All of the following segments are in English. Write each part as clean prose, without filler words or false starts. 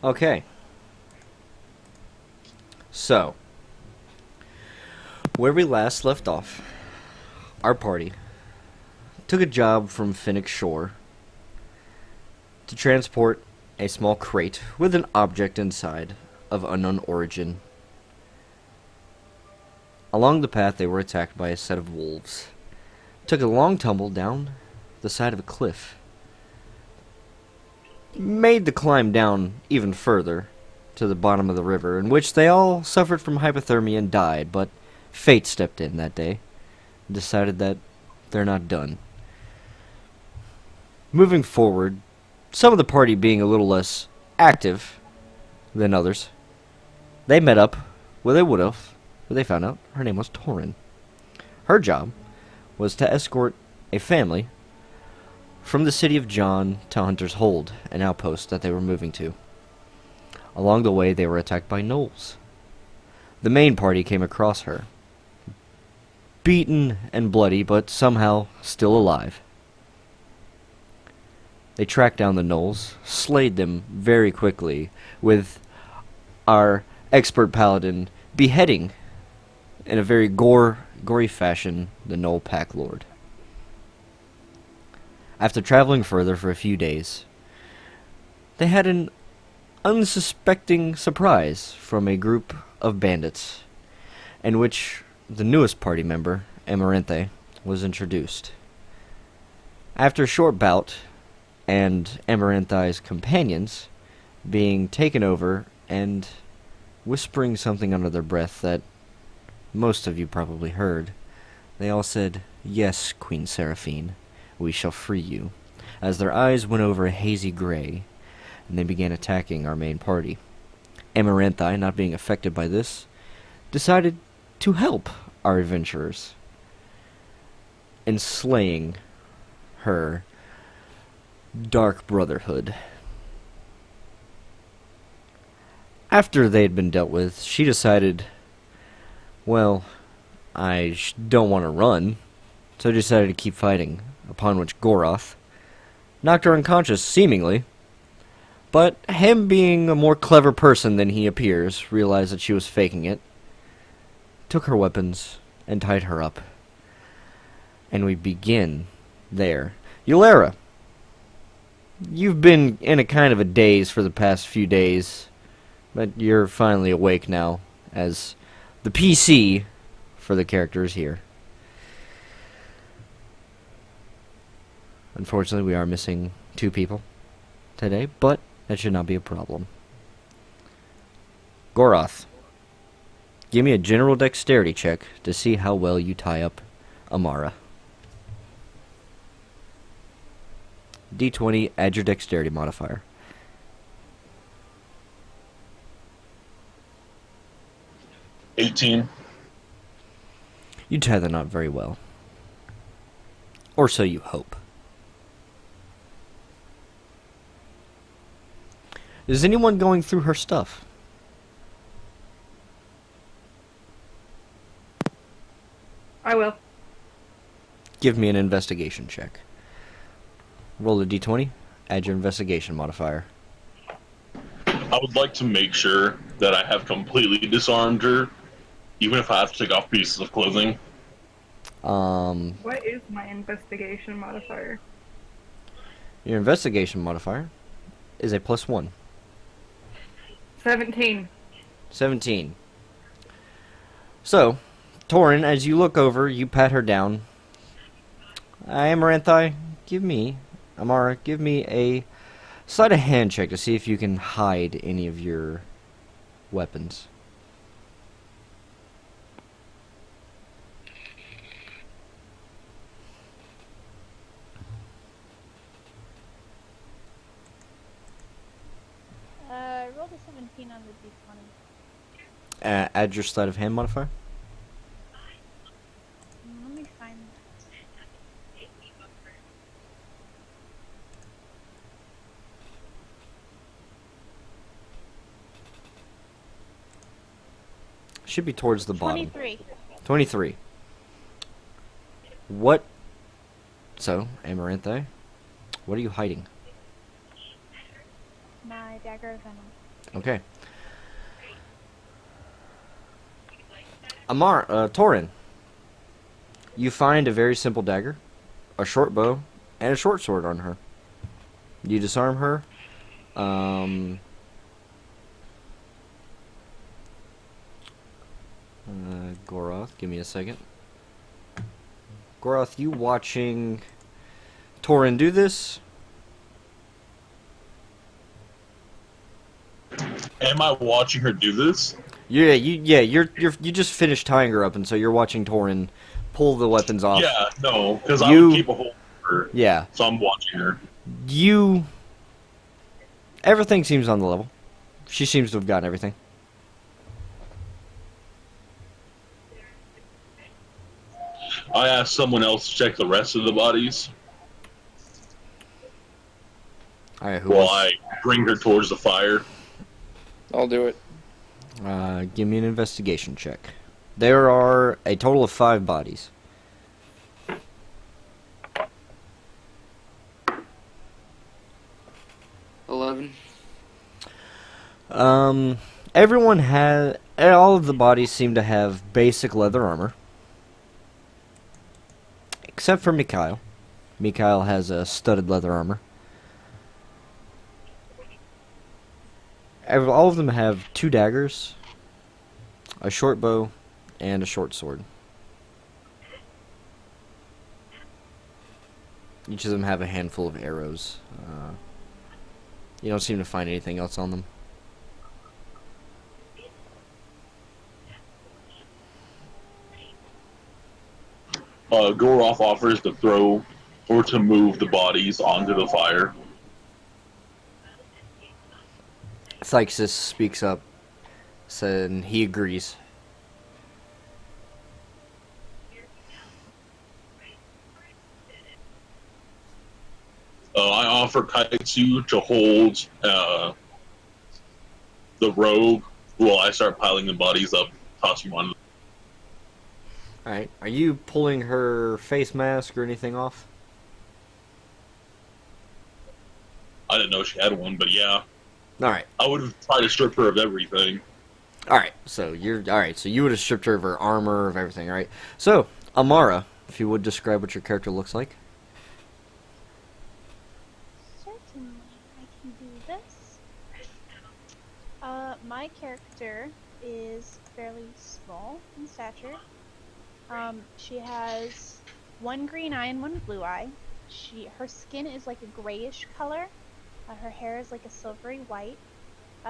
Okay. So, where we last left off, our party took a job from Phoenix Shore to transport a small crate with an object inside of unknown origin. Along the path, they were attacked by a set of wolves. Took a long tumble down the side of a cliff. Made the climb down even further to the bottom of the river, in which they all suffered from hypothermia and died, but fate stepped in that day and decided that they're not done. Moving forward, some of the party being a little less active than others, they met up with a wood elf, who they found out her name was Torin. Her job was to escort a family from the city of John to Hunter's Hold, an outpost that they were moving to. Along the way, they were attacked by gnolls. The main party came across her, beaten and bloody, but somehow still alive. They tracked down the gnolls, slayed them very quickly, with our expert paladin beheading, in a very gory fashion, the gnoll pack lord. After traveling further for a few days, they had an unsuspecting surprise from a group of bandits, in which the newest party member, Amaranthe, was introduced. After a short bout, and Amaranthe's companions being taken over and whispering something under their breath that most of you probably heard, they all said, "Yes, Queen Seraphine, we shall free you," as their eyes went over a hazy gray, and they began attacking our main party. Amaranthe, not being affected by this, decided to help our adventurers in slaying her dark brotherhood. After they had been dealt with, she decided, well, I don't want to run, so decided to keep fighting, upon which Goroth knocked her unconscious, seemingly, but him being a more clever person than he appears, realized that she was faking it, took her weapons, and tied her up. And we begin there. Eulera, you've been in a kind of a daze for the past few days, but you're finally awake now, as the PC for the characters here. Unfortunately, we are missing 2 people today, but that should not be a problem. Goroth, give me a general dexterity check to see how well you tie up Amara. D20, add your dexterity modifier. 18. You tie the knot very well. Or so you hope. Is anyone going through her stuff? I will. Give me an investigation check. Roll a d20, add your investigation modifier. I would like to make sure that I have completely disarmed her, even if I have to take off pieces of clothing. What is my investigation modifier? Your investigation modifier is a +1. 17. 17. So, Torin, as you look over, you pat her down. Amaranthe, Amara, give me a sleight of hand check to see if you can hide any of your weapons. I rolled a 17 on the d20. Add your sleight of hand modifier. Let me find that. Should be towards the bottom. 23. 23. What? So, Amaranthe, what are you hiding? My dagger of venom. Okay. Torin, you find a very simple dagger, a short bow, and a short sword on her. You disarm her. Goroth, give me a second. Goroth, you watching Torin do this? Am I watching her do this? You just finished tying her up, and so you're watching Torin pull the weapons off. Yeah, no, because I You- would keep a hold of her. Yeah. So I'm watching her. Everything seems on the level. She seems to have gotten everything. I asked someone else to check the rest of the bodies Alright, who while else? I bring her towards the fire. I'll do it. Give me an investigation check. There are a total of 5 bodies. Everyone has... All of the bodies seem to have basic leather armor. Except for Mikhail. Mikhail has a studded leather armor. All of them have 2 daggers, a short bow, and a short sword. Each of them have a handful of arrows. You don't seem to find anything else on them. Goroth offers to throw or to move the onto the fire. Thyxis speaks up, and he agrees. I offer Kaitsu to hold the rogue while I start piling the bodies up, tossing one. Alright, are you pulling her face mask or anything off? I didn't know she had one, but yeah. Alright. I would have tried to strip her of everything. Alright, so you would have stripped her of her armor, of everything, alright? So, Amara, if you would describe what your character looks like. Certainly, I can do this. My character is fairly small in stature. She has 1 green eye and 1 blue eye. Her skin is like a grayish color. Her hair is like a silvery white.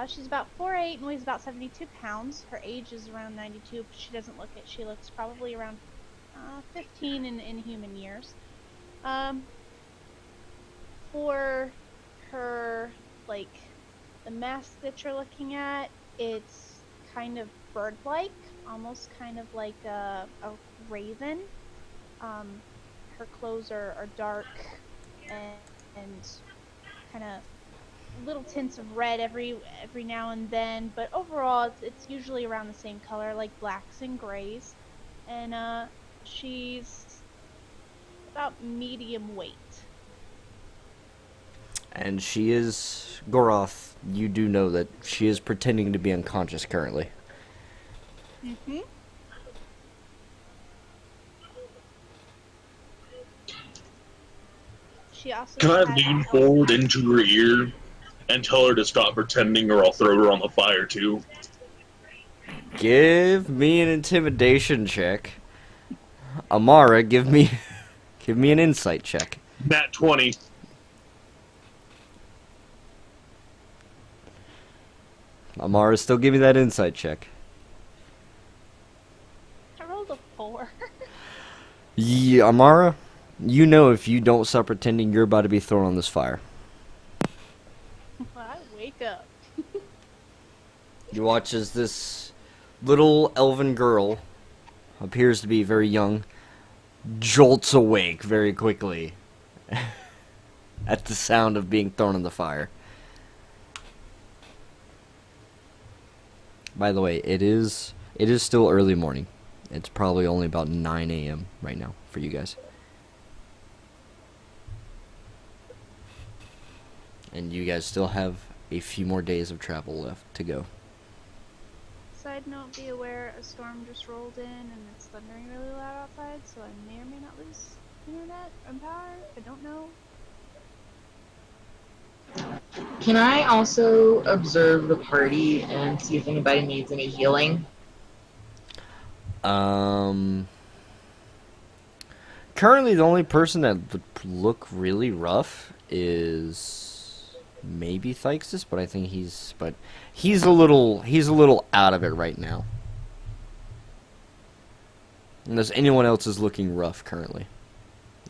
She's about 4'8" and weighs about 72 pounds. Her age is around 92, but she doesn't look it. She looks probably around 15 in human years. For her, like, the mask that you're looking at, it's kind of bird-like, almost kind of like a raven. Her clothes are dark and kind of little tints of red every now and then, but overall it's usually around the same color, like blacks and grays. And she's about medium weight. And she is... Goroth, you do know that she is pretending to be unconscious currently. Mm-hmm. She also Can I has lean forward into her ear and tell her to stop pretending, or I'll throw her on the fire too? Give me an intimidation check. Amara, give me an insight check. Nat 20. Amara, still give me that insight check. I rolled a 4. Yeah, Amara, you know if you don't stop pretending, you're about to be thrown on this fire. I wake up. You watch as this little elven girl, appears to be very young, jolts awake very quickly at the sound of being thrown in the fire. By the way, it is still early morning. It's probably only about 9 a.m. right now for you guys. And you guys still have a few more days of travel left to go. Side note, be aware a storm just rolled in and it's thundering really loud outside, so I may or may not lose internet and power. I don't know. Can I also observe the party and see if anybody needs any healing? Currently the only person that would look really rough is maybe Thixus, but I think he's a little out of it right now. Unless anyone else is looking rough currently.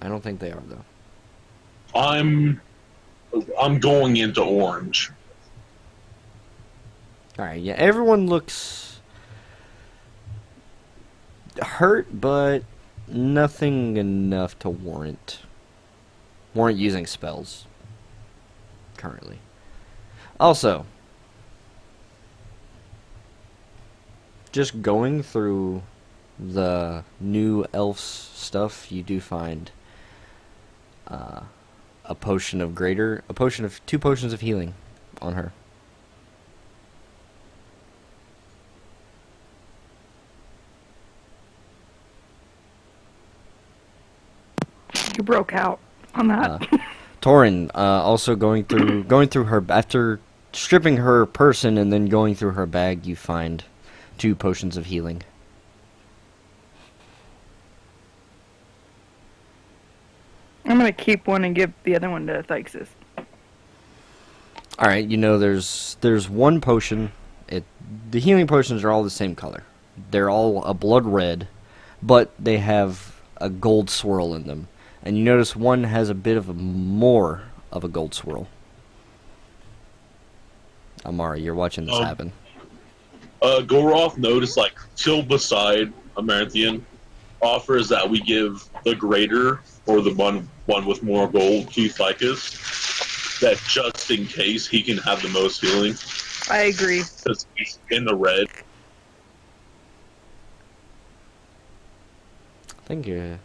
I don't think they are though. I'm going into orange. Alright, yeah, everyone looks hurt, but nothing enough to warrant using spells currently. Also, just going through the new elf's stuff, you do find two potions of healing on her. You broke out on that. Torin, also going through her after stripping her person and then going through her bag, you find 2 potions of healing. I'm gonna keep one and give the other one to Thixus. All right, there's one potion. The healing potions are all the same color. They're all a blood red, but they have a gold swirl in them. And you notice one has a bit of more of a gold swirl. Amari, you're watching this happen. Goroth noticed, till beside Amaranthian, offers that we give the greater, or the one with more gold, to Thicus, that just in case he can have the most healing. I agree. Because he's in the red. Thank you.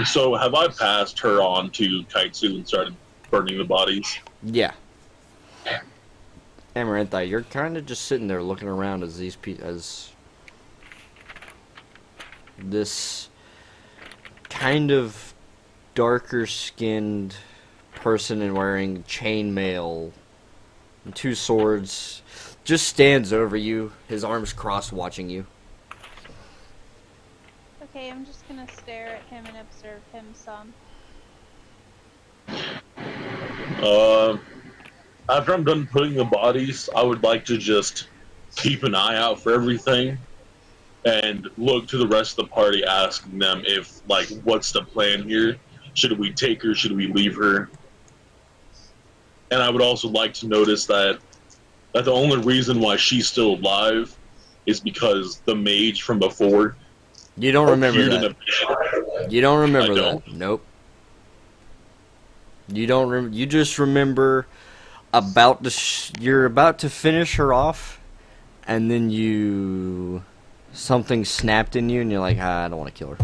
So, have I passed her on to Kaitsu and started burning the bodies? Yeah. Amaranthi, you're kind of just sitting there looking around as this kind of darker skinned person and wearing chainmail and 2 swords just stands over you, his arms crossed, watching you. Okay, I'm just gonna stare at him and observe him some. After I'm done putting the bodies, I would like to just keep an eye out for everything and look to the rest of the party, asking them if, what's the plan here? Should we take her? Should we leave her? And I would also like to notice that the only reason why she's still alive is because the mage from before. You don't remember that. You don't remember I that. don't. Nope. You don't. You just remember you're about to finish her off, and then something snapped in you, and you're like, I don't want to kill her.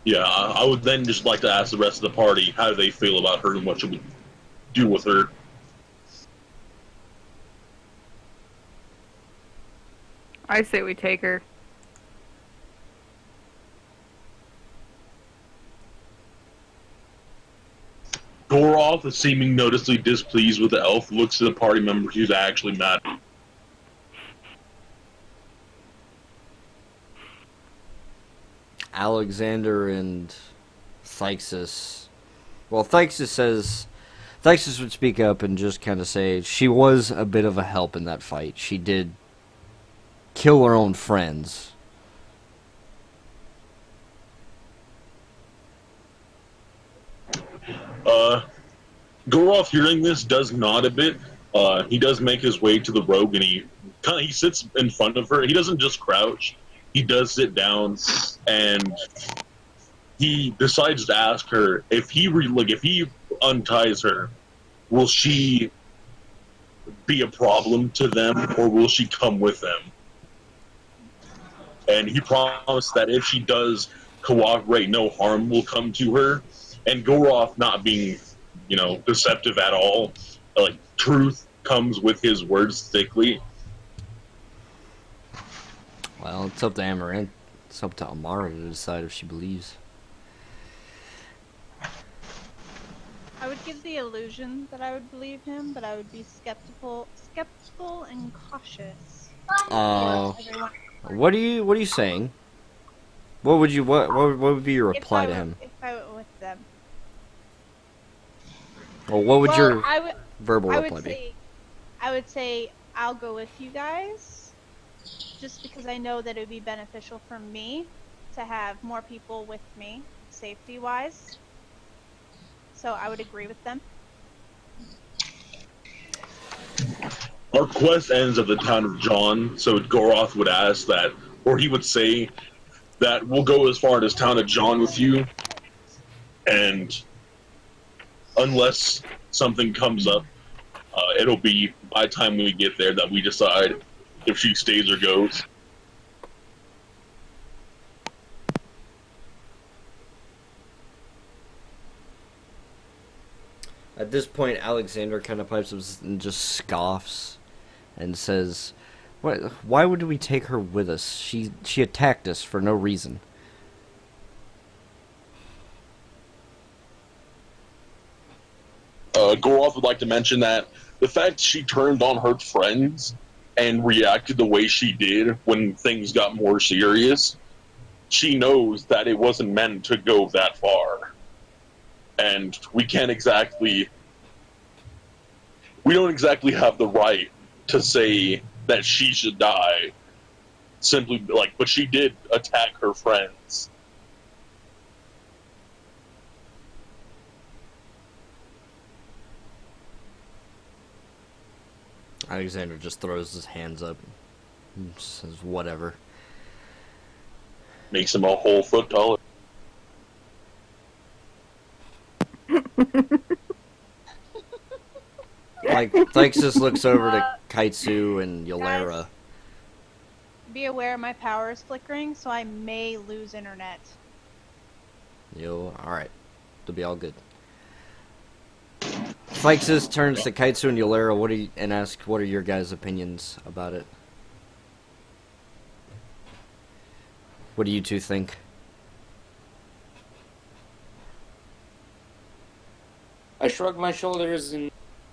Yeah, I would then just like to ask the rest of the party how they feel about her and what should we do with her. I say we take her. Goroth, seeming noticeably displeased with the elf, looks at the party member who's actually mad. Alexander and Thixus. Well, Thixus would speak up and just kind of say she was a bit of a help in that fight. She did kill her own friends. Goroth, hearing this, does nod a bit. He does make his way to the rogue, and he sits in front of her. He doesn't just crouch. He does sit down, and he decides to ask her if he unties her, will she be a problem to them, or will she come with them? and he promised that if she does cooperate, no harm will come to her. And Goroth not being, deceptive at all, like truth comes with his words thickly. Well, it's up to Amaranth. It's up to Amara to decide if she believes. I would give the illusion that I would believe him, but I would be skeptical and cautious. What are you saying? What would be your reply to him? If I went with them. Well, what would your I verbal would reply be? say, I would say I'll go with you guys, just because I know that it would be beneficial for me to have more people with me, safety-wise. So I would agree with them. Our quest ends at the town of John, so Goroth would ask that, or he would say that we'll go as far as town of John with you, and unless something comes up, it'll be by the time we get there that we decide if she stays or goes. At this point, Alexander kind of pipes up and just scoffs and says, Why would we take her with us? She attacked us for no reason. Goroth would like to mention that the fact she turned on her friends and reacted the way she did when things got more serious, she knows that it wasn't meant to go that far. And we don't exactly have the right to say that she should die. But she did attack her friends. Alexander just throws his hands up and says, whatever. Makes him a whole foot taller. Like, Thixus looks over to Kaitsu and Yolera. Guys, be aware my power is flickering, so I may lose internet. Alright. It'll be all good. Thixus turns to Kaitsu and Yolera and asks, what are your guys' opinions about it? What do you two think? I shrug my shoulders in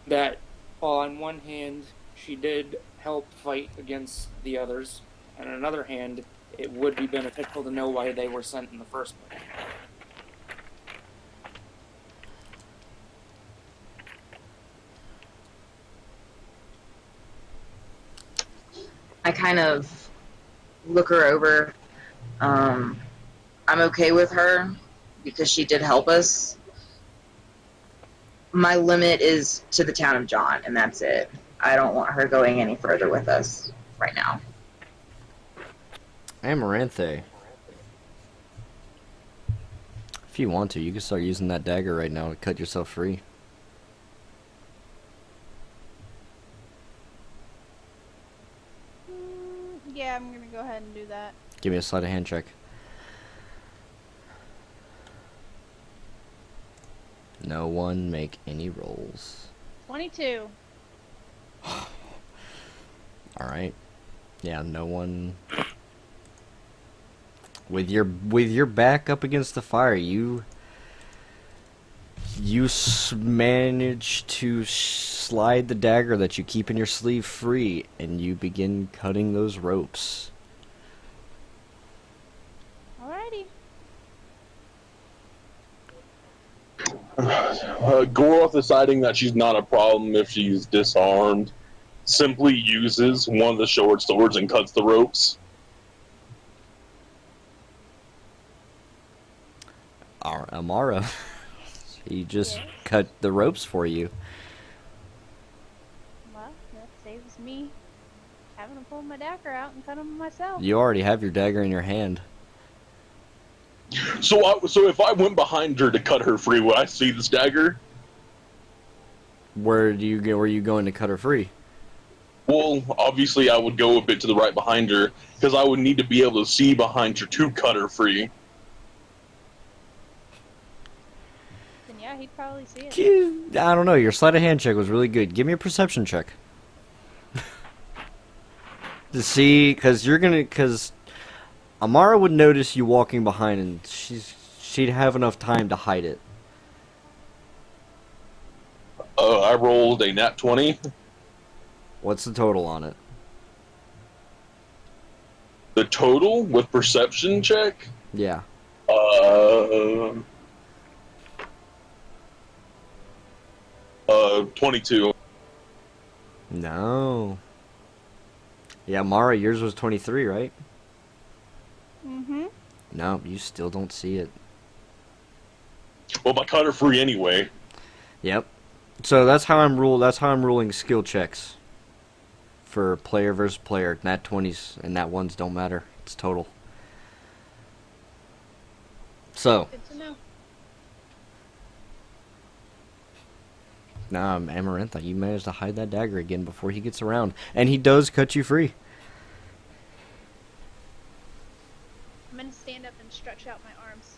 that, while on one hand, she did help fight against the others, and on another hand, it would be beneficial to know why they were sent in the first place. I kind of look her over. I'm okay with her because she did help us. My limit is to the town of John, and that's it. I don't want her going any further with us right now. Amaranthe. If you want to, you can start using that dagger right now to cut yourself free. Yeah, I'm gonna go ahead and do that. Give me a sleight of hand check. No one make any rolls. 22. Alright. Yeah, no one. With your back up against the fire, you manage to slide the dagger that you keep in your sleeve free, and you begin cutting those ropes. Alrighty. Goroth, deciding that she's not a problem if she's disarmed, simply uses one of the short swords and cuts the ropes. Amara, he just cut the ropes for you. Well, that saves me having to pull my dagger out and cut them myself. You already have your dagger in your hand. So if I went behind her to cut her free, would I see this dagger? Where are you going to cut her free? Well, obviously, I would go a bit to the right behind her because I would need to be able to see behind her to cut her free. Then yeah, he'd probably see it. I don't know. Your sleight of hand check was really good. Give me a perception check. To see, because Amara would notice you walking behind, and she'd have enough time to hide it. I rolled a nat 20. What's the total on it? The total with perception check? Yeah. 22. No. Yeah, Mara, yours was 23, right? Mm-hmm. No, you still don't see it. Well, I cut her free anyway. Yep. So that's how I'm ruling skill checks. For player versus player, nat 20s and nat 1s don't matter. It's total. So, Good to know. nah, Amarantha, you managed to hide that dagger again before he gets around. And he does cut you free. I'm gonna stand up and stretch out my arms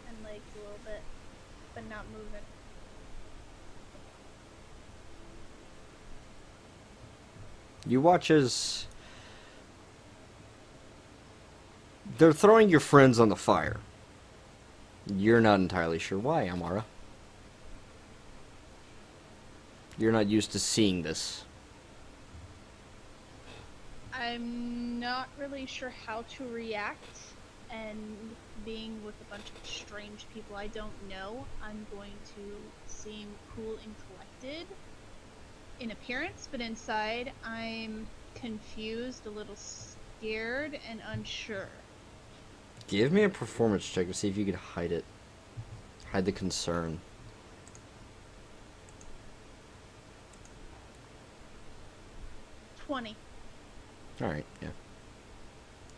and legs a little bit, but not moving. You watch as they're throwing your friends on the fire. You're not entirely sure why, Amara. You're not used to seeing this. I'm not really sure how to react, and being with a bunch of strange people I don't know, I'm going to seem cool and collected in appearance, but inside I'm confused, a little scared, and unsure. Give me a performance check to see if you could hide it. Hide the concern. 20. Alright, yeah.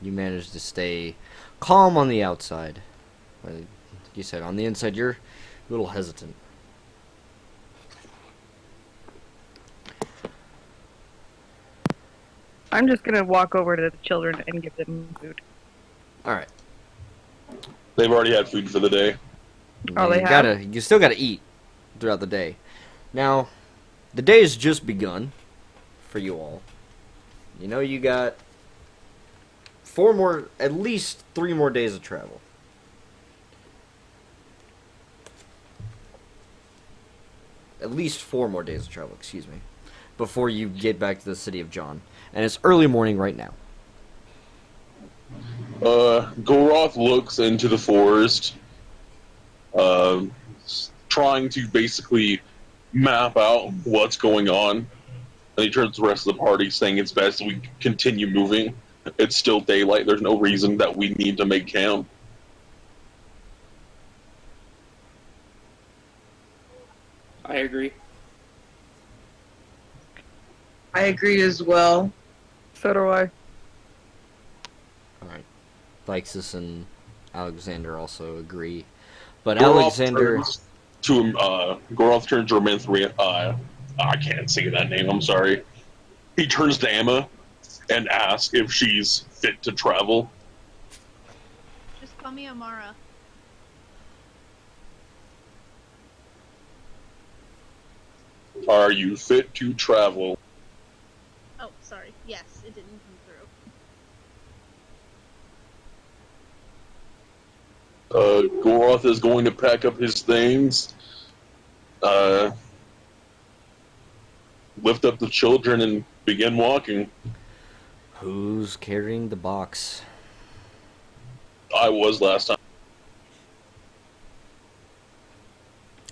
You managed to stay calm on the outside. Like you said, on the inside, you're a little hesitant. I'm just gonna walk over to the children and give them food. Alright. They've already had food for the day. Oh, they have? You still gotta eat throughout the day. Now, the day has just begun for you all. You know you got at least 3 more days of travel. At least 4 more days of travel, excuse me, before you get back to the city of John. And it's early morning right now. Goroth looks into the forest, trying to basically map out what's going on. And he turns to the rest of the party, saying it's best we continue moving. It's still daylight. There's no reason that we need to make camp. I agree. I agree as well. So do I. Alright. Lexus and Alexander also agree. But Goroth Alexander... Goroth turns to Romanthria. I can't say that name, I'm sorry. He turns to Emma and asks if she's fit to travel. Just call me Amara. Are you fit to travel? Oh, sorry. Yes, it didn't come through. Goroth is going to pack up his things, lift up the children, and begin walking. Who's carrying the box? I was last time.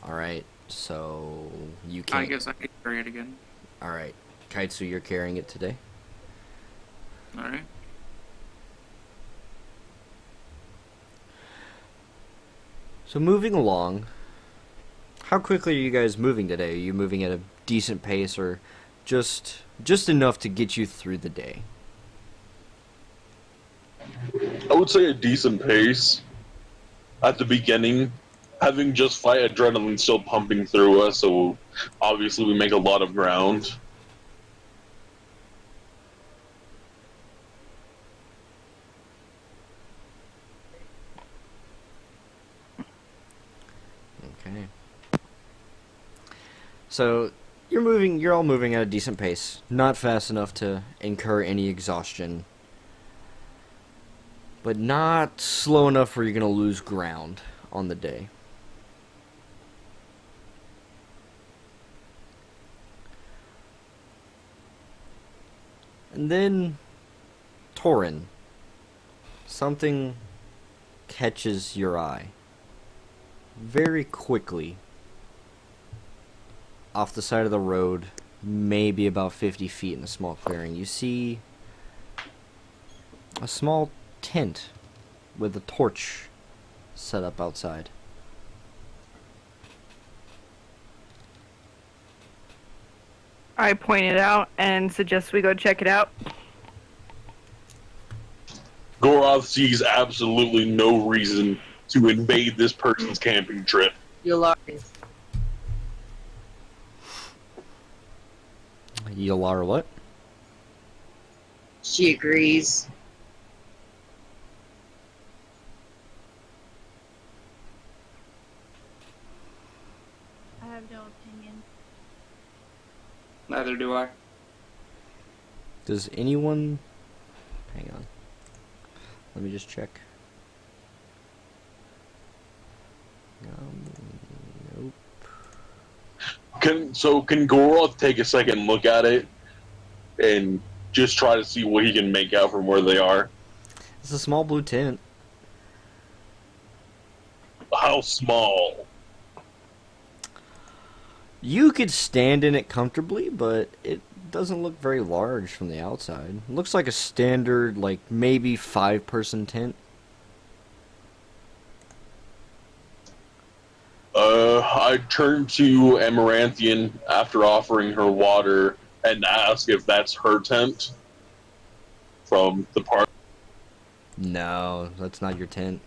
Alright, so you I can't... guess I could carry it again. Alright, Kaitsu, you're carrying it today? Alright. So moving along, how quickly are you guys moving today? Are you moving at a decent pace, or just enough to get you through the day? I would say a decent pace. At the beginning, having just fight adrenaline still pumping through us, so obviously we make a lot of ground. So you're all moving at a decent pace. Not fast enough to incur any exhaustion, but not slow enough where you're going to lose ground on the day. And then, Torin, something catches your eye. Very quickly, off the side of the road, maybe about 50 feet in a small clearing, you see a small tent with a torch set up outside. I point it out and suggest we go check it out. Goroth sees absolutely no reason to invade this person's camping trip. Yularis. Yalara what? She agrees. I have no opinion. Neither do I. Does anyone... Hang on. Let me just check. Nope. Can Goroth take a second look at it and just try to see what he can make out from where they are? It's a small blue tent. How small? You could stand in it comfortably, but it doesn't look very large from the outside. It looks like a standard, like, maybe 5-person tent. I turn to Amaranthian after offering her water and ask if that's her tent from the park. No, that's not your tent.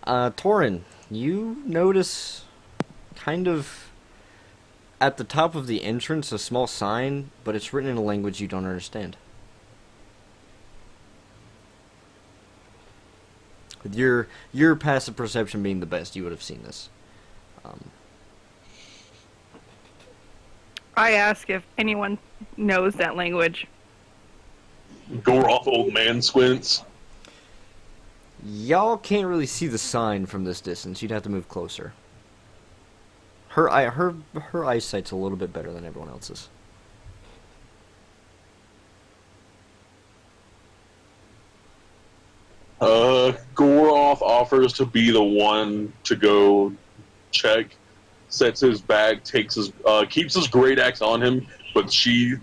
Torin, you notice kind of at the top of the entrance a small sign, but it's written in a language you don't understand. With your passive perception being the best, you would have seen this. I ask if anyone knows that language. Goroth old man squints. Y'all can't really see the sign from this distance. You'd have to move closer. Her eyesight's a little bit better than everyone else's. Goroth offers to be the one to go check, sets his bag, keeps his great axe on him, but she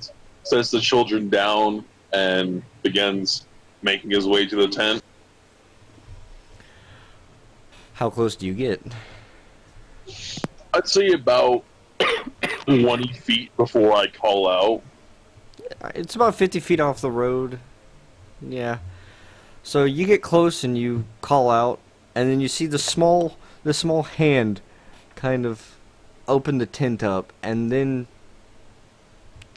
sets the children down and begins making his way to the tent. How close do you get? I'd say about 20 feet before I call out. It's about 50 feet off the road. Yeah. So you get close and you call out, and then you see the small hand kind of open the tent up, and then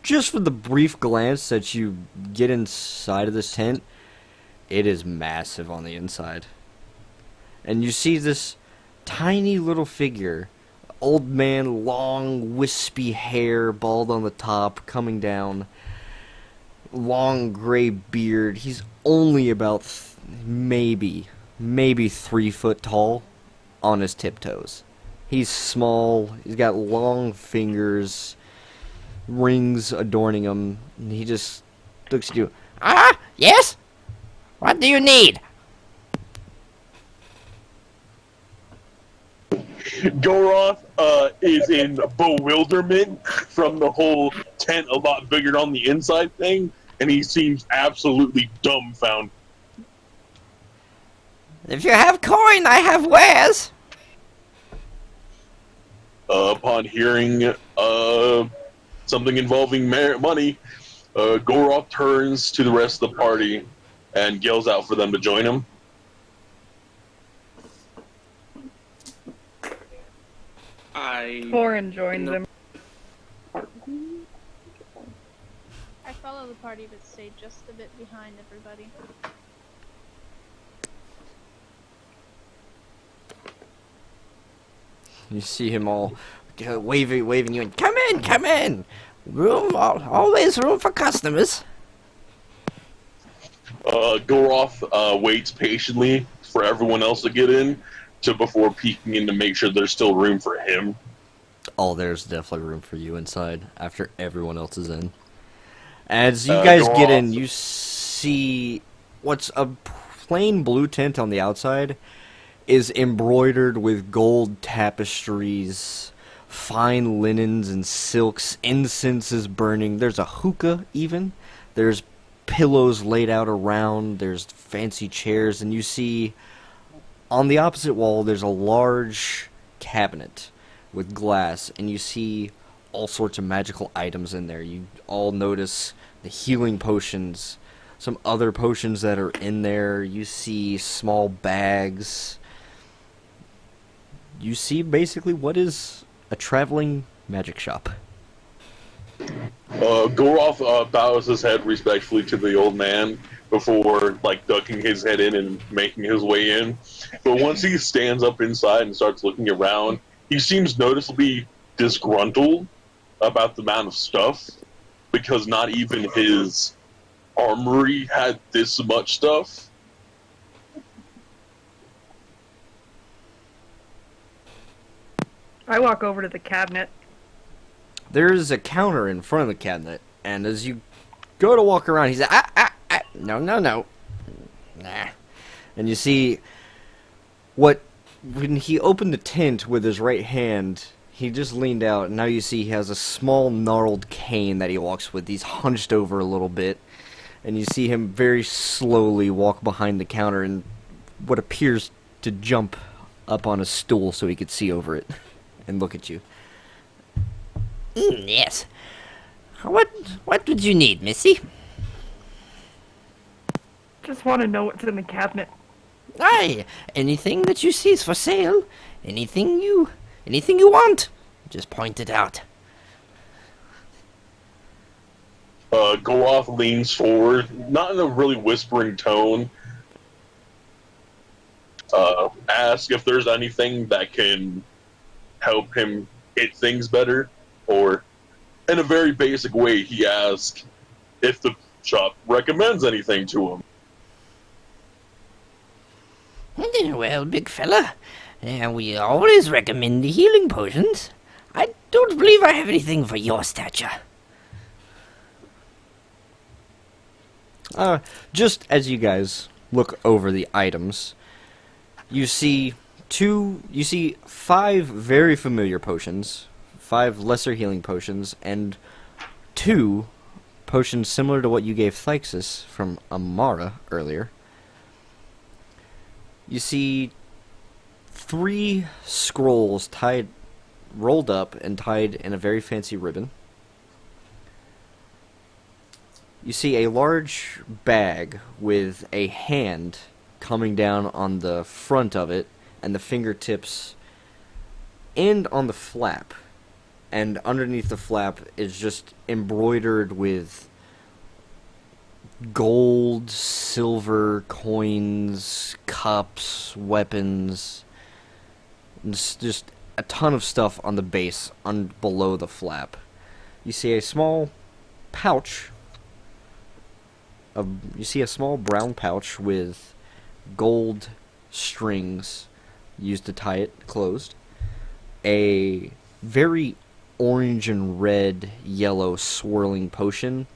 just for the brief glance that you get inside of this tent, it is massive on the inside. And you see this tiny little figure, old man, long, wispy hair, bald on the top, coming down, long gray beard. He's only about maybe 3 foot tall on his tiptoes. He's small, he's got long fingers, rings adorning him, and he just looks at you. Ah, yes? What do you need? Goroth is in bewilderment from the whole tent a lot bigger on the inside thing, and he seems absolutely dumbfounded. If you have coin, I have wares. Upon hearing something involving money, Goroth turns to the rest of the party and yells out for them to join him. Torin joins No. them. I follow the party but stay just a bit behind everybody. You see him all waving you in. Come in, come in. Always room for customers. Goroth waits patiently for everyone else to get in before peeking in to make sure there's still room for him. Oh, there's definitely room for you inside after everyone else is in. As you guys get in, you see what's a plain blue tint on the outside is embroidered with gold tapestries, fine linens and silks, incense is burning, there's a hookah even, there's pillows laid out around, there's fancy chairs, and you see on the opposite wall there's a large cabinet with glass, and you see all sorts of magical items in there. You all notice the healing potions, some other potions that are in there. You see small bags. You see basically what is a traveling magic shop. Goroth bows his head respectfully to the old man before, like, ducking his head in and making his way in. But once he stands up inside and starts looking around, he seems noticeably disgruntled about the amount of stuff, because not even his armory had this much stuff. I walk over to the cabinet. There's a counter in front of the cabinet, and as you go to walk around, he's like, no. Nah. And you see when he opened the tent with his right hand, he just leaned out, and now you see he has a small gnarled cane that he walks with. He's hunched over a little bit, and you see him very slowly walk behind the counter and what appears to jump up on a stool so he could see over it and look at you. Yes. What would you need, Missy? Just want to know what's in the cabinet. Aye, anything that you see is for sale. Anything you want, just point it out. Goroth leans forward, not in a really whispering tone, ask if there's anything that can help him hit things better, or in a very basic way, he asks if the shop recommends anything to him. Well, big fella, we always recommend the healing potions. I don't believe I have anything for your stature. Just as you guys look over the items, you see 5 very familiar potions, 5 lesser healing potions, and 2 potions similar to what you gave Thyxus from Amara earlier. You see 3 scrolls rolled up and tied in a very fancy ribbon. You see a large bag with a hand coming down on the front of it, and the fingertips, and on the flap. And underneath the flap is just embroidered with gold, silver, coins, cups, weapons. And just a ton of stuff on the base, below the flap. You see a small pouch. You see a small brown pouch with gold strings used to tie it closed. A very orange and red, yellow swirling potion.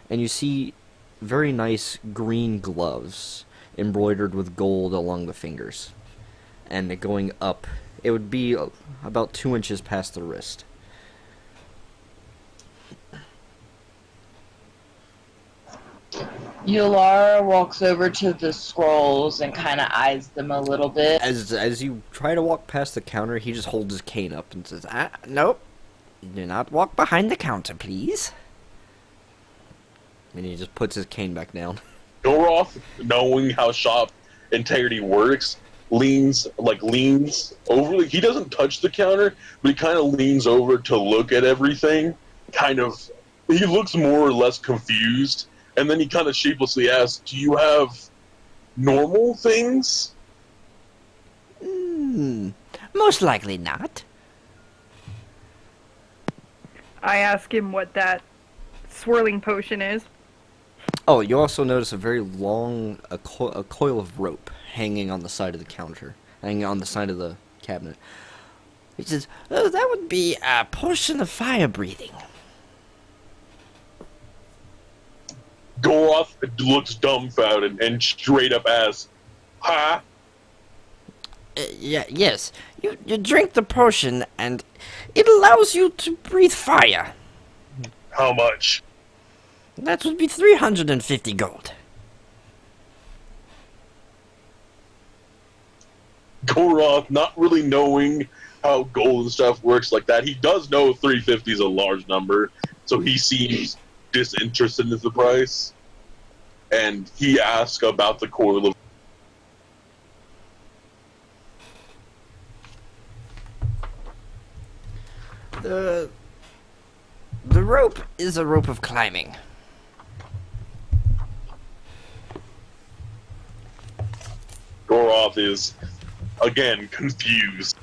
And you see very nice green gloves embroidered with gold along the fingers. And going up, it would be about 2 inches past the wrist. Yulara walks over to the scrolls and kind of eyes them a little bit. As you try to walk past the counter, he just holds his cane up and says, "Nope, do not walk behind the counter, please." And he just puts his cane back down. Goroth, knowing how shop integrity works, leans over. He doesn't touch the counter, but he kind of leans over to look at everything. He looks more or less confused. And then he kind of sheepishly asks, "Do you have normal things?" Most likely not. I ask him what that swirling potion is. Oh, you also notice a very long a coil of rope hanging on the side of the counter, hanging on the side of the cabinet. He says, "Oh, that would be a potion of fire breathing." Goroth looks dumbfounded and straight up asks, "Huh? Yes. You drink the potion, and it allows you to breathe fire. How much?" That would be 350 gold. Goroth, not really knowing how gold and stuff works like that, he does know 350 is a large number, so he seems disinterested in the price. And he asks about the coil of. The rope is a rope of climbing. Goroth is, again, confused.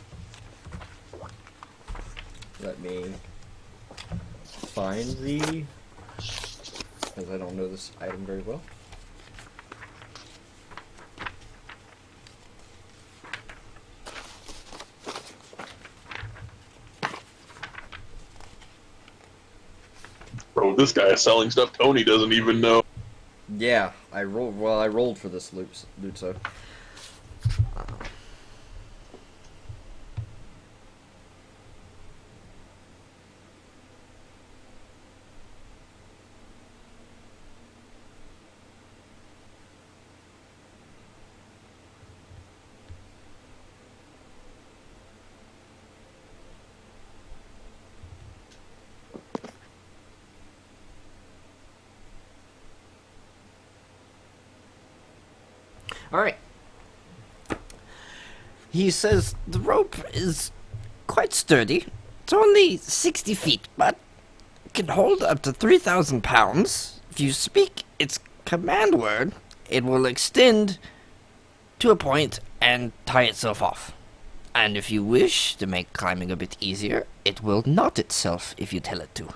Let me find the, because I don't know this item very well. Bro, this guy is selling stuff Tony doesn't even know. Yeah, I rolled. Well, I rolled for this loot, so. All right. He says the rope is quite sturdy. It's only 60 feet, but it can hold up to 3,000 pounds. If you speak its command word, it will extend to a point and tie itself off. And if you wish to make climbing a bit easier, it will knot itself if you tell it to.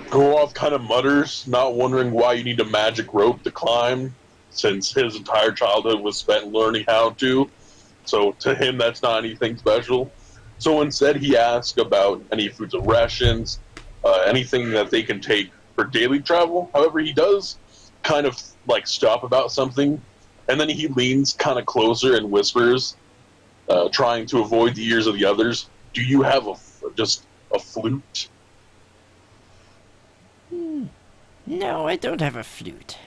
Goroth kind of mutters, not wondering why you need a magic rope to climb, since his entire childhood was spent learning how to. So to him, that's not anything special. So instead, he asks about any foods or rations, anything that they can take for daily travel. However, he does kind of like stop about something, and then he leans kind of closer and whispers, trying to avoid the ears of the others. Do you have just a flute? No, I don't have a flute.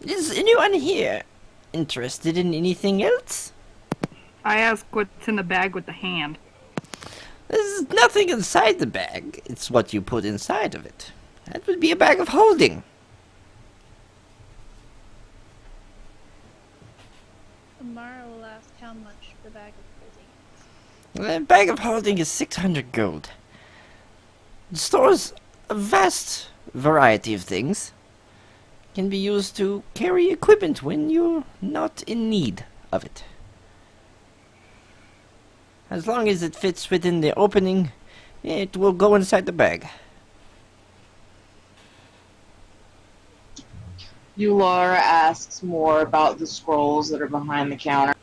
Is anyone here interested in anything else? I ask what's in the bag with the hand. There's nothing inside the bag. It's what you put inside of it. That would be a bag of holding. Amara will ask how much the bag of holding is. The bag of holding is 600 gold. It stores a vast variety of things. Can be used to carry equipment when you're not in need of it. As long as it fits within the opening, it will go inside the bag. Laura asks more about the scrolls that are behind the counter.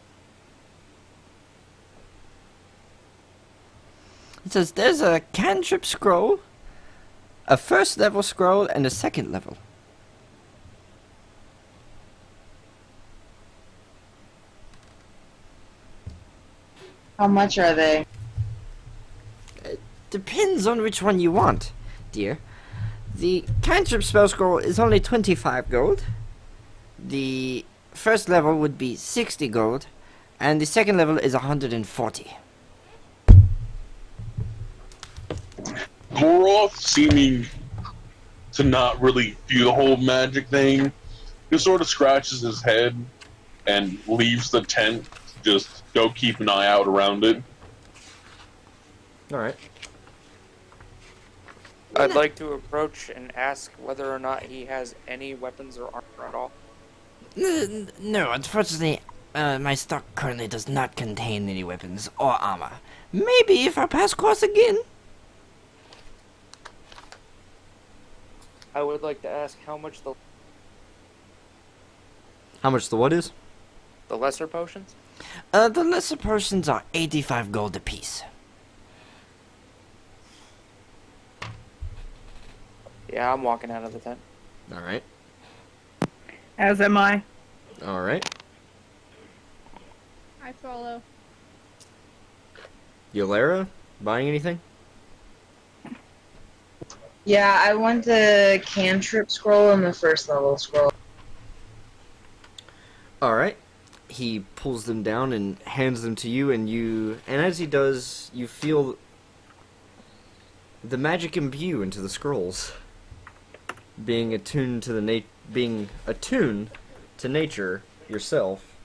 It says there's a cantrip scroll, a first level scroll, and a second level. How much are they? Depends on which one you want, dear. The cantrip spell scroll is only 25 gold. The first level would be 60 gold, and the second level is 140. Goroth, seeming to not really do the whole magic thing, just sort of scratches his head and leaves the tent. Just go keep an eye out around it. All right. I'd like to approach and ask whether or not he has any weapons or armor at all. No, unfortunately, my stock currently does not contain any weapons or armor. Maybe if I pass course again. I would like to ask how much How much the what is? the lesser potions? The lesser potions are 85 gold apiece. Yeah, I'm walking out of the tent. All right. As am I. All right. I follow. Yolera, buying anything? Yeah, I want the cantrip scroll and the first level scroll. All right. He pulls them down and hands them to you, and as he does, you feel the magic imbue into the scrolls. Being attuned to nature yourself.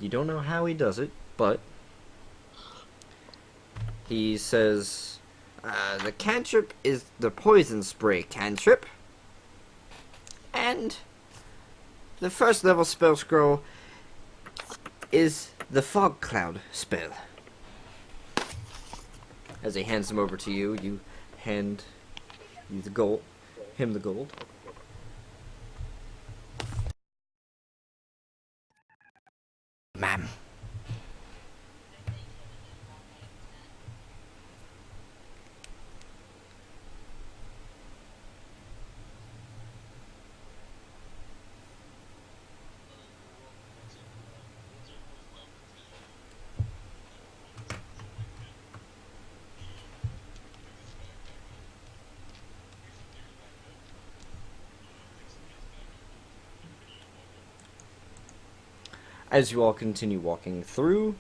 You don't know how he does it, but he says, the cantrip is the poison spray cantrip, and the first level spell scroll is the fog cloud spell. As he hands them over to you, you hand him the gold. Ma'am. As you all continue walking through,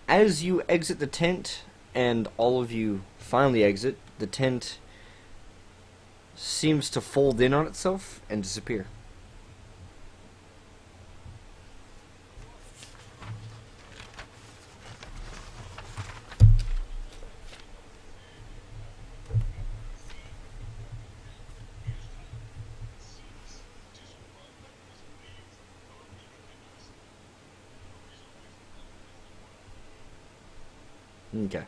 as you exit the tent, and all of you finally exit, the tent seems to fold in on itself and disappear. Okay.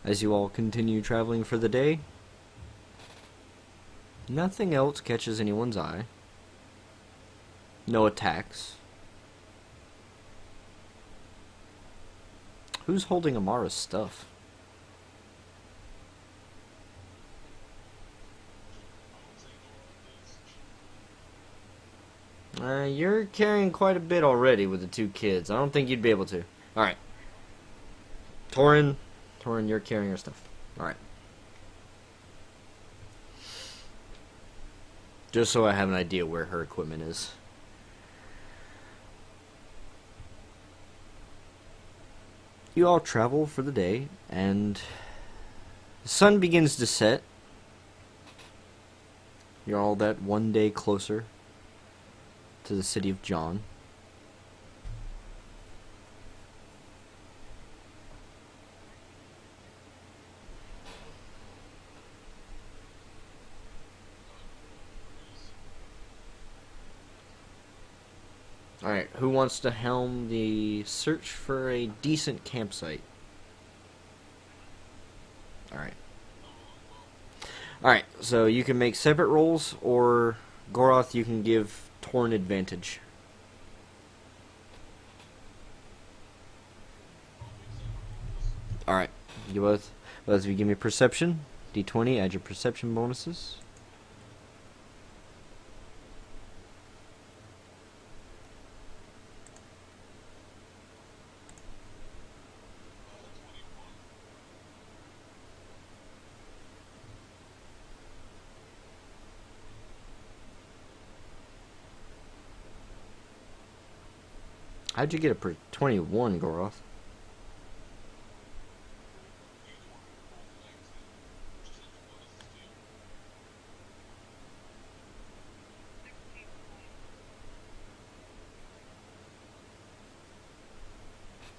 As you all continue traveling for the day, nothing else catches anyone's eye. No attacks. Who's holding Amara's stuff? You're carrying quite a bit already with the two kids. I don't think you'd be able to. Alright. Torin, you're carrying her stuff. Alright. Just so I have an idea where her equipment is. You all travel for the day, and the sun begins to set. You're all that one day closer to the city of John. Alright, who wants to helm the search for a decent campsite? Alright. Alright, so you can make separate rolls, or Goroth, you can give Torn advantage. Alright, you both of you give me perception. D20, add your perception bonuses. How'd you get a 21, Goroth?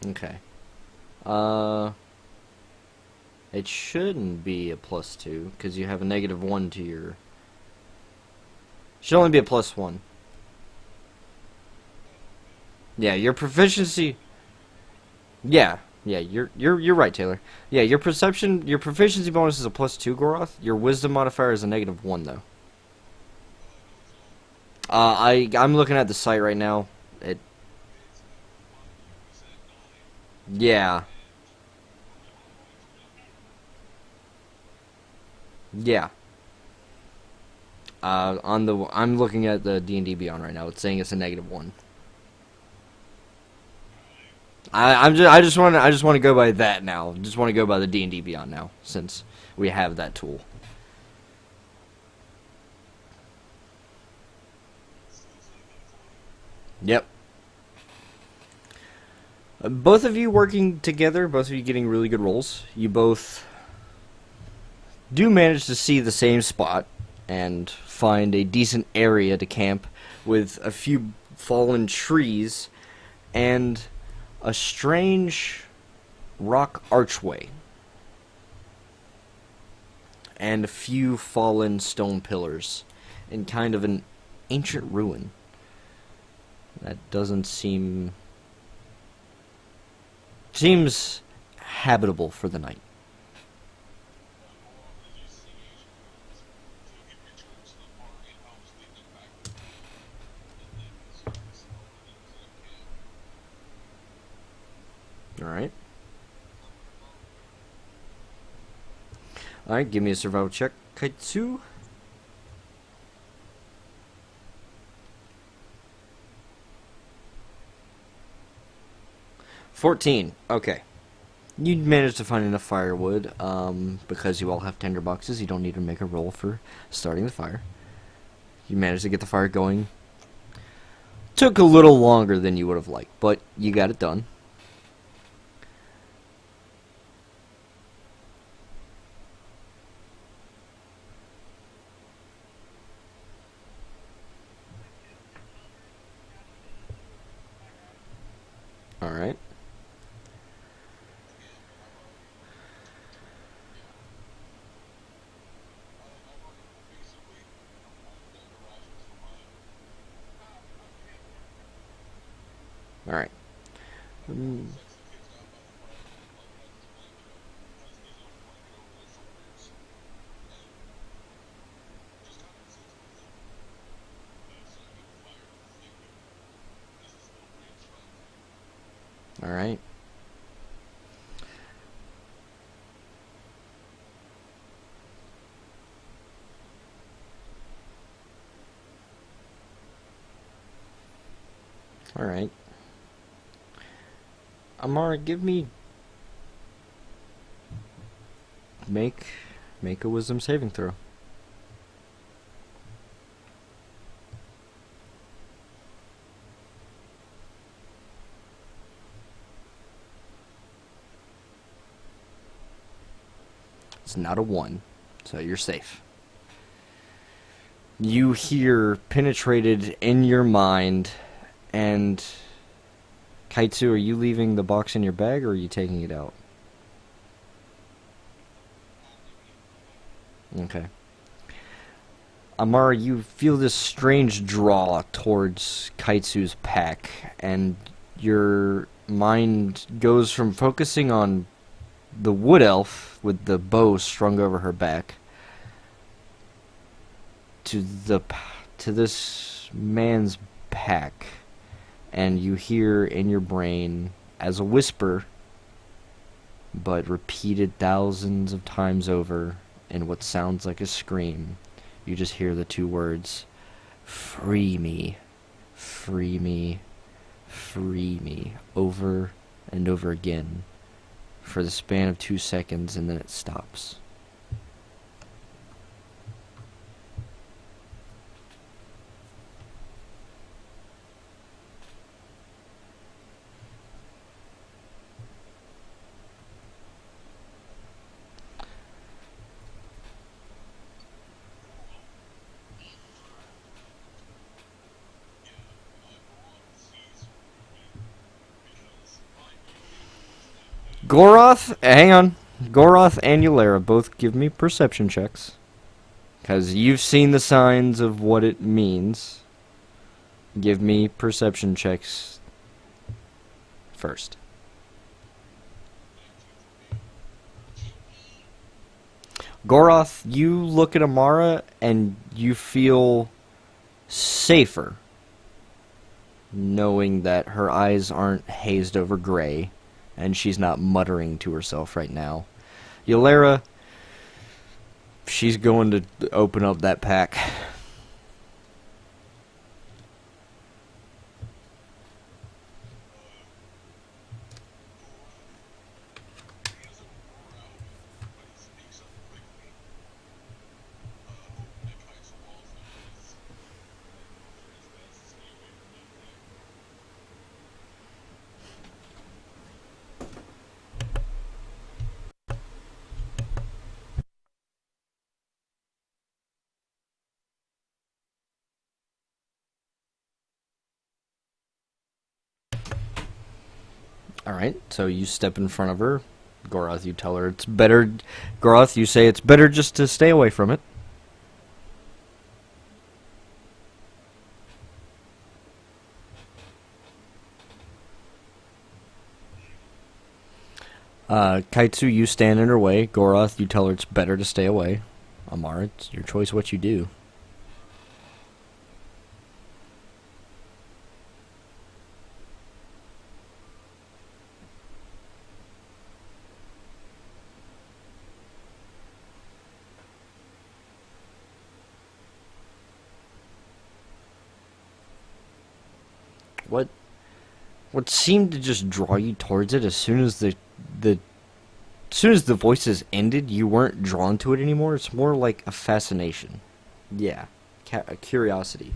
Okay. It shouldn't be a +2 because you have a -1 to your. Should only be a +1. Yeah, your proficiency. Yeah, you're right, Taylor. Yeah, your proficiency bonus is a +2, Goroth. Your wisdom modifier is a -1 though. I'm looking at the site right now. It. Yeah. Yeah. I'm looking at the D&D Beyond right now. It's saying it's a -1. I just want to go by that now. Just want to go by the D&D Beyond now since we have that tool. Yep. Both of you working together, both of you getting really good rolls. You both do manage to see the same spot and find a decent area to camp with a few fallen trees and a strange rock archway and a few fallen stone pillars in kind of an ancient ruin that doesn't seems habitable for the night. Alright. Alright, give me a survival check, Kaitsu. $14. Okay. You managed to find enough firewood. Because you all have tinderboxes, you don't need to make a roll for starting the fire. You managed to get the fire going. Took a little longer than you would have liked, but you got it done. Alright. Alright. Alright. Alright. Amara, give me... Make a wisdom saving throw. It's not a 1, so you're safe. You hear penetrated in your mind, and Kaitsu, are you leaving the box in your bag, or are you taking it out? Okay. Amara, you feel this strange draw towards Kaitsu's pack, and your mind goes from focusing on the wood elf with the bow strung over her back to this man's pack, and you hear in your brain as a whisper, but repeated thousands of times over in what sounds like a scream, you just hear the two words, "Free me, free me, free me," over and over again for the span of 2 seconds, and then it stops. Goroth, hang on. Goroth and Eulera both give me perception checks. Because you've seen the signs of what it means. Give me perception checks first. Goroth, you look at Amara and you feel safer, knowing that her eyes aren't hazed over gray, and she's not muttering to herself right now. Eulera, she's going to open up that pack. Alright, so you step in front of her. Goroth, you tell her it's better. Goroth, you say it's better just to stay away from it. Kaitsu, you stand in her way. Goroth, you tell her it's better to stay away. Amara, it's your choice what you do. What seemed to just draw you towards it as soon as the voices ended, you weren't drawn to it anymore. It's more like a fascination. Yeah, a curiosity.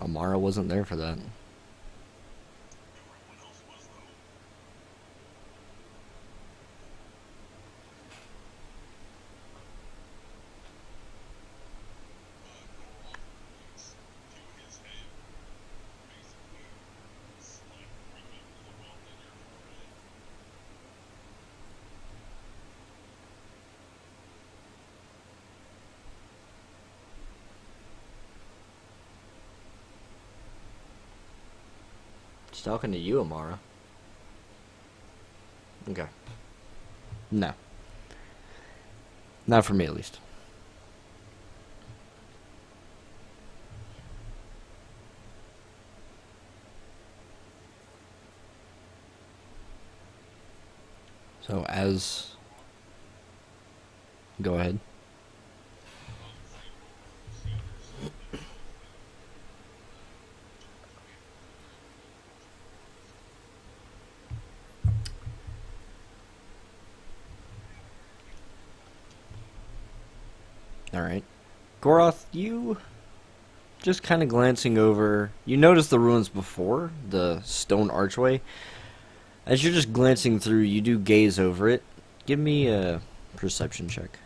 Amara wasn't there for that. She's talking to you, Amara. Okay. No. Not for me, at least. So, Go ahead. Alright. Goroth, you just kind of glancing over. You noticed the ruins before, the stone archway. As you're just glancing through, you do gaze over it. Give me a perception check.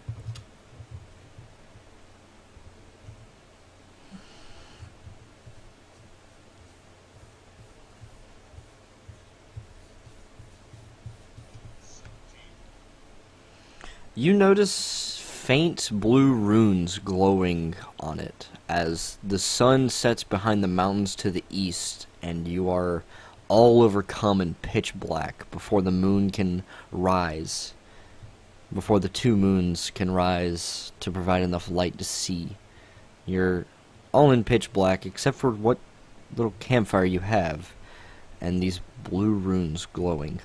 You notice faint blue runes glowing on it as the sun sets behind the mountains to the east, and you are all overcome in pitch black before the moon can rise. Before the two moons can rise to provide enough light to see. You're all in pitch black except for what little campfire you have, and these blue runes glowing.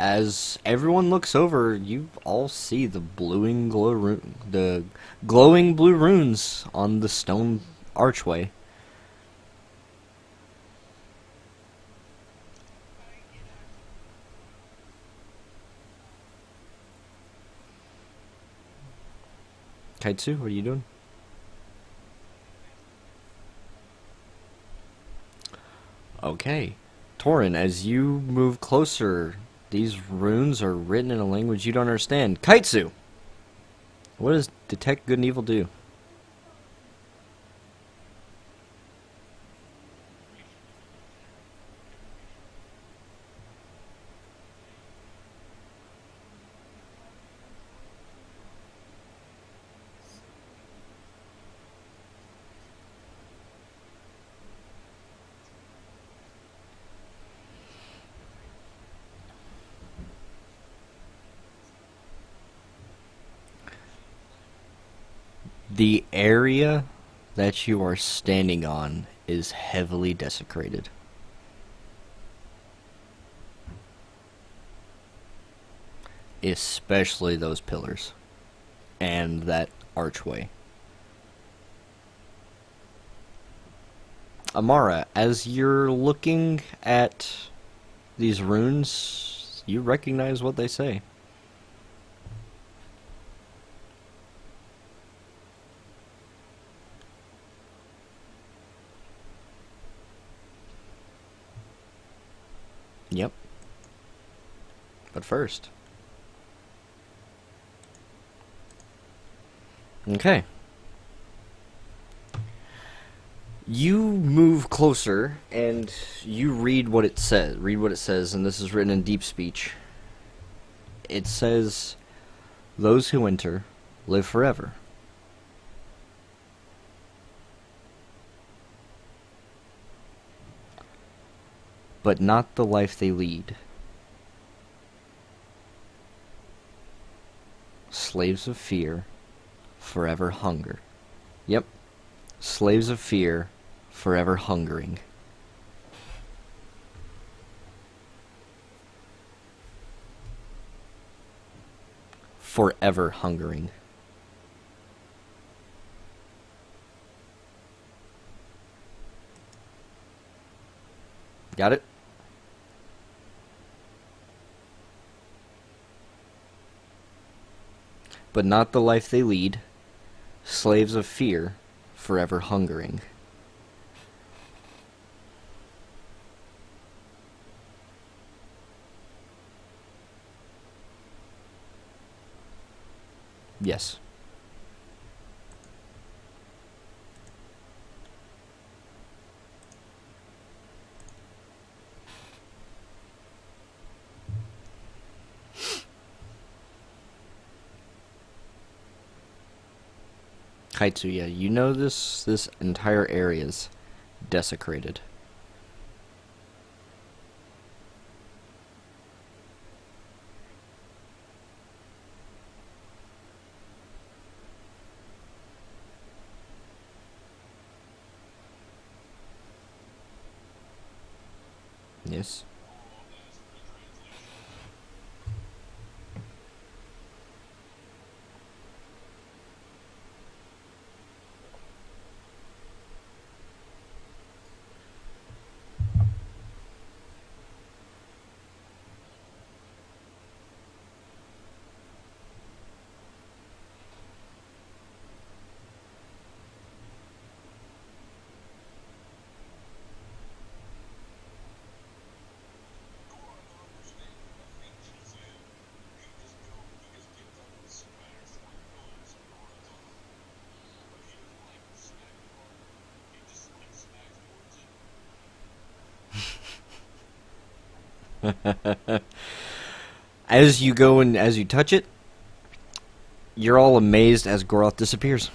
As everyone looks over, you all see the the glowing blue runes on the stone archway. Kaitsu, what are you doing? Okay. Torin, as you move closer, these runes are written in a language you don't understand. Kaitsu! What does Detect Good and Evil do? The area that you are standing on is heavily desecrated. Especially those pillars and that archway. Amara, as you're looking at these runes, you recognize what they say. Yep. But first. Okay. You move closer and you read what it says. Read what it says, and this is written in deep speech. It says, "Those who enter live forever. But not the life they lead. Slaves of fear, forever hunger." Yep. Slaves of fear, forever hungering. Forever hungering. Got it? But not the life they lead. Slaves of fear, forever hungering. Yes. Kaitsuya, you know this entire area's desecrated. Yes. As you go and as you touch it, you're all amazed as Goroth disappears.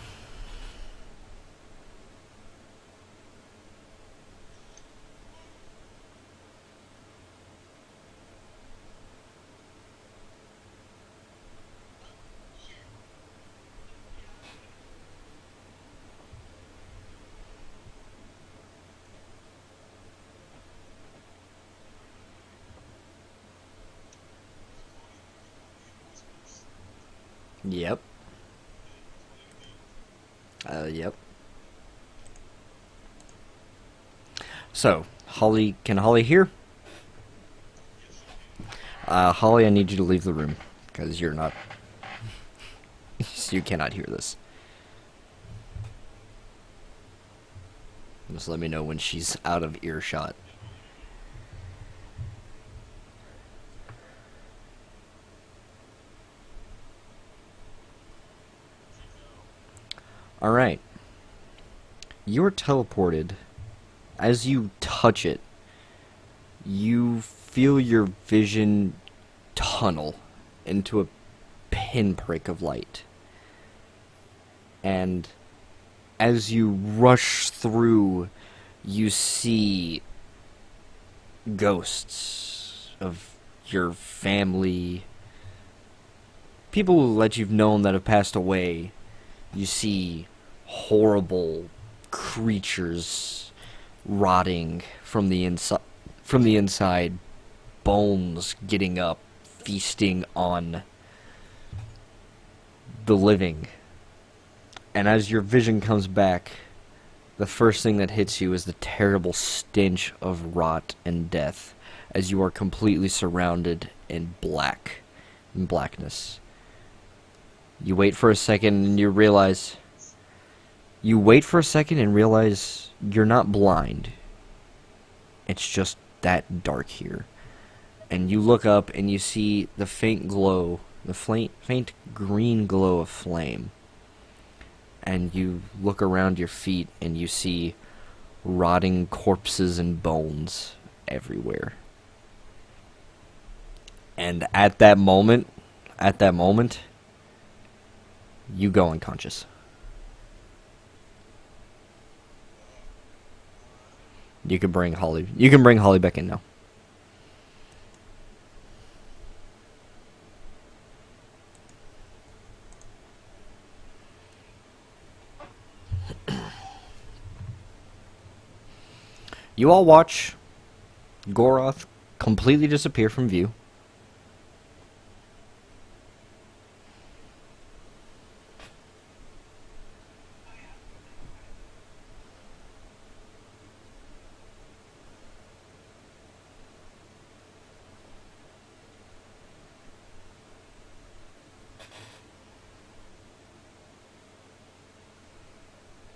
Yep. Yep. So, Holly, can Holly hear? Holly, I need you to leave the room, because you're not... you cannot hear this. Just let me know when she's out of earshot. Alright. You're teleported. As you touch it, you feel your vision tunnel into a pinprick of light. And as you rush through, you see ghosts of your family, people that you've known that have passed away. You see horrible creatures rotting from the inside, bones getting up, feasting on the living. And as your vision comes back, the first thing that hits you is the terrible stench of rot and death, as you are completely surrounded in blackness. You wait for a second and realize you're not blind. It's just that dark here. And you look up and you see the faint glow, the faint green glow of flame. And you look around your feet and you see rotting corpses and bones everywhere. And at that moment, you go unconscious. You can bring Holly back in now. You all watch Goroth completely disappear from view.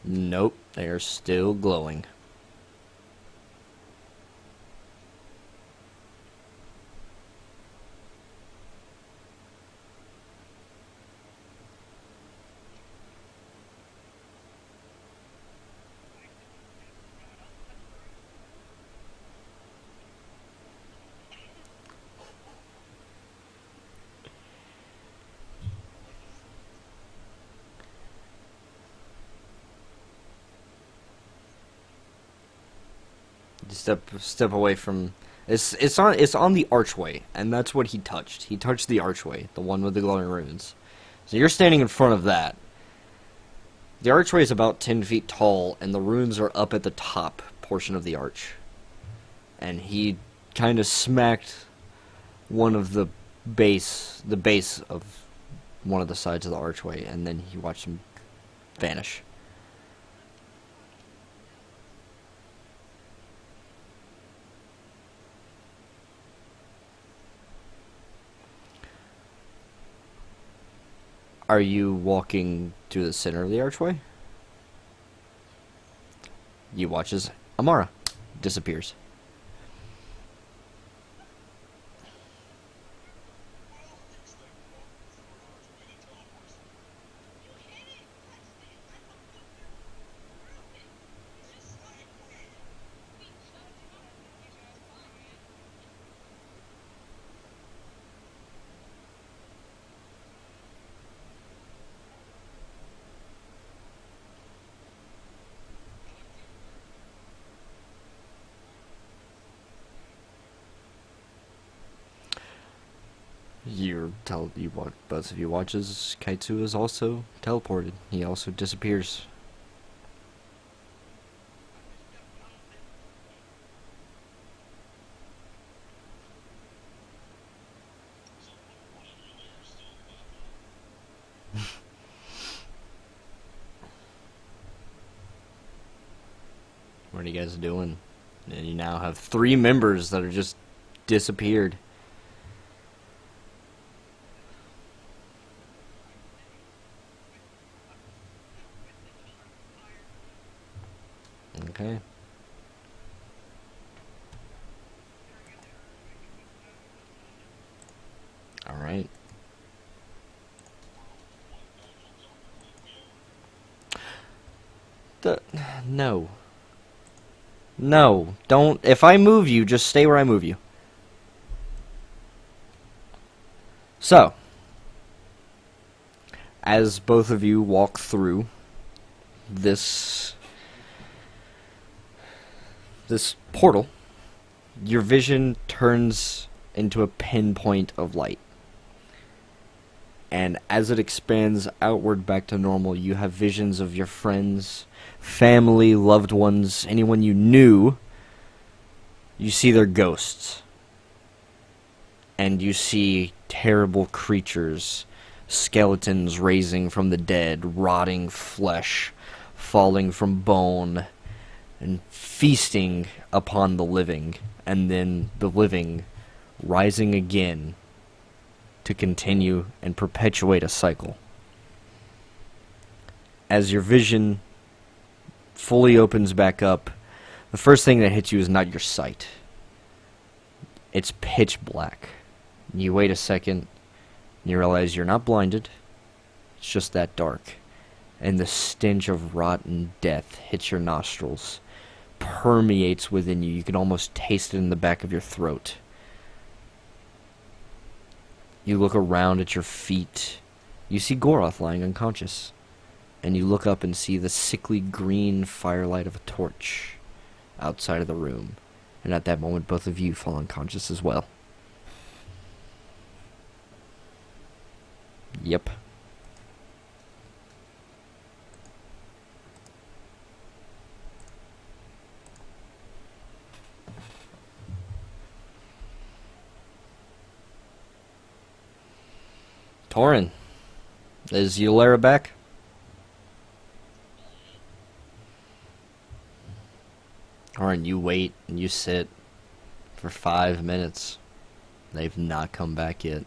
Nope, they are still glowing. Step away from it's on the archway, and that's what he touched. He touched the archway, the one with the glowing runes. So you're standing in front of that. The archway is about 10 feet tall, and the runes are up at the top portion of the arch. And he kind of smacked one of the base of one of the sides of the archway, and then he watched him vanish. Are you walking through the center of the archway? You watch as Amara disappears. Both of you watch as Kaitsu is also teleported. He also disappears. What are you guys doing? And you now have 3 members that are just disappeared. Okay. All right. No. No, don't. If I move you, just stay where I move you. So, as both of you walk through this portal, your vision turns into a pinpoint of light. And as it expands outward back to normal, you have visions of your friends, family, loved ones, anyone you knew. You see their ghosts. And you see terrible creatures, skeletons raising from the dead, rotting flesh, falling from bone, and feasting upon the living, and then the living rising again to continue and perpetuate a cycle. As your vision fully opens back up, the first thing that hits you is not your sight. It's pitch black. You wait a second, and you realize you're not blinded. It's just that dark. And the stench of rotten death hits your nostrils, permeates within you. You can almost taste it in the back of your throat. You look around at your feet. You see Goroth lying unconscious. And you look up and see the sickly green firelight of a torch outside of the room. And at that moment, both of you fall unconscious as well. Yep. Torin, is Eulera back? Torin, you wait and you sit for 5 minutes. They've not come back yet.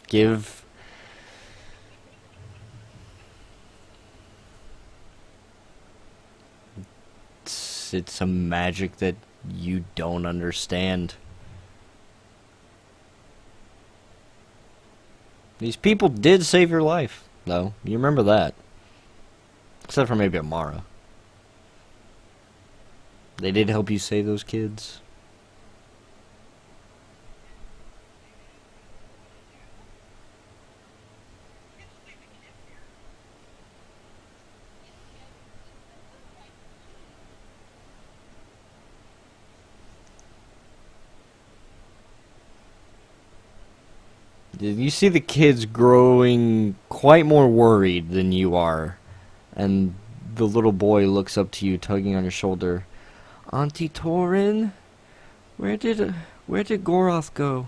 Give it's some magic that you don't understand. These people did save your life, though. You remember that. Except for maybe Amara. They did help you save those kids. You see the kids growing quite more worried than you are. And the little boy looks up to you, tugging on your shoulder. Auntie Torin? Where did Goroth go?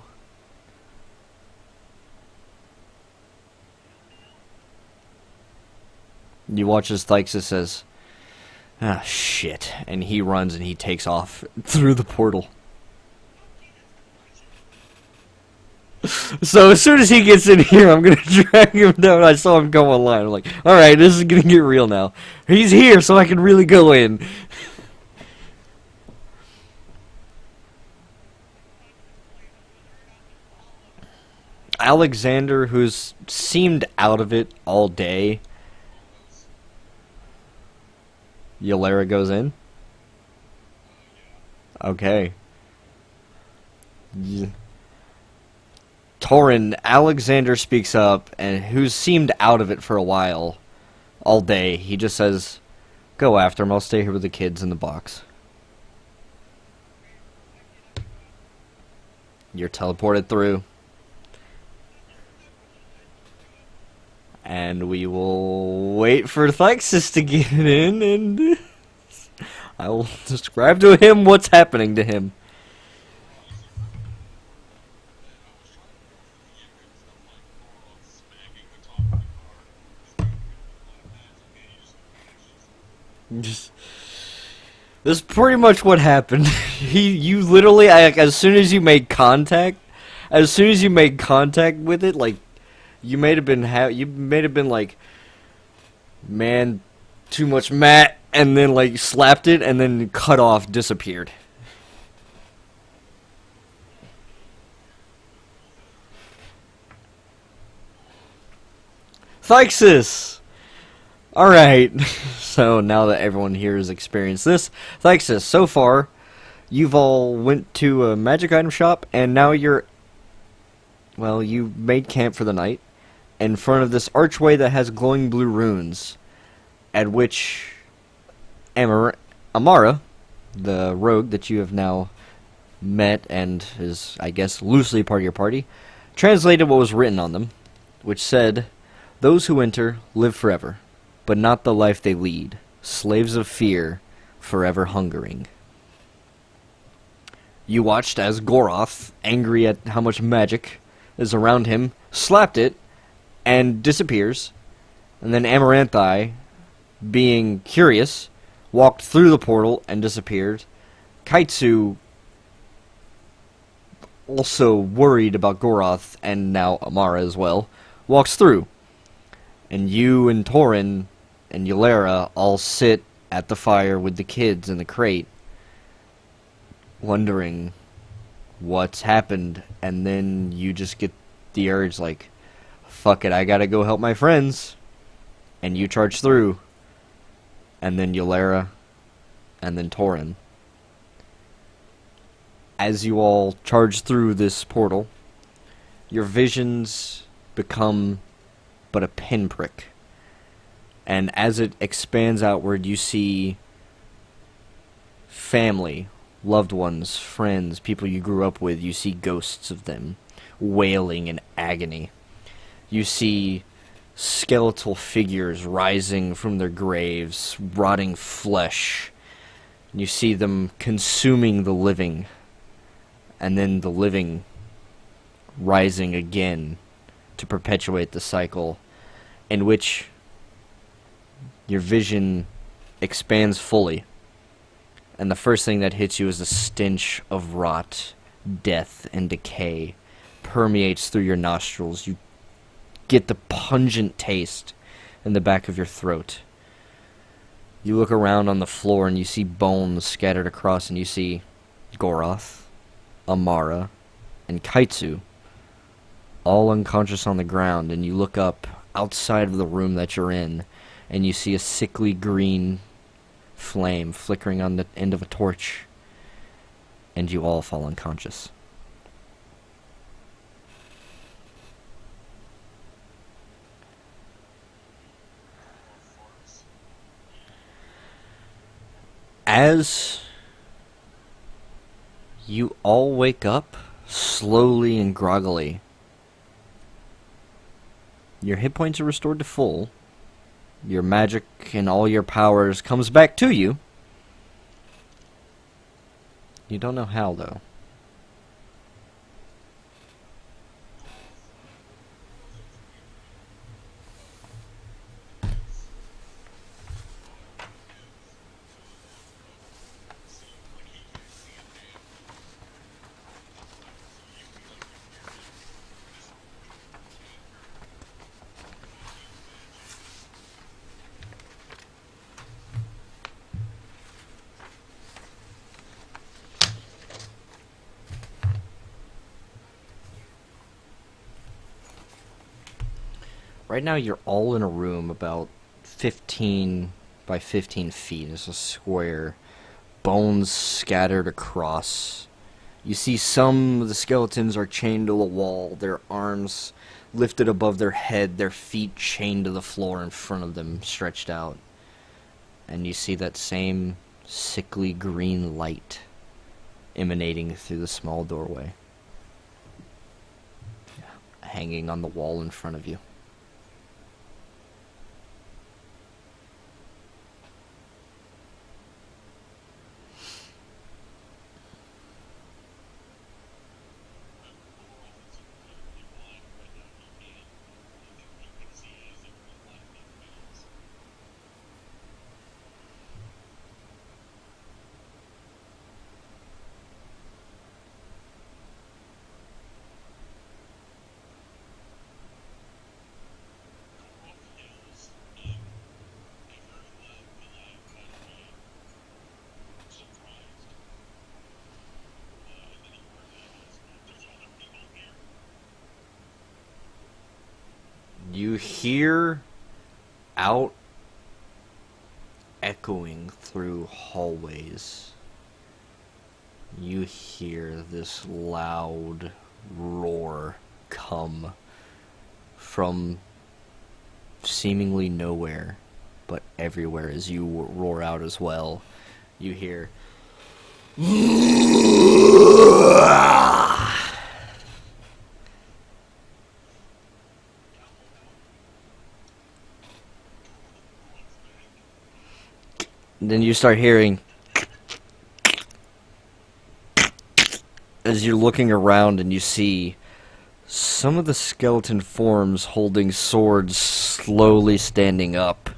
You watch as Thyxus says, "Ah, shit." And he runs and he takes off through the portal. So as soon as he gets in here, I'm gonna drag him down. I saw him go online. I'm like, alright, this is gonna get real now. He's here, so I can really go in. Alexander, who's seemed out of it all day. Eulera goes in? Okay. Yeah. Torin, Alexander speaks up, and who's seemed out of it for a while, all day. He just says, "Go after him, I'll stay here with the kids in the box." You're teleported through. And we will wait for Thyxus to get in, and I will describe to him what's happening to him. Just, this is pretty much what happened. You literally, as soon as you made contact with it, like, you may have been like, man, too much Matt, and then like slapped it, and then cut off, disappeared. Thyxis! Alright, so now that everyone here has experienced this, Thyxis, so far, you've all went to a magic item shop, and now you made camp for the night, in front of this archway that has glowing blue runes, at which Amara, the rogue that you have now met and is, I guess, loosely part of your party, translated what was written on them, which said, "Those who enter live forever, but not the life they lead, slaves of fear, forever hungering." You watched as Goroth, angry at how much magic is around him, slapped it, and disappears. And then Amaranthi, being curious, walked through the portal and disappeared. Kaitsu, also worried about Goroth, and now Amara as well, walks through. And you and Torin and Yulera all sit at the fire with the kids in the crate, wondering what's happened, and then you just get the urge like, fuck it, I gotta go help my friends, and you charge through, and then Yulera, and then Torin. As you all charge through this portal, your visions become but a pinprick, and as it expands outward, you see family, loved ones, friends, people you grew up with. You see ghosts of them wailing in agony. You see skeletal figures rising from their graves, rotting flesh. You see them consuming the living, and then the living rising again to perpetuate the cycle, in which your vision expands fully. And the first thing that hits you is the stench of rot, death, and decay permeates through your nostrils. You get the pungent taste in the back of your throat. You look around on the floor and you see bones scattered across, and you see Goroth, Amara, and Kaitsu all unconscious on the ground. And you look up outside of the room that you're in, and you see a sickly green flame flickering on the end of a torch, and you all fall unconscious. As you all wake up slowly and groggily, your hit points are restored to full. Your magic and all your powers comes back to you. You don't know how, though. Right now you're all in a room about 15 by 15 feet. It's a square. Bones scattered across. You see some of the skeletons are chained to the wall, their arms lifted above their head, their feet chained to the floor in front of them, stretched out. And you see that same sickly green light emanating through the small doorway, hanging on the wall in front of you. hear out echoing through hallways, you hear this loud roar come from seemingly nowhere, but everywhere. As you roar out as well, you hear then you start hearing as you're looking around, and you see some of the skeleton forms holding swords slowly standing up.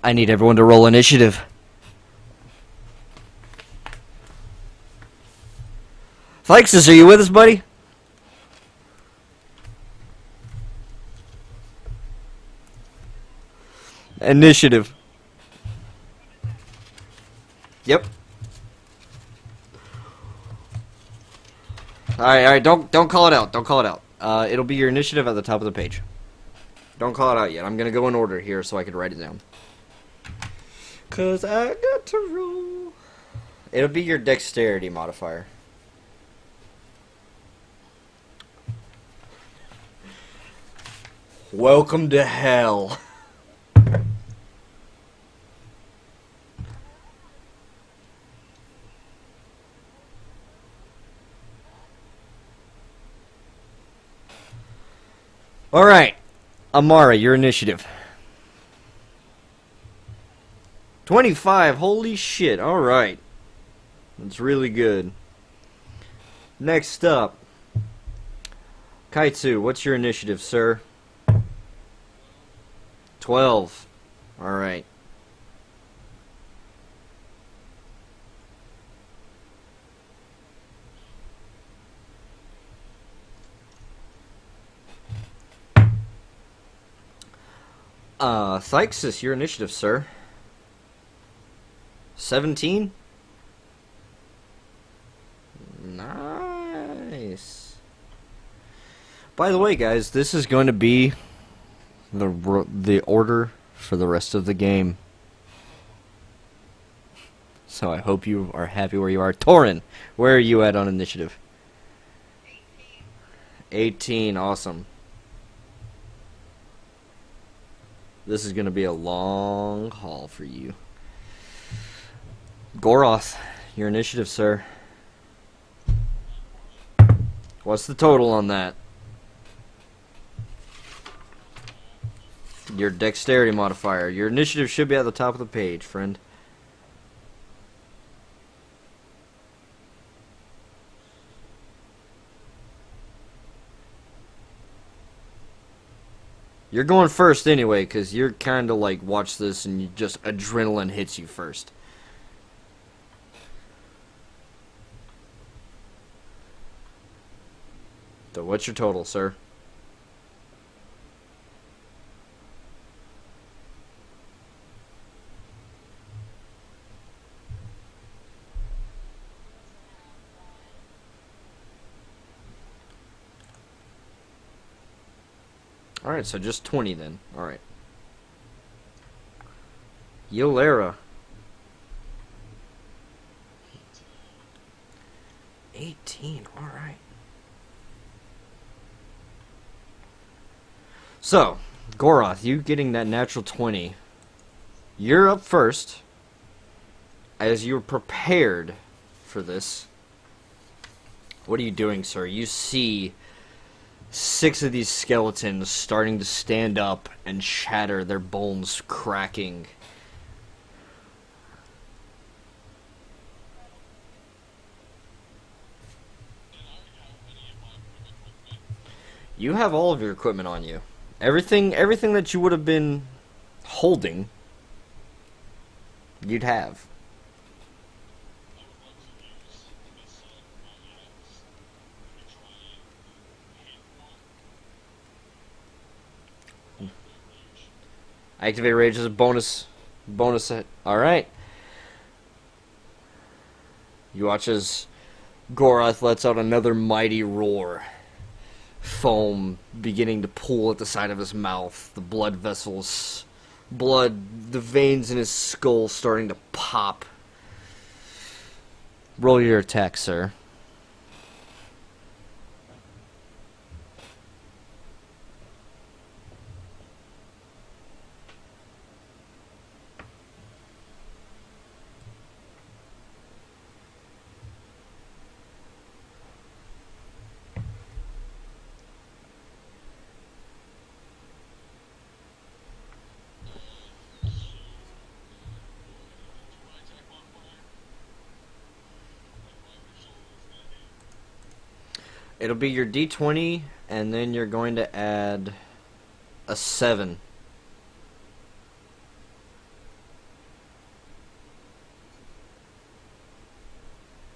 I need everyone to roll initiative. Flexus, are you with us, buddy? Initiative. Yep. Alright, don't call it out. Don't call it out. It'll be your initiative at the top of the page. Don't call it out yet. I'm gonna go in order here so I can write it down. 'Cause I got to roll. It'll be your dexterity modifier. Welcome to hell. Alright, Amara, your initiative. 25, holy shit, alright. That's really good. Next up, Kaitsu, what's your initiative, sir? 12, alright. Thyxus, your initiative, sir. 17? Nice. By the way, guys, this is going to be the order for the rest of the game. So I hope you are happy where you are. Torin, where are you at on initiative? 18, awesome. This is going to be a long haul for you. Goroth, your initiative, sir. What's the total on that? Your dexterity modifier. Your initiative should be at the top of the page, friend. You're going first anyway, because you're kind of like, watch this, and you just, adrenaline hits you first. So what's your total, sir? Alright, so just 20 then. Alright. Yolera. 18, alright. So, Goroth, you getting that natural 20. You're up first. As you're prepared for this. What are you doing, sir? You see 6 of these skeletons starting to stand up and shatter, their bones cracking. You have all of your equipment on you. Everything that you would have been holding, you'd have. Activate Rage as a bonus hit. Alright. You watch as Goroth lets out another mighty roar. foam beginning to pool at the side of his mouth, the blood vessels, blood, the veins in his skull starting to pop. Roll your attack, sir. It'll be your d20, and then you're going to add a 7.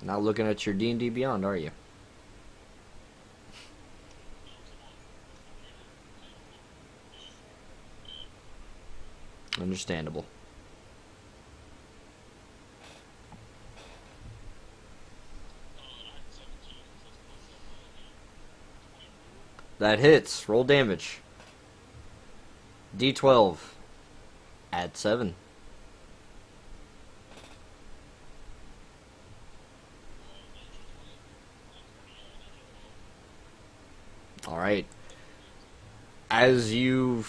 Not looking at your D&D Beyond, are you? Understandable. That hits. Roll damage. D12. Add 7. Alright. As you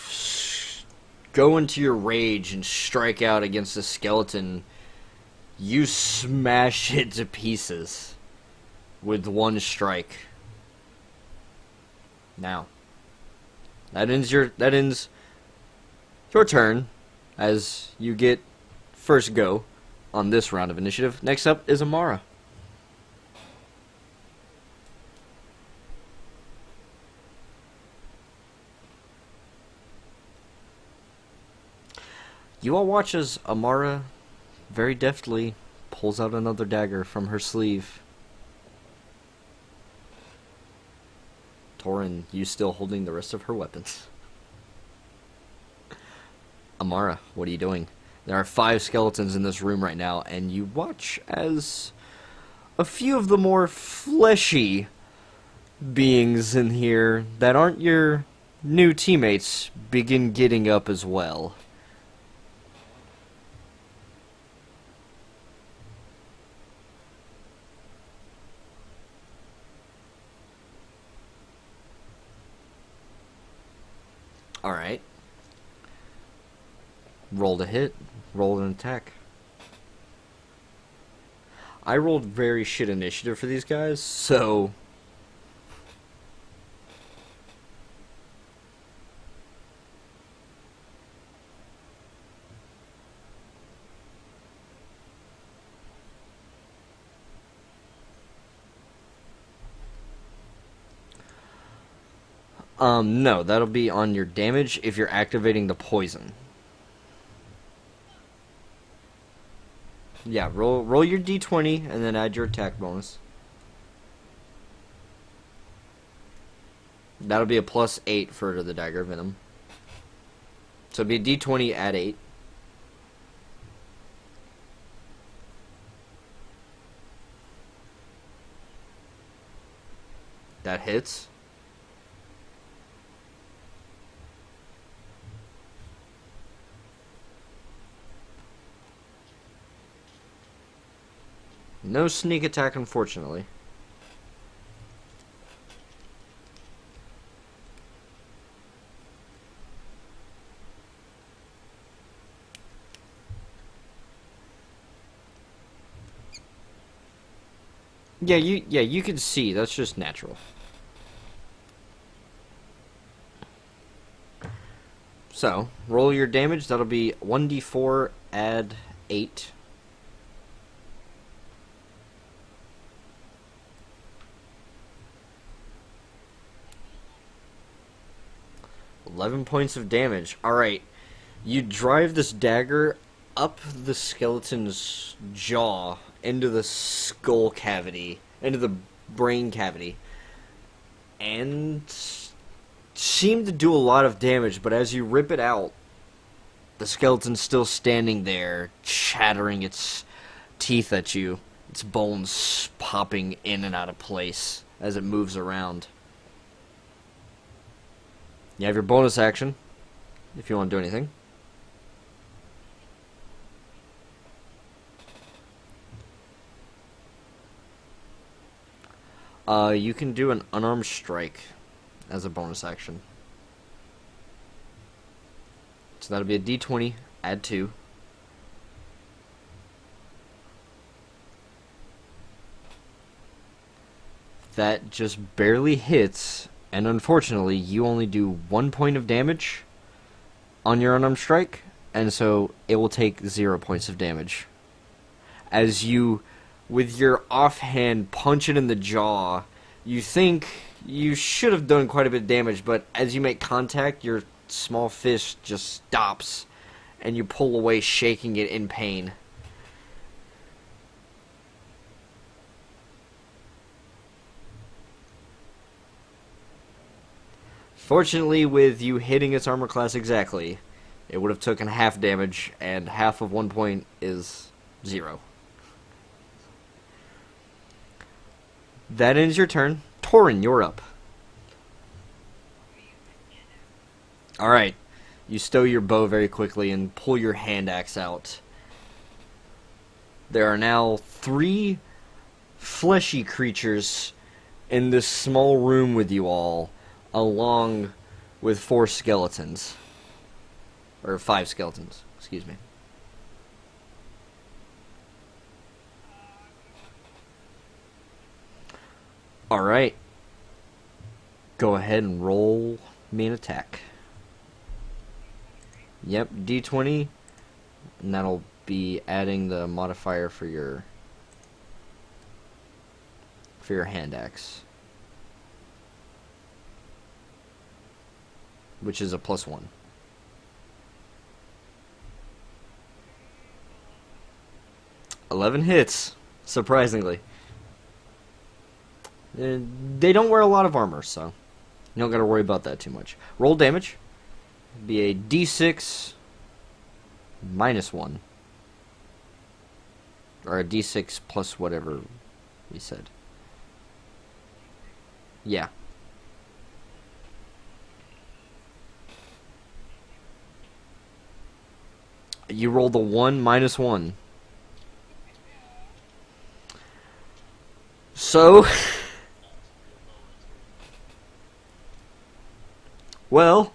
go into your rage and strike out against the skeleton, you smash it to pieces with one strike. Now, that ends your turn, as you get first go on this round of initiative. Next up is Amara. You all watch as Amara very deftly pulls out another dagger from her sleeve. Torin, you still holding the rest of her weapons. Amara, what are you doing? There are 5 skeletons in this room right now, and you watch as a few of the more fleshy beings in here that aren't your new teammates begin getting up as well. Alright. Roll to hit. Roll an attack. I rolled very shit initiative for these guys, so... no, that'll be on your damage if you're activating the poison. Yeah, roll your d20 and then add your attack bonus. That'll be a +8 for the dagger venom. So it'll be a d20 add 8. That hits. No sneak attack, unfortunately. Yeah, you can see. That's just natural. So, roll your damage. That'll be 1d4 add 8. Points of damage. Alright. You drive this dagger up the skeleton's jaw into the skull cavity, into the brain cavity, and seem to do a lot of damage, but as you rip it out, the skeleton's still standing there, chattering its teeth at you, its bones popping in and out of place as it moves around. You have your bonus action if you want to do anything. You can do an Unarmed Strike as a bonus action. So that'll be a D20, add 2. That just barely hits, and unfortunately, you only do 1 point of damage on your Unarmed Strike, and so it will take 0 points of damage. As you, with your offhand, punch it in the jaw, you think you should have done quite a bit of damage, but as you make contact, your small fist just stops, and you pull away, shaking it in pain. Fortunately, with you hitting its armor class exactly, it would have taken half damage, and half of 1 point is 0. That ends your turn. Torin, you're up. Alright. You stow your bow very quickly and pull your hand axe out. There are now 3 fleshy creatures in this small room with you all, along with 4 skeletons. Or 5 skeletons, excuse me. Alright. Go ahead and roll me an attack. Yep, D20. And that'll be adding the modifier for your hand axe. Which is a +1. $11 hits, surprisingly. They don't wear a lot of armor, so you don't got to worry about that too much. Roll damage. Be a D6 -1. Or a D6 plus whatever we said. Yeah. You rolled a 1 -1. So, well,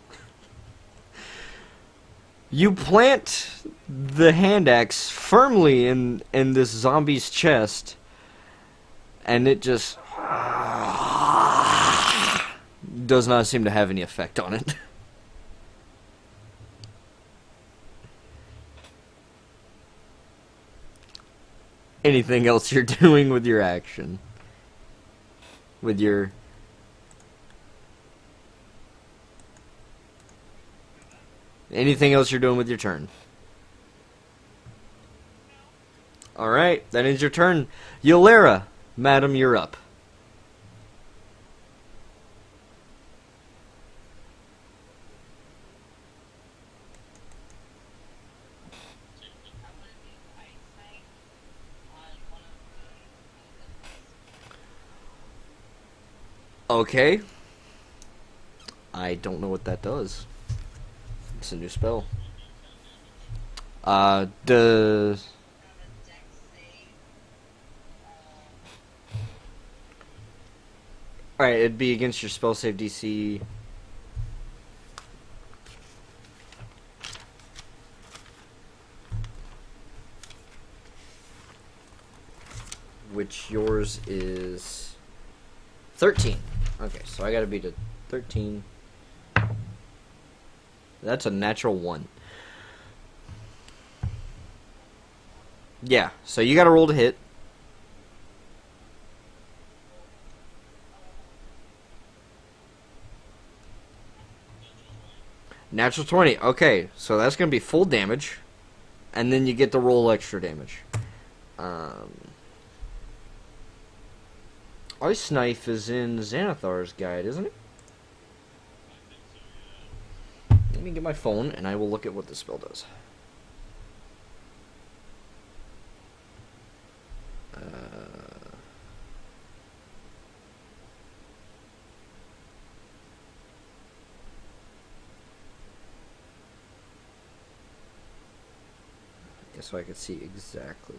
you plant the hand axe firmly in this zombie's chest, and it just does not seem to have any effect on it. Anything else you're doing with your action? With your... Anything else you're doing with your turn? Alright, that ends your turn. Yolera, madam, you're up. Okay. I don't know what that does. It's a new spell. Alright, it'd be against your spell save DC. Which yours is 13. Okay, so I gotta beat a 13. That's a natural 1. Yeah, so you gotta roll to hit. Natural 20. Okay, so that's gonna be full damage. And then you get to roll extra damage. Ice Knife is in Xanathar's guide, isn't it? Let me get my phone and I will look at what this spell does. so I could see exactly.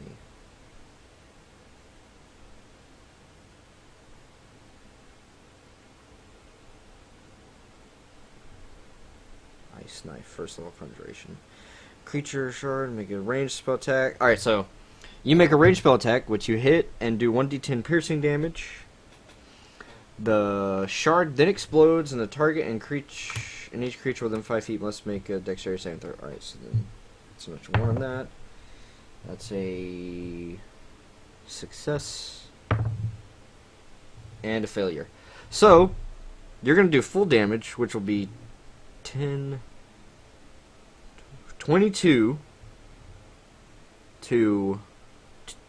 Ice Knife, first level conjuration. Creature shard, make a ranged spell attack. Alright, so you make a ranged spell attack, which you hit and do 1d10 piercing damage. The shard then explodes, and the target and each creature within 5 feet must make a dexterity saving throw. Alright, so then so much one on that. That's a success and a failure. So you're going to do full damage, which will be 22 to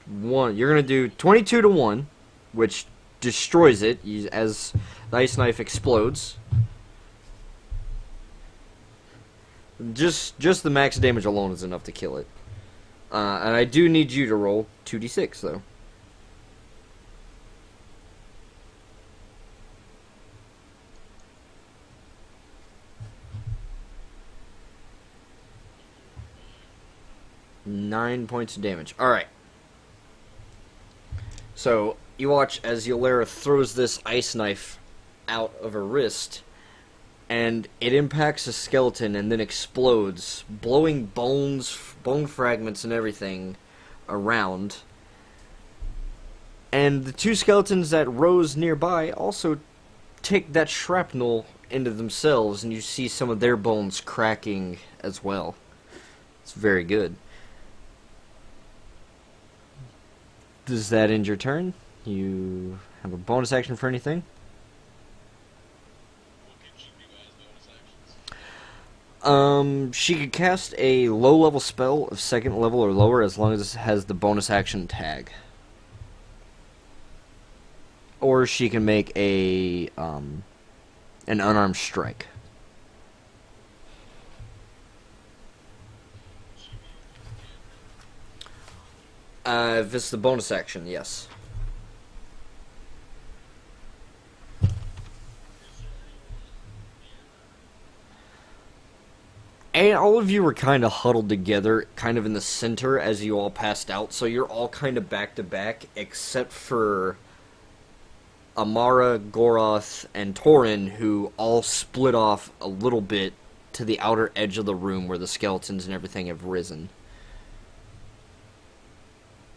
1. You're going to do 22 to 1, which destroys it as the ice knife explodes. Just the max damage alone is enough to kill it. And I do need you to roll 2d6, though. Nine points of damage. Alright. So, you watch as Yolera throws this ice knife out of her wrist, and it impacts a skeleton and then explodes, blowing bone fragments and everything around. And the two skeletons that rose nearby also take that shrapnel into themselves, and you see some of their bones cracking as well. It's very good. Does that end your turn? You have a bonus action for anything? She could cast a low-level spell of 2nd level or lower as long as it has the bonus action tag. Or she can make an unarmed strike. If it's the bonus action, yes. And all of you were kind of huddled together, kind of in the center as you all passed out, so you're all kind of back to back, except for Amara, Goroth, and Torin, who all split off a little bit to the outer edge of the room where the skeletons and everything have risen.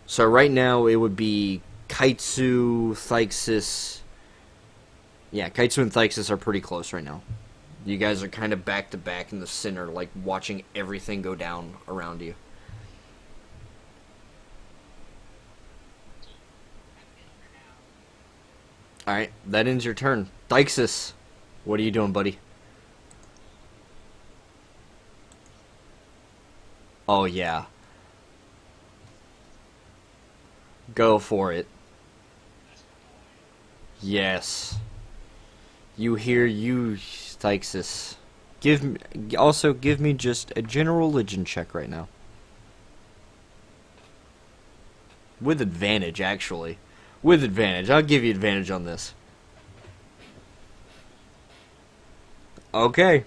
So right now it would be Kaitsu, Thyxis. Yeah, Kaitsu and Thyxis are pretty close right now. You guys are kind of back to back in the center, like watching everything go down around you. Alright, that ends your turn. Thyxis, what are you doing, buddy? Oh, yeah. Go for it. Yes. You hear you, Thyxis. Give me just a general religion check right now. With advantage, actually. With advantage. I'll give you advantage on this. Okay.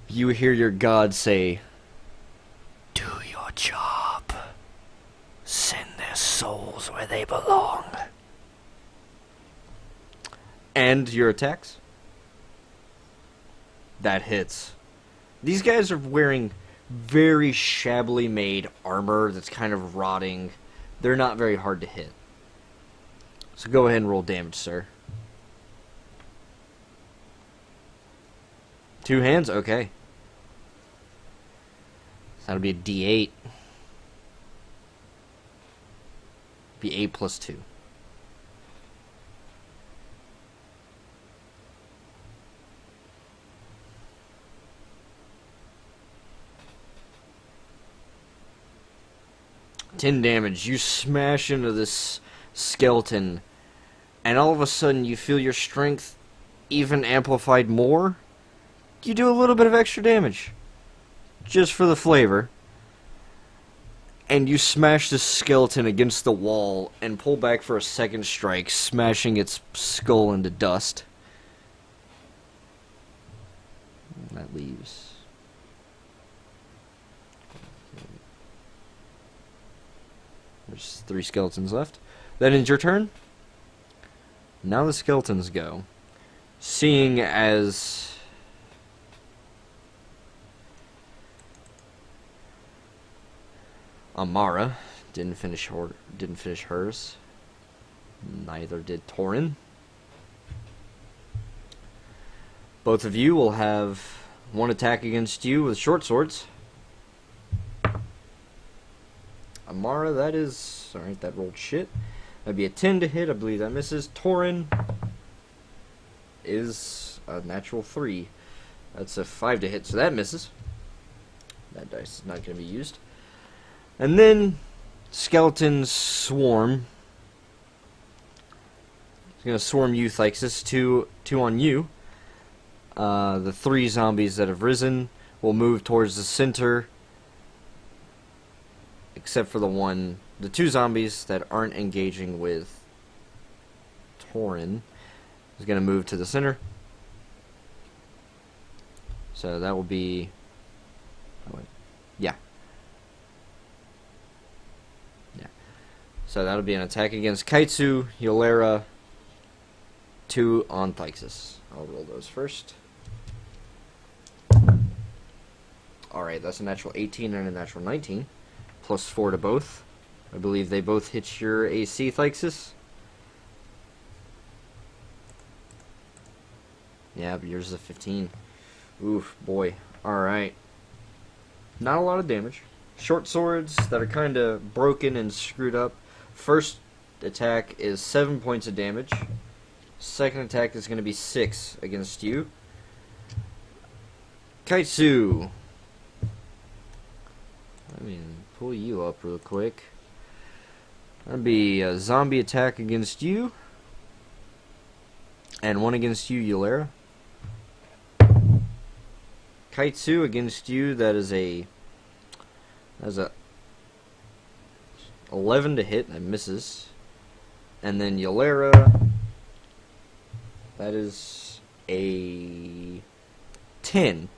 You hear your god say, "Do your job. Send their souls where they belong." And your attacks? That hits. These guys are wearing very shabbily made armor that's kind of rotting. They're not very hard to hit. So go ahead and roll damage, sir. 2 hands? Okay. So that'll be a D8. Be 8 plus 2. Ten damage. You smash into this skeleton, and all of a sudden you feel your strength even amplified more. You do a little bit of extra damage, just for the flavor, and you smash this skeleton against the wall and pull back for a second strike, smashing its skull into dust. And that leaves There's 3 skeletons left. Then it's your turn. Now the skeletons go. Seeing as Amara didn't finish hers. Neither did Torin. Both of you will have 1 attack against you with short swords. Amara, that is... Alright, that rolled shit. That'd be a 10 to hit. I believe that misses. Torin is a natural 3. That's a 5 to hit, so that misses. That dice is not going to be used. And then Skeleton Swarm. It's going to swarm you, Thyxus. 2 on you. The 3 zombies that have risen will move towards the center, except for the 2 zombies that aren't engaging with Torin is going to move to the center. So that will be... Oh, wait. Yeah. So that'll be an attack against Kaitsu, Yolera, 2 on Thyxus. I'll roll those first. Alright, that's a natural 18 and a natural 19. Plus 4 to both. I believe they both hit your AC, Thyxus. Yeah, but yours is a 15. Oof, boy. Alright. Not a lot of damage. Short swords that are kind of broken and screwed up. First attack is 7 points of damage. Second attack is going to be 6 against you. Kaitsu. Let me pull you up real quick. That'd be a zombie attack against you. And 1 against you, Yolera. Kaitsu against you, that is a 11 to hit, that misses. And then Yolera, that is a 10.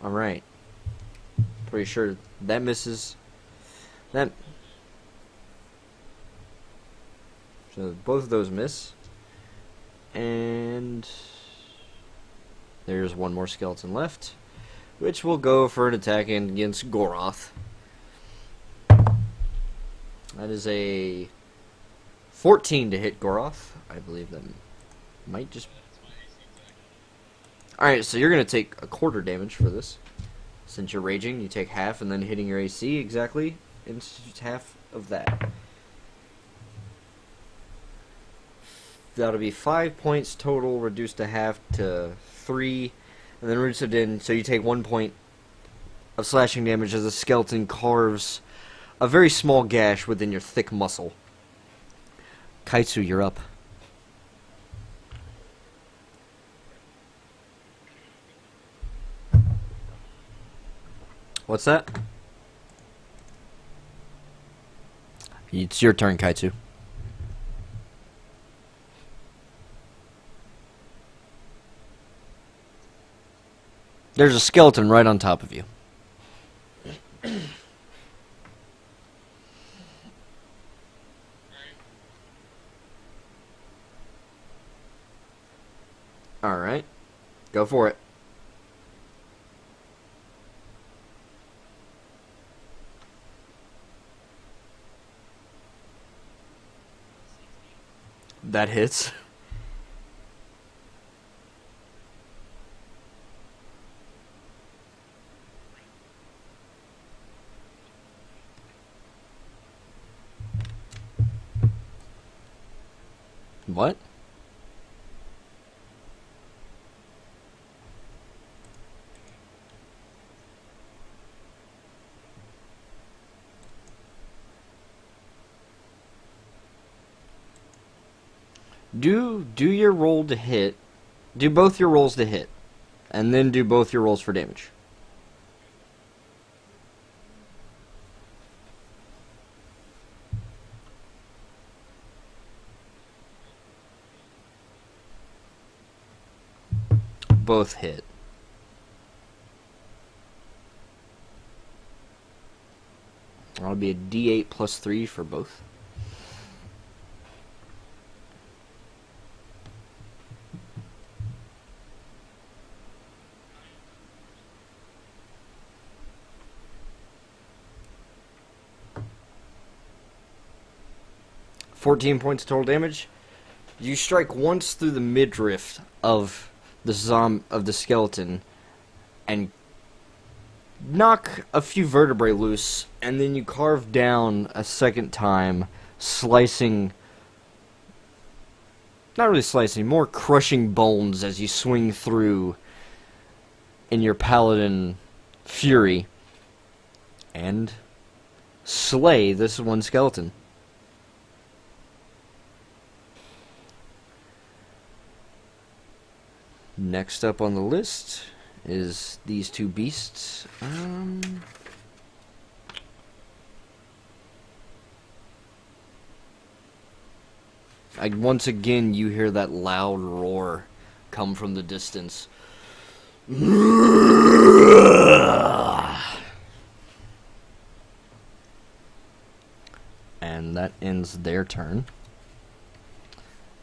Alright. Pretty sure that misses. So both of those miss. And there's 1 more skeleton left, which will go for an attack against Goroth. That is a 14 to hit Goroth. I believe that might just... Alright, so you're going to take a quarter damage for this. Since you're raging, you take half, and then hitting your AC exactly, it's half of that. That'll be 5 points total, reduced to half to 3, and then rooted in, so you take 1 point of slashing damage as the skeleton carves a very small gash within your thick muscle. Kaitsu, you're up. What's that? It's your turn, Kaitsu. There's a skeleton right on top of you. Alright. Go for it. That hits. What? Do your roll to hit. Do both your rolls to hit. And then do both your rolls for damage. Both hit. That'll be a D8 plus 3 for both. $14 points of total damage. You strike once through the midriff of the skeleton and knock a few vertebrae loose, and then you carve down a second time, slicing, not really slicing, more crushing bones as you swing through in your paladin fury and slay this one skeleton. Next up on the list is these two beasts. Once again, you hear that loud roar come from the distance. And that ends their turn.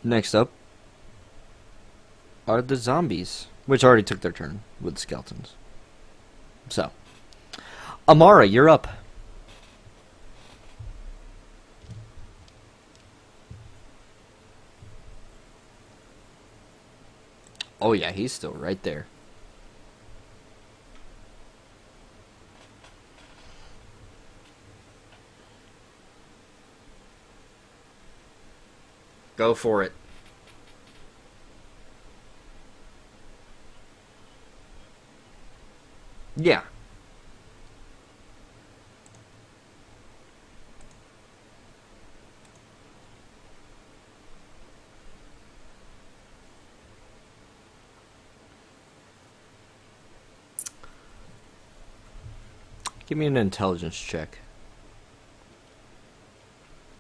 Next up are the zombies, which already took their turn with the skeletons. So, Amara, you're up. Oh yeah, he's still right there. Go for it. Yeah. Give me an intelligence check.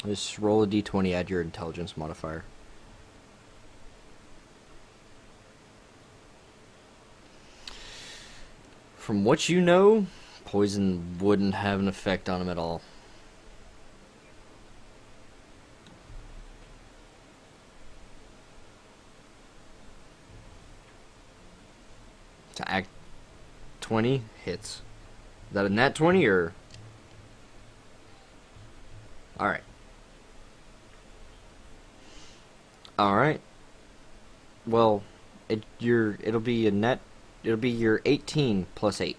Just roll a d20, add your intelligence modifier. From what you know, poison wouldn't have an effect on him at all. To act 20 hits. Is that a nat 20 or? Alright. Alright. Well, it'll be a net. It'll be your 18 plus 8.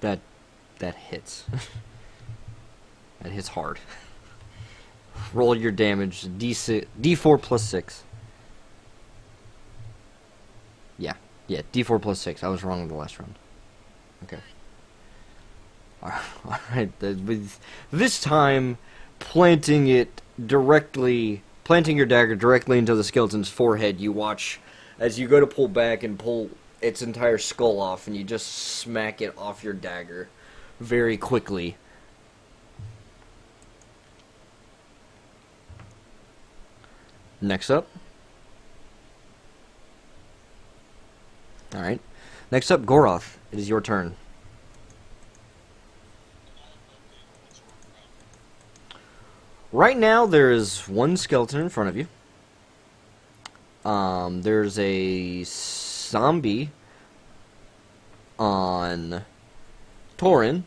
That hits. That hits hard. Roll your damage. D4 plus 6. Yeah, D4 plus 6. I was wrong in the last round. Okay. Alright, with this time, planting your dagger directly into the skeleton's forehead, you watch as you go to pull back and pull its entire skull off, and you just smack it off your dagger very quickly. Next up. Alright. Next up, Goroth. It is your turn. Right now, there is one skeleton in front of you. There's a zombie on Torin.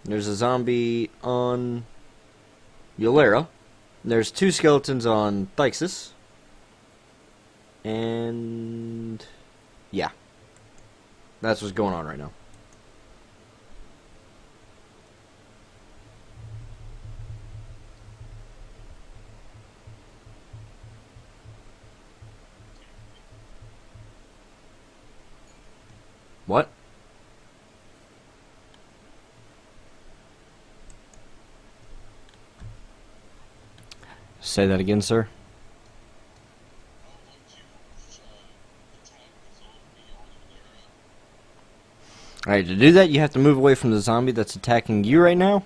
There's a zombie on Eulera. There's two skeletons on Thixus. And yeah. That's what's going on right now. What? Say that again, sir. Alright, to do that, you have to move away from the zombie that's attacking you right now,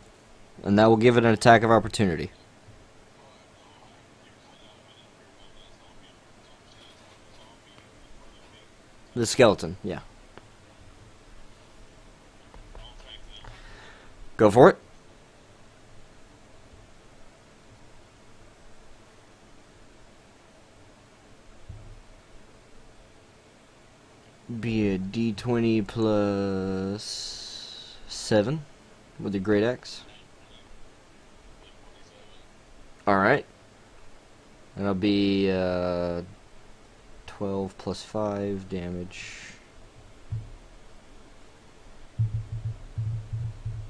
and that will give it an attack of opportunity. The skeleton, yeah. Go for it. Be a d20 plus 7 with your great axe. Alright. And it'll be 12 plus 5 damage.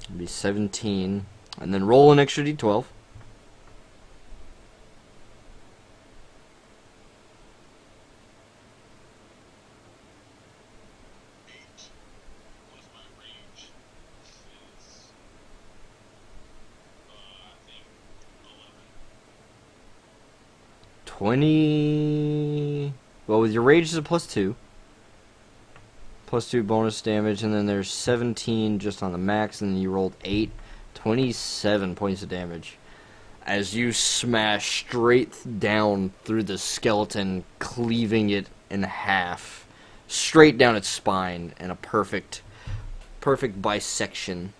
It'll be 17. And then roll an extra d12. Well, with your rage is a plus 2. Plus 2 bonus damage, and then there's 17 just on the max, and then you rolled 8. 27 points of damage. As you smash straight down through the skeleton, cleaving it in half. Straight down its spine, in a perfect bisection.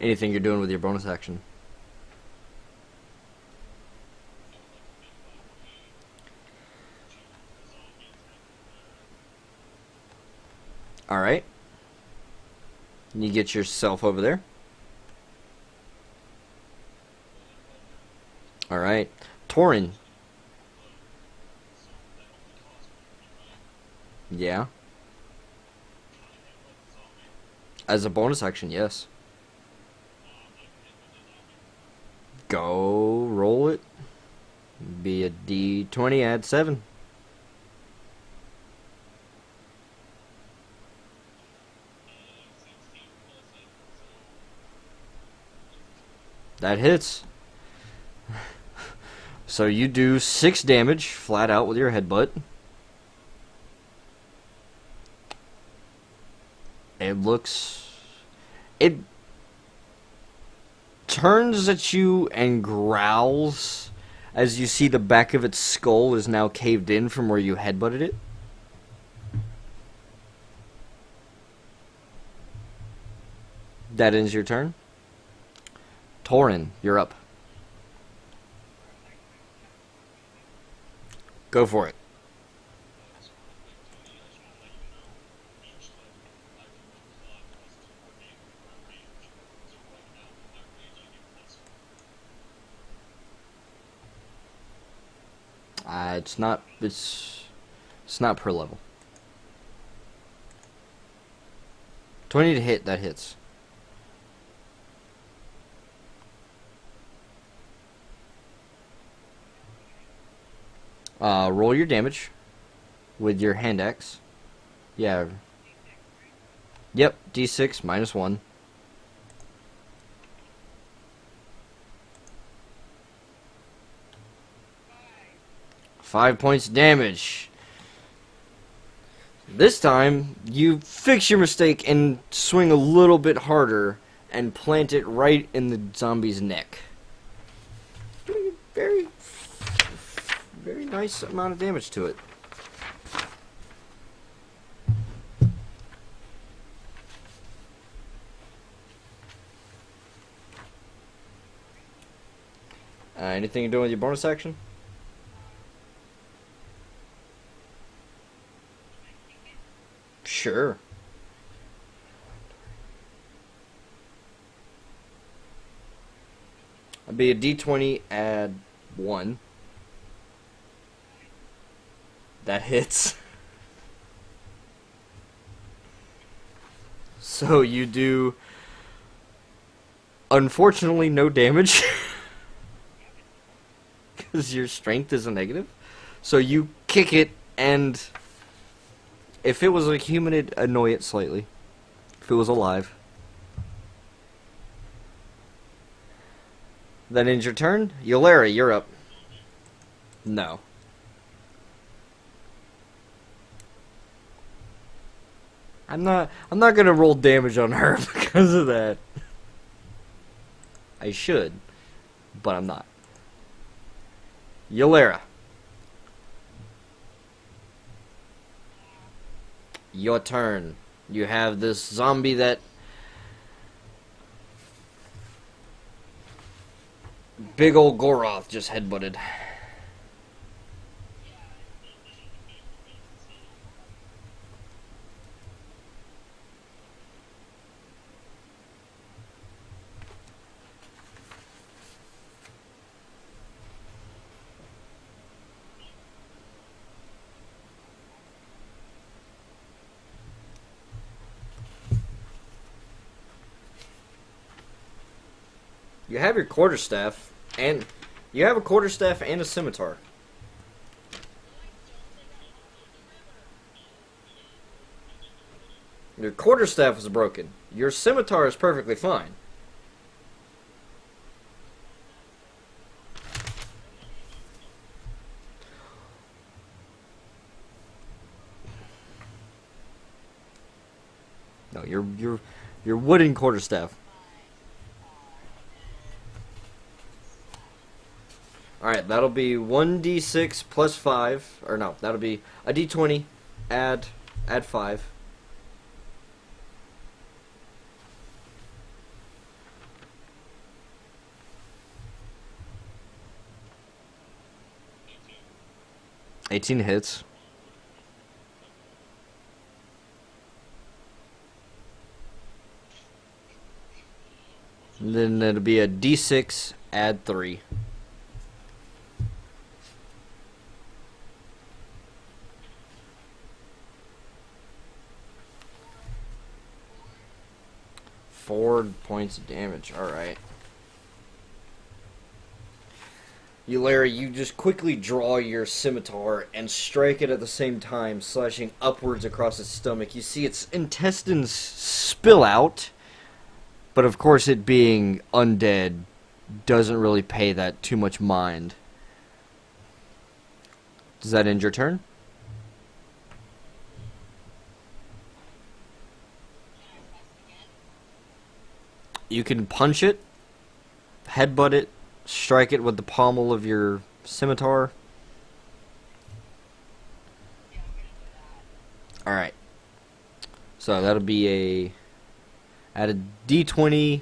Anything you're doing with your bonus action? Alright. You get yourself over there. Alright. Torin. Yeah. As a bonus action, yes. Go roll it. Be a d20, add 7. That hits. So you do 6 damage flat out with your headbutt. It turns at you and growls as you see the back of its skull is now caved in from where you headbutted it. That ends your turn. Torin, you're up. Go for it. It's not per level. 20 to hit, that hits. Roll your damage with your hand axe. Yeah. Yep, d6 minus 1. Five points of damage. This time, you fix your mistake and swing a little bit harder and plant it right in the zombie's neck. Very nice amount of damage to it. Anything you're doing with your bonus action? Sure. I'd be a d20, add 1. That hits. So you do, unfortunately, no damage. Because your strength is a negative. So you kick it, and if it was a human, it'd annoy it slightly. If it was alive. That ends your turn. Yolera, you're up. No. I'm not gonna roll damage on her because of that. I should, but I'm not. Yolera. your turn. You have this zombie that big old Goroth just headbutted. You have your quarterstaff, and you have a quarterstaff and a scimitar. Your quarterstaff is broken. Your scimitar is perfectly fine. No, your wooden quarterstaff. Alright, that'll be 1d6 plus 5. Or no, that'll be a d20, add 5. $18 hits. And then it'll be a d6, add 3. Four points of damage. Alright. Larry, you just quickly draw your scimitar and strike it at the same time, slashing upwards across its stomach. You see its intestines spill out, but of course it being undead doesn't really pay that too much mind. Does that end your turn? You can punch it, headbutt it, strike it with the pommel of your scimitar. Alright. So that'll be add a d20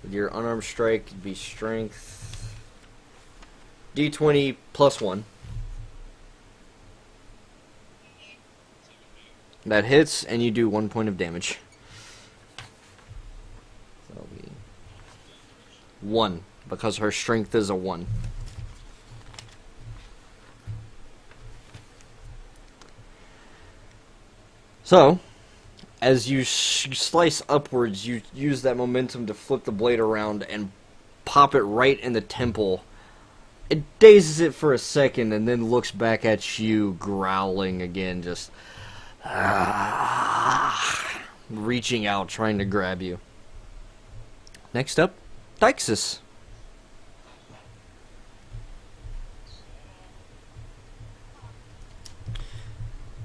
with your unarmed strike. It'd be strength. D20 plus 1. That hits, and you do 1 point of damage. That'll be 1, because her strength is a 1. So, as you slice upwards, you use that momentum to flip the blade around and pop it right in the temple. It dazes it for a second and then looks back at you, growling again, just reaching out, trying to grab you. Next up, Dixis.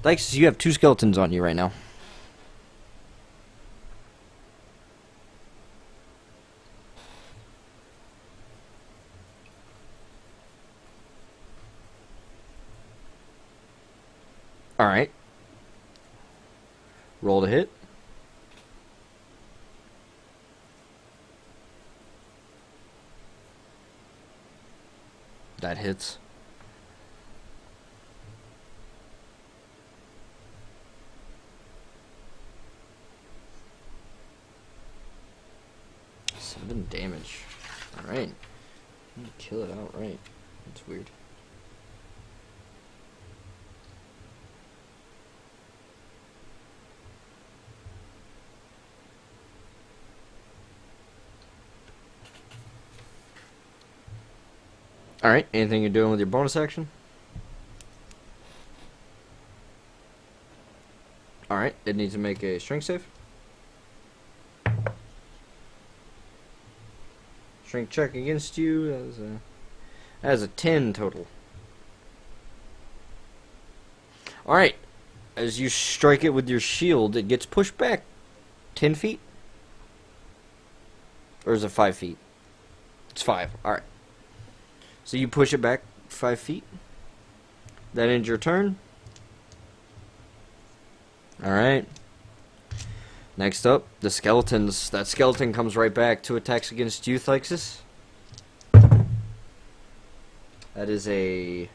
Dixis, you have 2 skeletons on you right now. Alright. Roll to hit. That hits. Seven damage. Alright. Kill it outright. That's weird. Alright, anything you're doing with your bonus action? Alright, it needs to make a strength save. Strength check against you. That is a 10 total. Alright, as you strike it with your shield, it gets pushed back 10 feet? Or is it 5 feet? It's 5. Alright. So you push it back 5 feet. That ends your turn. Alright. Next up, the skeletons. That skeleton comes right back to attacks against you, Thyxus. That is a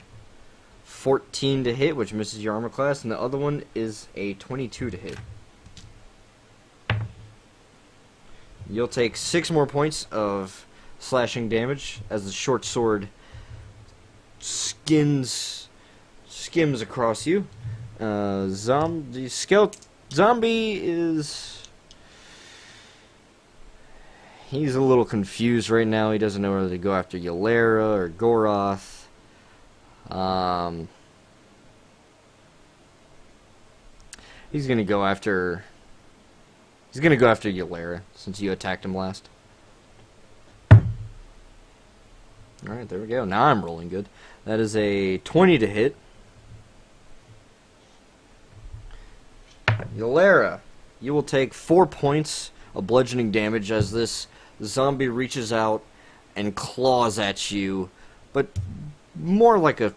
14 to hit, which misses your armor class, and the other one is a 22 to hit. You'll take 6 more points of slashing damage as the short sword skims across you. Zombie is... He's a little confused right now. He doesn't know whether to go after Ylera or Goroth. He's gonna go after Ylera since you attacked him last. Alright, there we go. Now I'm rolling good. That is a 20 to hit. Ylera, you will take 4 points of bludgeoning damage as this zombie reaches out and claws at you, but more like a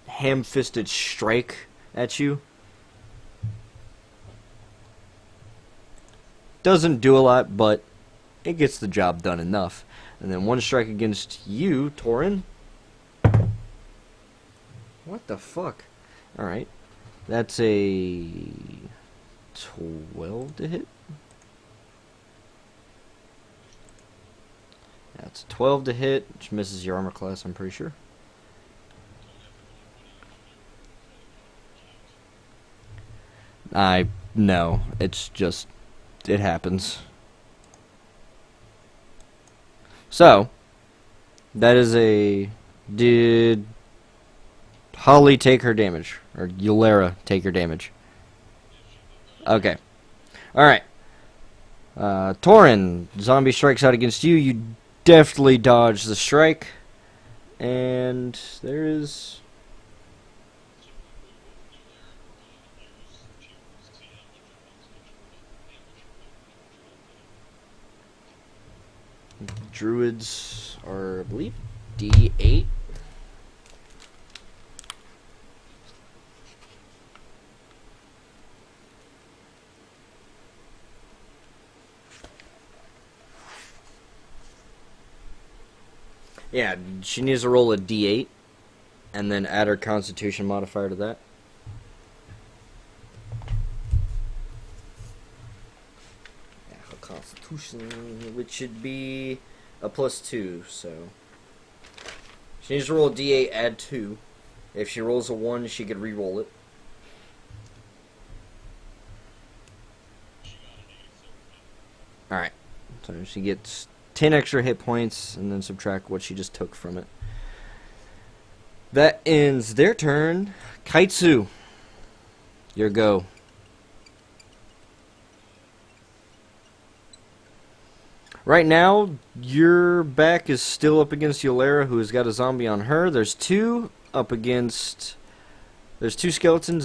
ham-fisted strike at you. Doesn't do a lot, but it gets the job done enough. And then 1 strike against you, Torin. What the fuck? Alright. That's a 12 to hit. That's a 12 to hit, which misses your armor class, I'm pretty sure. No, it's just, it happens. So, that is a, did Holly take her damage? Or Ylera take her damage? Okay. Alright. Torin, zombie strikes out against you. You deftly dodge the strike. And there is... Druids are, I believe, D8. Yeah, she needs to roll a D8 and then add her Constitution modifier to that. Yeah, her Constitution, which should be a +2, so she needs to roll a D8, add 2. If she rolls a 1, she could re-roll it. Alright, so she gets 10 extra hit points, and then subtract what she just took from it. That ends their turn. Kaitsu, your go. Right now, your back is still up against Ylera, who has got a zombie on her. There's 2 skeletons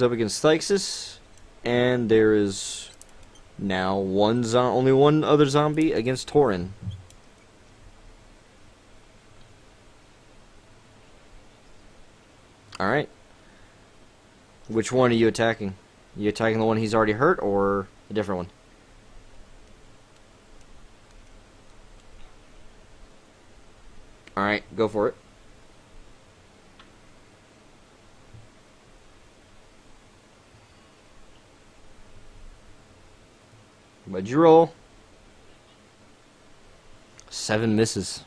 up against Thyxus, and there is now only one other zombie against Torin. Alright. Which one are you attacking? Are you attacking the one he's already hurt, or a different one? Alright, go for it. What'd you roll? 7 misses.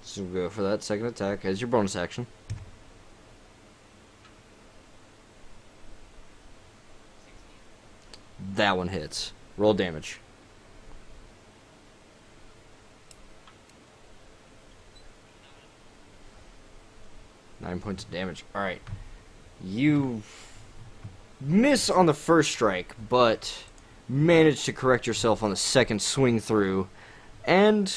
So we'll go for that second attack as your bonus action. That one hits. Roll damage. Nine points of damage. Alright. You miss on the first strike, but manage to correct yourself on the second swing through, and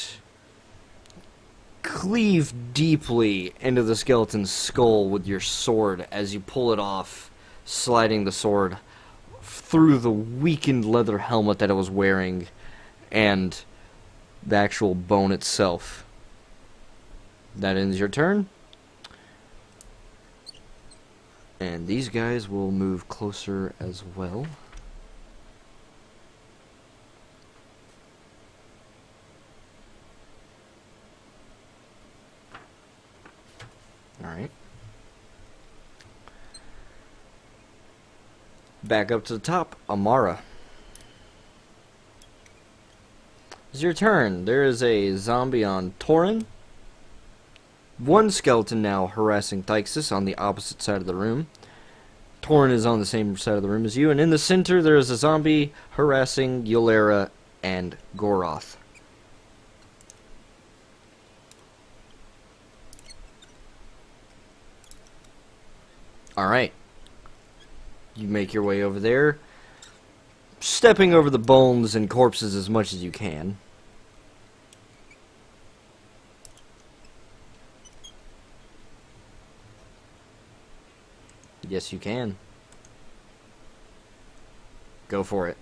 cleave deeply into the skeleton's skull with your sword as you pull it off, sliding the sword through the weakened leather helmet that it was wearing and the actual bone itself. That ends your turn. And these guys will move closer as well. Alright. Back up to the top, Amara. It's your turn. There is a zombie on Torin. One skeleton now harassing Thyxus on the opposite side of the room. Torin is on the same side of the room as you, and in the center there is a zombie harassing Yolera and Goroth. Alright. You make your way over there, stepping over the bones and corpses as much as you can. Yes, you can. Go for it.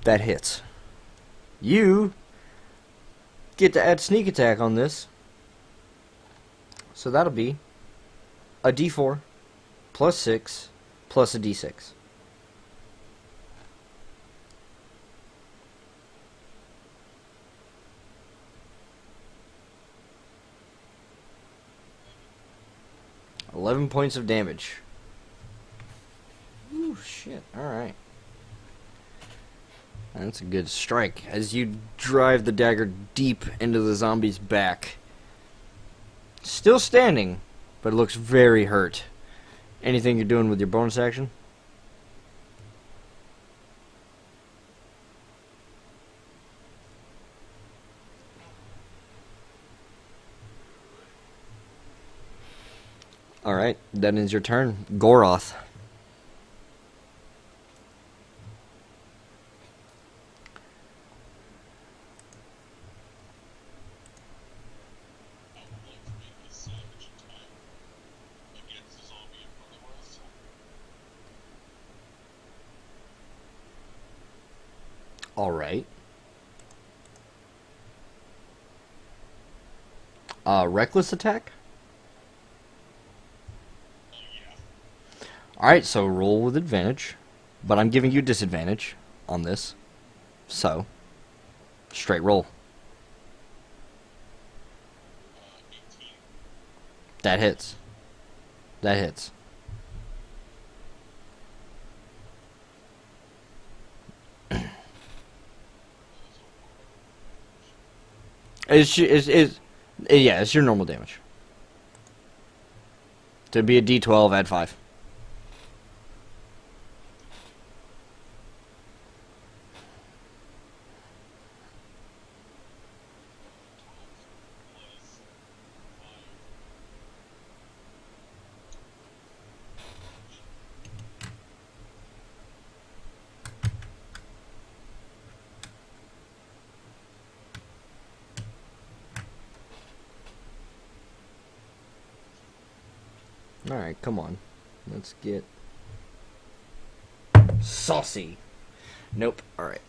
That hits. You get to add sneak attack on this. So that'll be a d4 plus 6 plus a d6. $11 points of damage. Ooh, shit. Alright. That's a good strike. As you drive the dagger deep into the zombie's back. Still standing, but it looks very hurt. Anything you're doing with your bonus action? Alright, that ends your turn. Goroth. Alright. Reckless attack? Alright, so roll with advantage. But I'm giving you disadvantage on this. So, straight roll. That hits. That hits. Yeah, it's your normal damage. To be a D12, add 5. Alright, come on. Let's get saucy. Nope. Alright.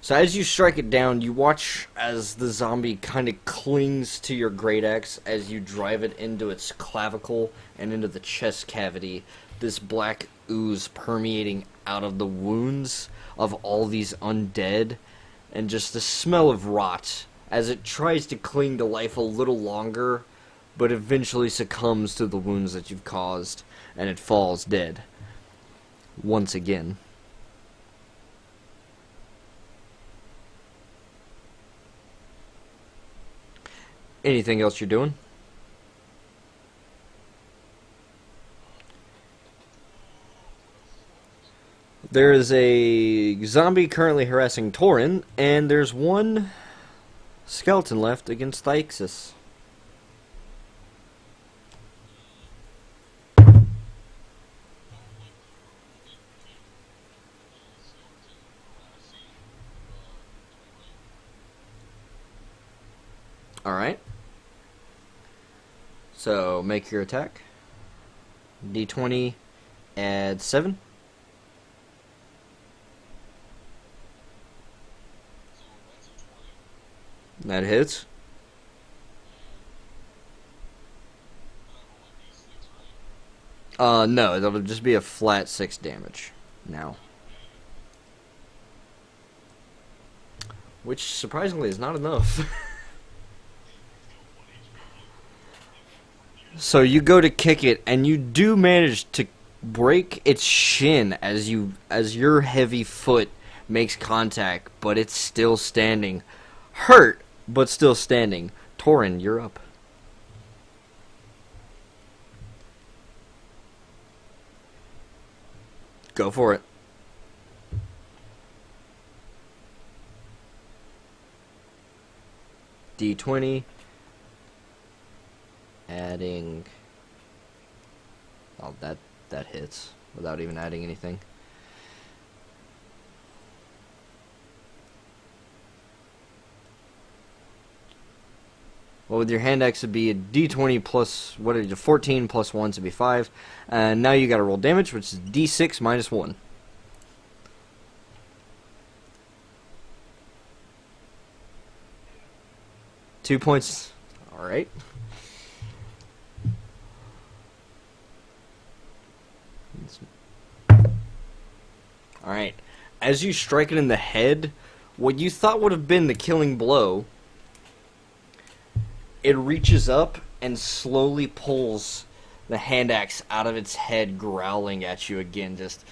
So as you strike it down, you watch as the zombie kind of clings to your great axe as you drive it into its clavicle and into the chest cavity. This black ooze permeating out of the wounds of all these undead, and just the smell of rot as it tries to cling to life a little longer, but eventually succumbs to the wounds that you've caused, and it falls dead. Once again. Anything else you're doing? There is a zombie currently harassing Torin, and there's one skeleton left against Thyxus. Alright. So, make your attack. D20, add 7. That hits. No, that'll just be a flat 6 damage now. Which, surprisingly, is not enough. So you go to kick it, and you do manage to break its shin as your heavy foot makes contact, but it's still standing. Hurt, but still standing. Torin, you're up. Go for it. D20. Adding... Oh, that hits without even adding anything. Well, with your hand axe, it'd be a D20 plus, what is it, 14 plus 1, so it'd be 5. And now you gotta roll damage, which is D6 minus 1. Two points. Alright. Alright. As you strike it in the head, what you thought would have been the killing blow, it reaches up and slowly pulls the hand axe out of its head, growling at you again, just...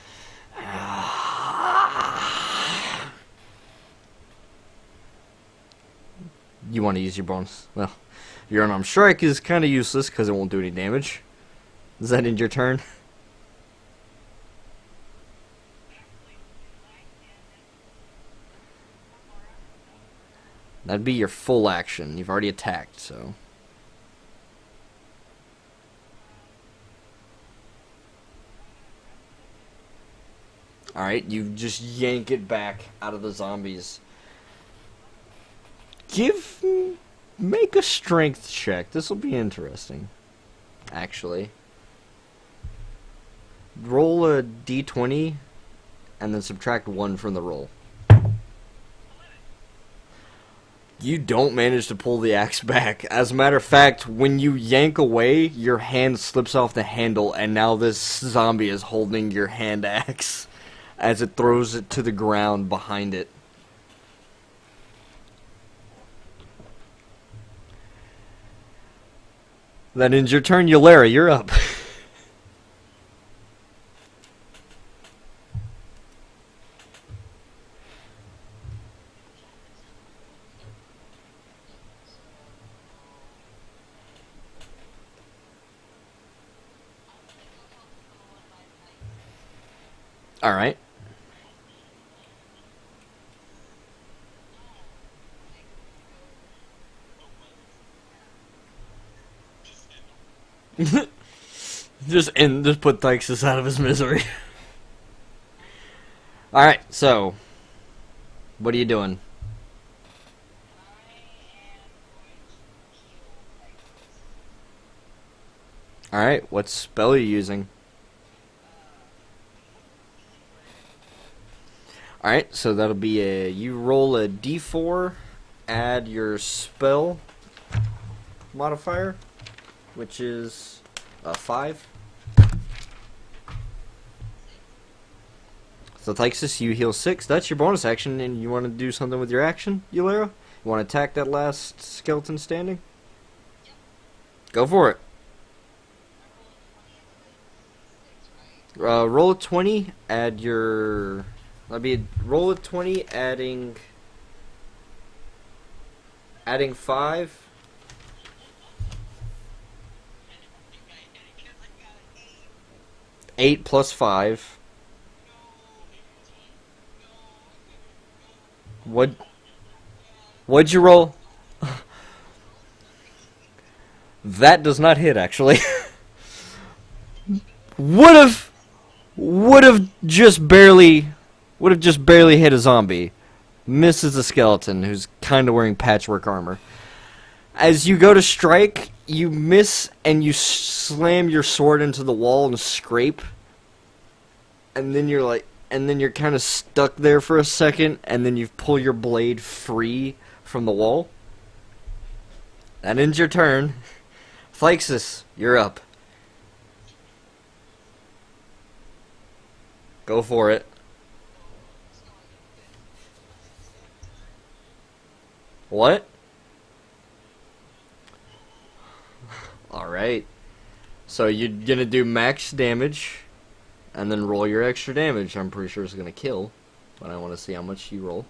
You want to use your bonus? Well, your unarmed strike is kind of useless because it won't do any damage. Does that end your turn? That'd be your full action. You've already attacked, so... Alright, you just yank it back out of the zombies. Make a strength check. This will be interesting, actually. Roll a d20 and then subtract 1 from the roll. You don't manage to pull the axe back. As a matter of fact, when you yank away, your hand slips off the handle, and now this zombie is holding your hand axe as it throws it to the ground behind it. That ends your turn, Eulara. You're up. All right. Just put Thixus out of his misery. All right. So, what are you doing? All right. What spell are you using? Alright, so that'll be you roll a d4, add your spell modifier, which is a 5. So Thixus, you heal 6. That's your bonus action, and you want to do something with your action, Eulara? You want to attack that last skeleton standing? Go for it. Roll a 20, add your... That'd be roll a 20, adding 5. Eight plus 5. What'd you roll? That does not hit, actually. Would have just barely hit a zombie. Misses a skeleton who's kind of wearing patchwork armor. As you go to strike, you miss and you slam your sword into the wall and scrape. And then you're kind of stuck there for a second, and then you pull your blade free from the wall. That ends your turn. Phyxis, you're up. Go for it. What? Alright. So you're gonna do max damage, and then roll your extra damage. I'm pretty sure it's gonna kill, but I want to see how much you roll.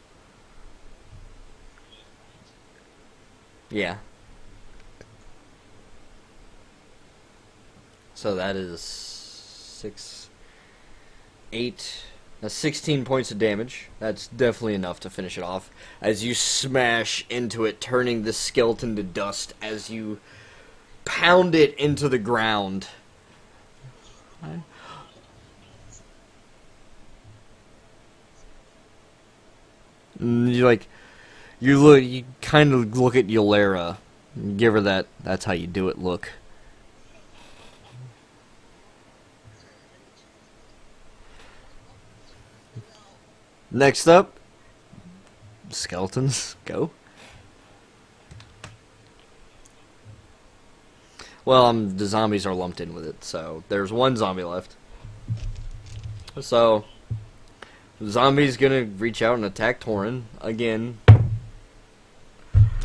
Yeah. So that is 6, 8, that's 16 points of damage. That's definitely enough to finish it off. As you smash into it, turning the skeleton to dust as you pound it into the ground. You kind of look at Yolera, give her that's how you do it look. Next up, skeletons, go. Well, the zombies are lumped in with it, so there's one zombie left. So, the zombie's gonna reach out and attack Torin again.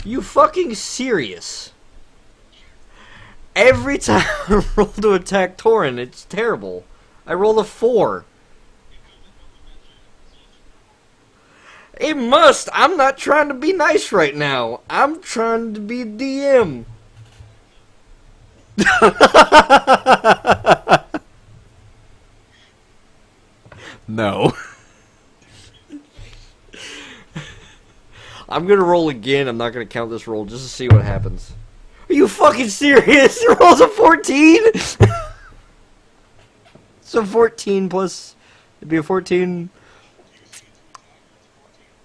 You fucking serious? Every time I roll to attack Torin, it's terrible. I roll a 4. It must! I'm not trying to be nice right now. I'm trying to be DM. No. I'm gonna roll again. I'm not gonna count this roll just to see what happens. Are you fucking serious? It rolls a 14? So 14 plus... It'd be a 14...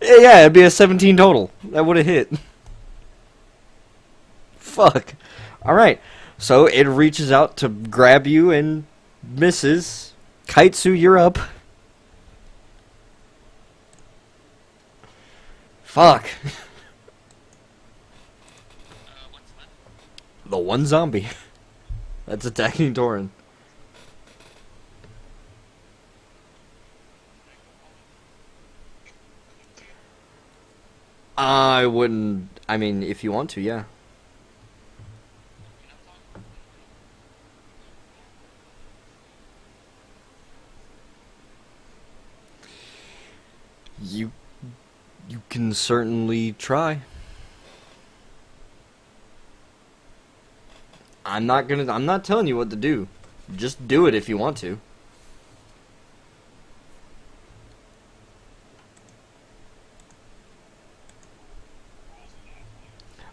Yeah, it'd be a 17 total. That would have hit. Fuck. Alright. So it reaches out to grab you and misses. Kaitsu, you're up. Fuck. The one zombie that's attacking Torin. I wouldn't... I mean, if you want to, yeah. You can certainly try. I'm not telling you what to do. Just do it if you want to.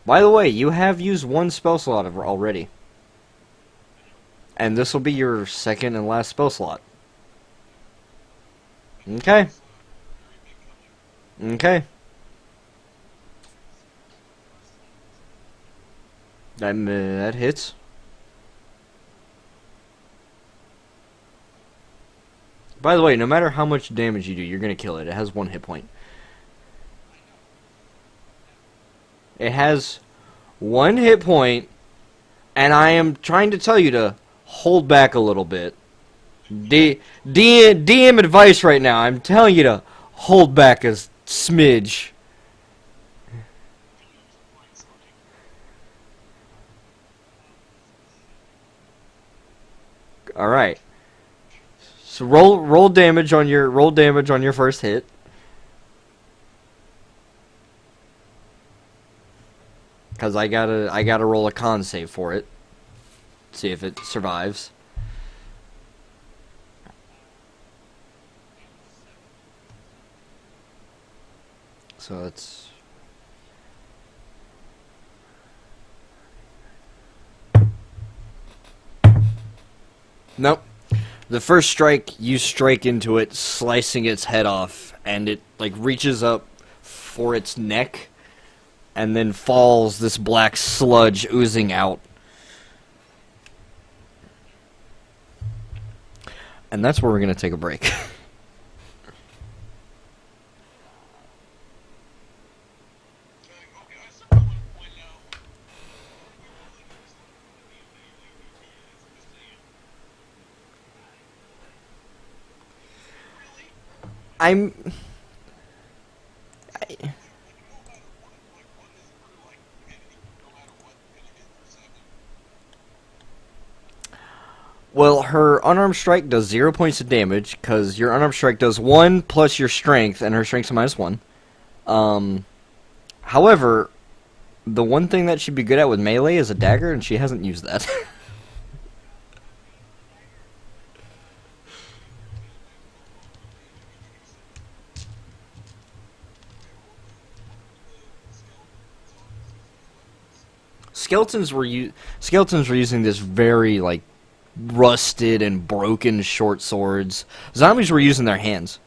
By the way, you have used one spell slot already. And this will be your second and last spell slot. Okay. Okay. That hits. By the way, no matter how much damage you do, you're gonna kill it. It has 1 hit point. It has 1 hit point, and I am trying to tell you to hold back a little bit. DM advice right now. I'm telling you to hold back a smidge. All right. So roll damage on your first hit. Cause I gotta roll a con save for it. See if it survives. So it's... Nope. The first strike, you strike into it, slicing its head off, and it like reaches up for its neck, and then falls, this black sludge oozing out. And that's where we're gonna take a break. I'm. Well, her unarmed strike does 0 points of damage because your unarmed strike does 1 plus your strength, and her strength's a -1. However, the one thing that she'd be good at with melee is a dagger, and she hasn't used that. Skeletons were using this very like rusted and broken short swords. Zombies were using their hands.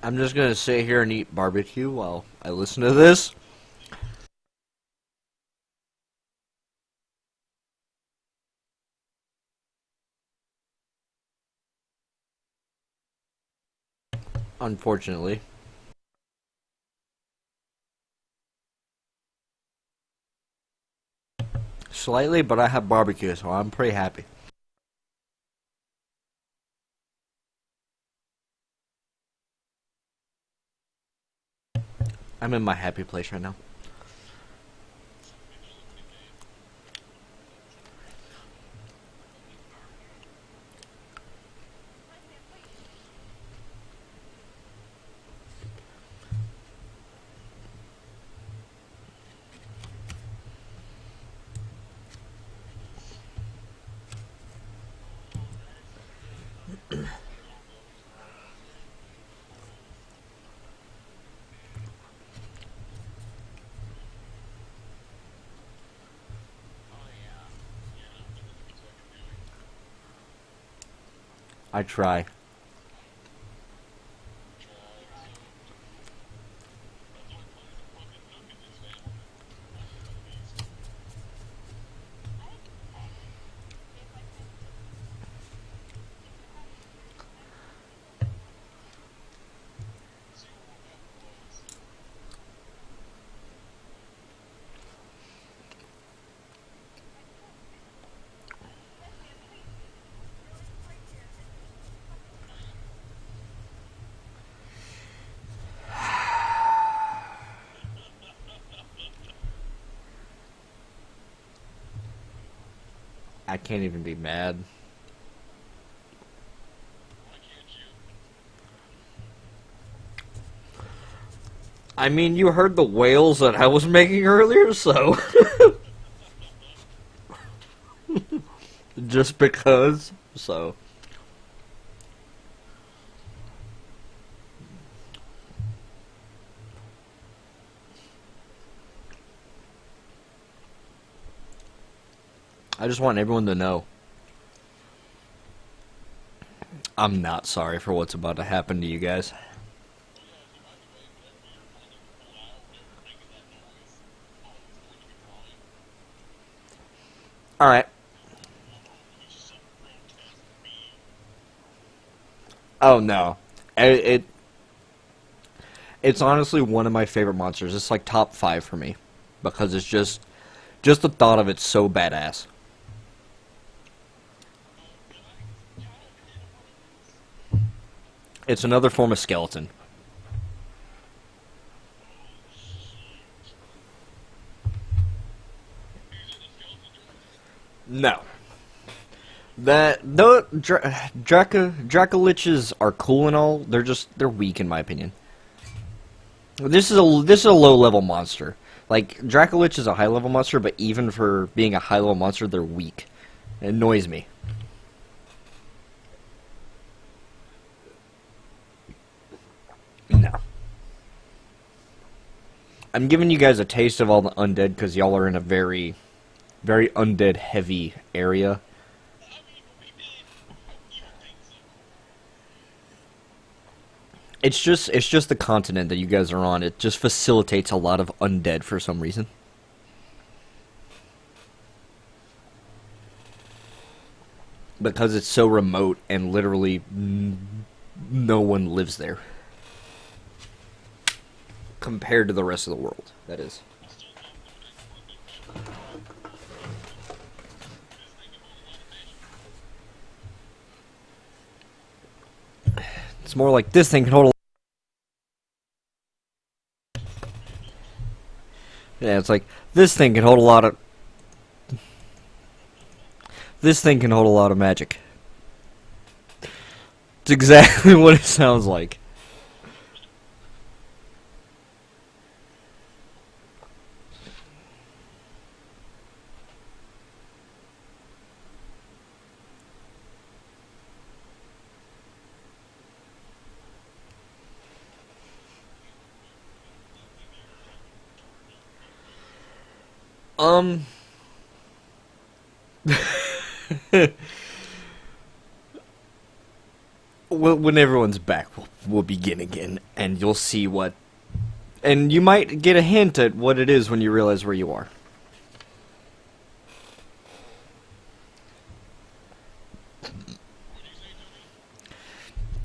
I'm just gonna sit here and eat barbecue while I listen to this. Unfortunately. Slightly, but I have barbecue, so I'm pretty happy. I'm in my happy place right now. I try. I can't even be mad. I mean, you heard the wails that I was making earlier, so... Just because, so... I just want everyone to know. I'm not sorry for what's about to happen to you guys. Alright. Oh no. It's honestly one of my favorite monsters. It's like top 5 for me. Because it's just the thought of it's so badass. It's another form of skeleton. No. Dracoliches are cool and all. They're weak in my opinion. This is a low level monster. Like Dracolich is a high level monster, but even for being a high level monster, they're weak. It annoys me. No. I'm giving you guys a taste of all the undead because y'all are in a very, very undead heavy area. It's just the continent that you guys are on. It just facilitates a lot of undead for some reason. Because it's so remote and literally no one lives there. Compared to the rest of the world, that is. It's more like this thing can hold a... Yeah, it's like, this thing can hold a lot of... This thing can hold a lot of magic. It's exactly what it sounds like. When everyone's back, we'll begin again. and you'll see what... And you might get a hint at what it is when you realize where you are.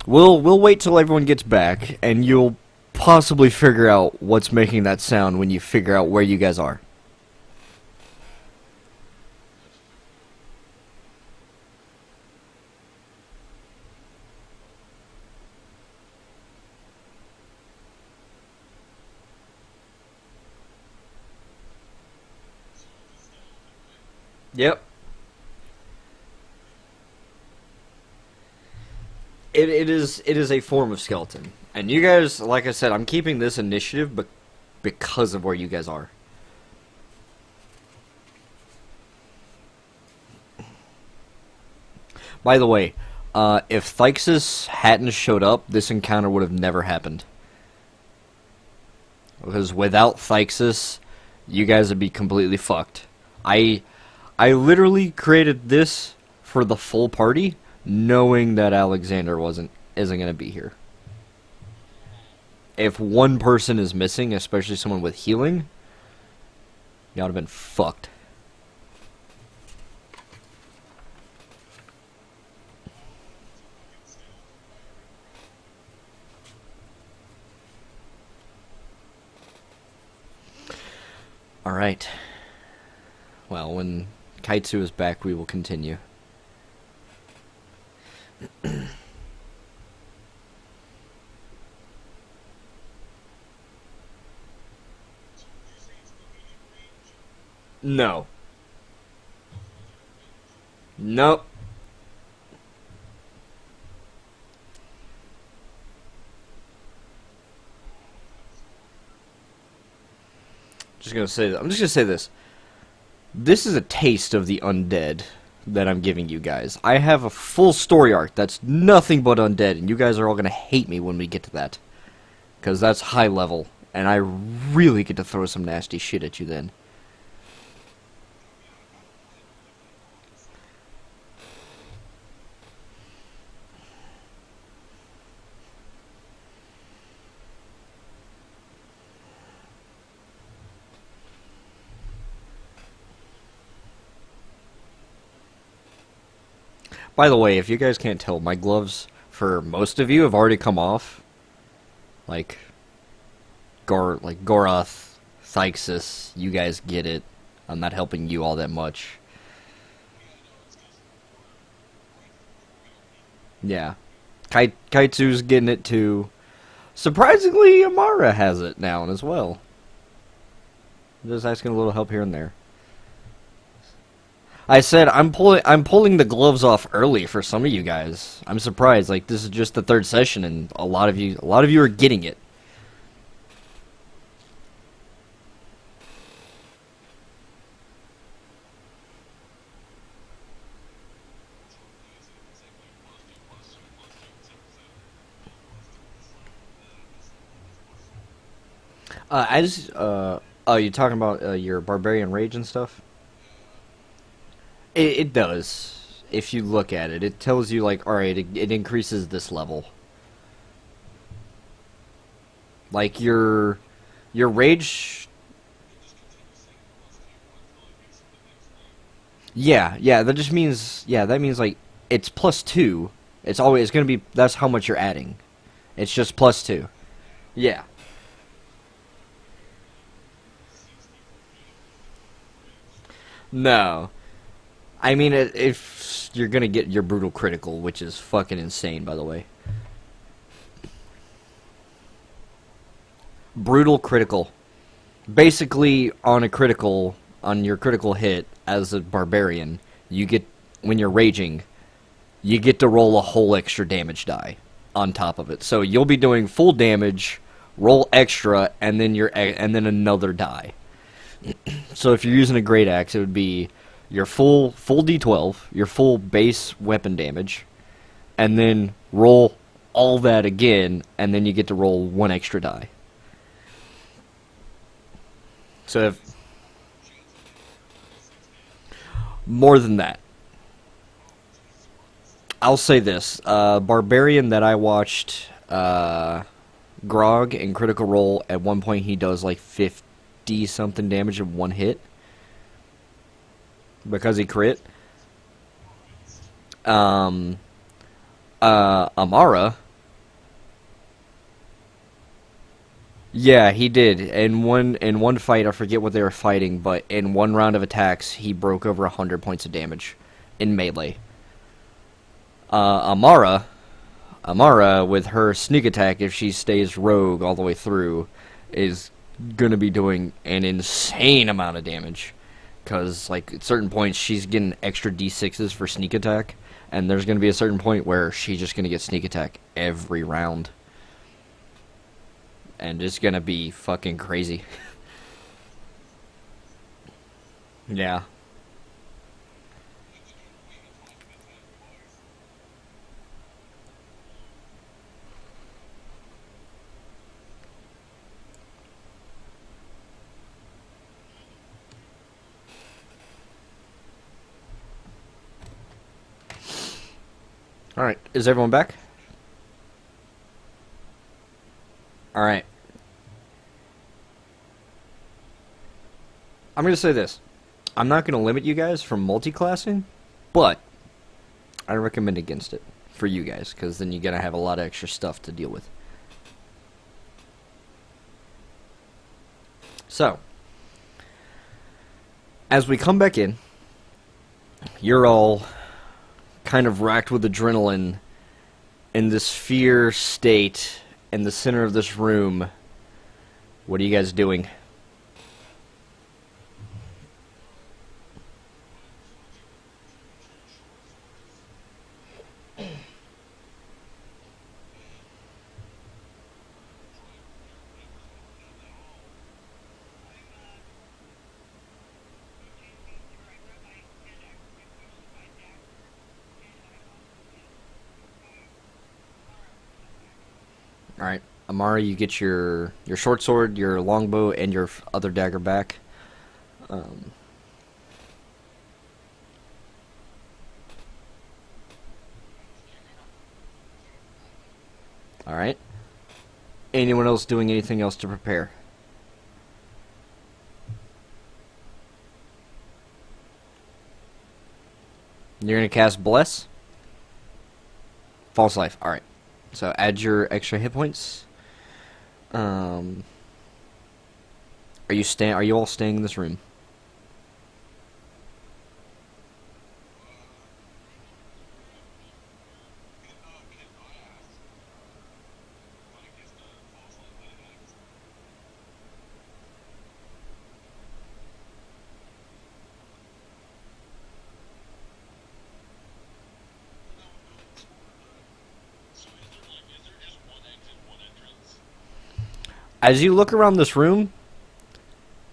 We'll wait till everyone gets back, and you'll possibly figure out what's making that sound when you figure out where you guys are. Yep. It is a form of skeleton. And you guys, like I said, I'm keeping this initiative but because of where you guys are. By the way, if Thyxus hadn't showed up, this encounter would have never happened. Because without Thyxus, you guys would be completely fucked. I literally created this for the full party, knowing that Alexander isn't going to be here. If one person is missing, especially someone with healing, y'all would have been fucked. Alright. Well, when Kaitsu is back, we will continue. No. Nope. I'm just gonna say this. This is a taste of the undead that I'm giving you guys. I have a full story arc that's nothing but undead, and you guys are all gonna hate me when we get to that. Because that's high level, and I really get to throw some nasty shit at you then. By the way, if you guys can't tell, my gloves, for most of you, have already come off. Like Goroth, Thyxus, you guys get it. I'm not helping you all that much. Yeah. Kaitsu's getting it too. Surprisingly, Amara has it now as well. Just asking a little help here and there. I said I'm pulling the gloves off early for some of you guys. I'm surprised. Like, this is just the third session, and a lot of you are getting it. Oh, you talking about your Barbarian Rage and stuff? It does. If you look at it, it tells you, like, alright, it increases this level. Like, your rage... Yeah, that just means... Yeah, that means, like, it's +2. It's always gonna be... That's how much you're adding. It's just +2. Yeah. No. I mean, if you're gonna get your brutal critical, which is fucking insane, by the way. Brutal critical. Basically, on your critical hit, as a barbarian, you get, when you're raging, you get to roll a whole extra damage die on top of it. So you'll be doing full damage, roll extra, and then another die. So if you're using a great axe, it would be your full D12, your full base weapon damage, and then roll all that again, and then you get to roll one extra die. So if... More than that. I'll say this. Barbarian that I watched Grog in Critical Role, at one point he does like 50 something damage in one hit because he crit. Amara, yeah, he did. In one fight, I forget what they were fighting, but in one round of attacks, he broke over 100 points of damage in melee. Amara, with her sneak attack, if she stays rogue all the way through, is gonna be doing an insane amount of damage. Because, like, at certain points, she's getting extra d6s for sneak attack, and there's gonna be a certain point where she's just gonna get sneak attack every round. And it's gonna be fucking crazy. Yeah. Alright, is everyone back? Alright. I'm going to say this. I'm not going to limit you guys from multi-classing, but I recommend against it for you guys, because then you're going to have a lot of extra stuff to deal with. So, as we come back in, you're all kind of racked with adrenaline in this fear state in the center of this room. What are you guys doing? Alright, Amara, you get your short sword, your longbow, and your other dagger back. Alright. Anyone else doing anything else to prepare? You're going to cast Bless? False Life, alright. So add your extra hit points. Are you all staying in this room? As you look around this room,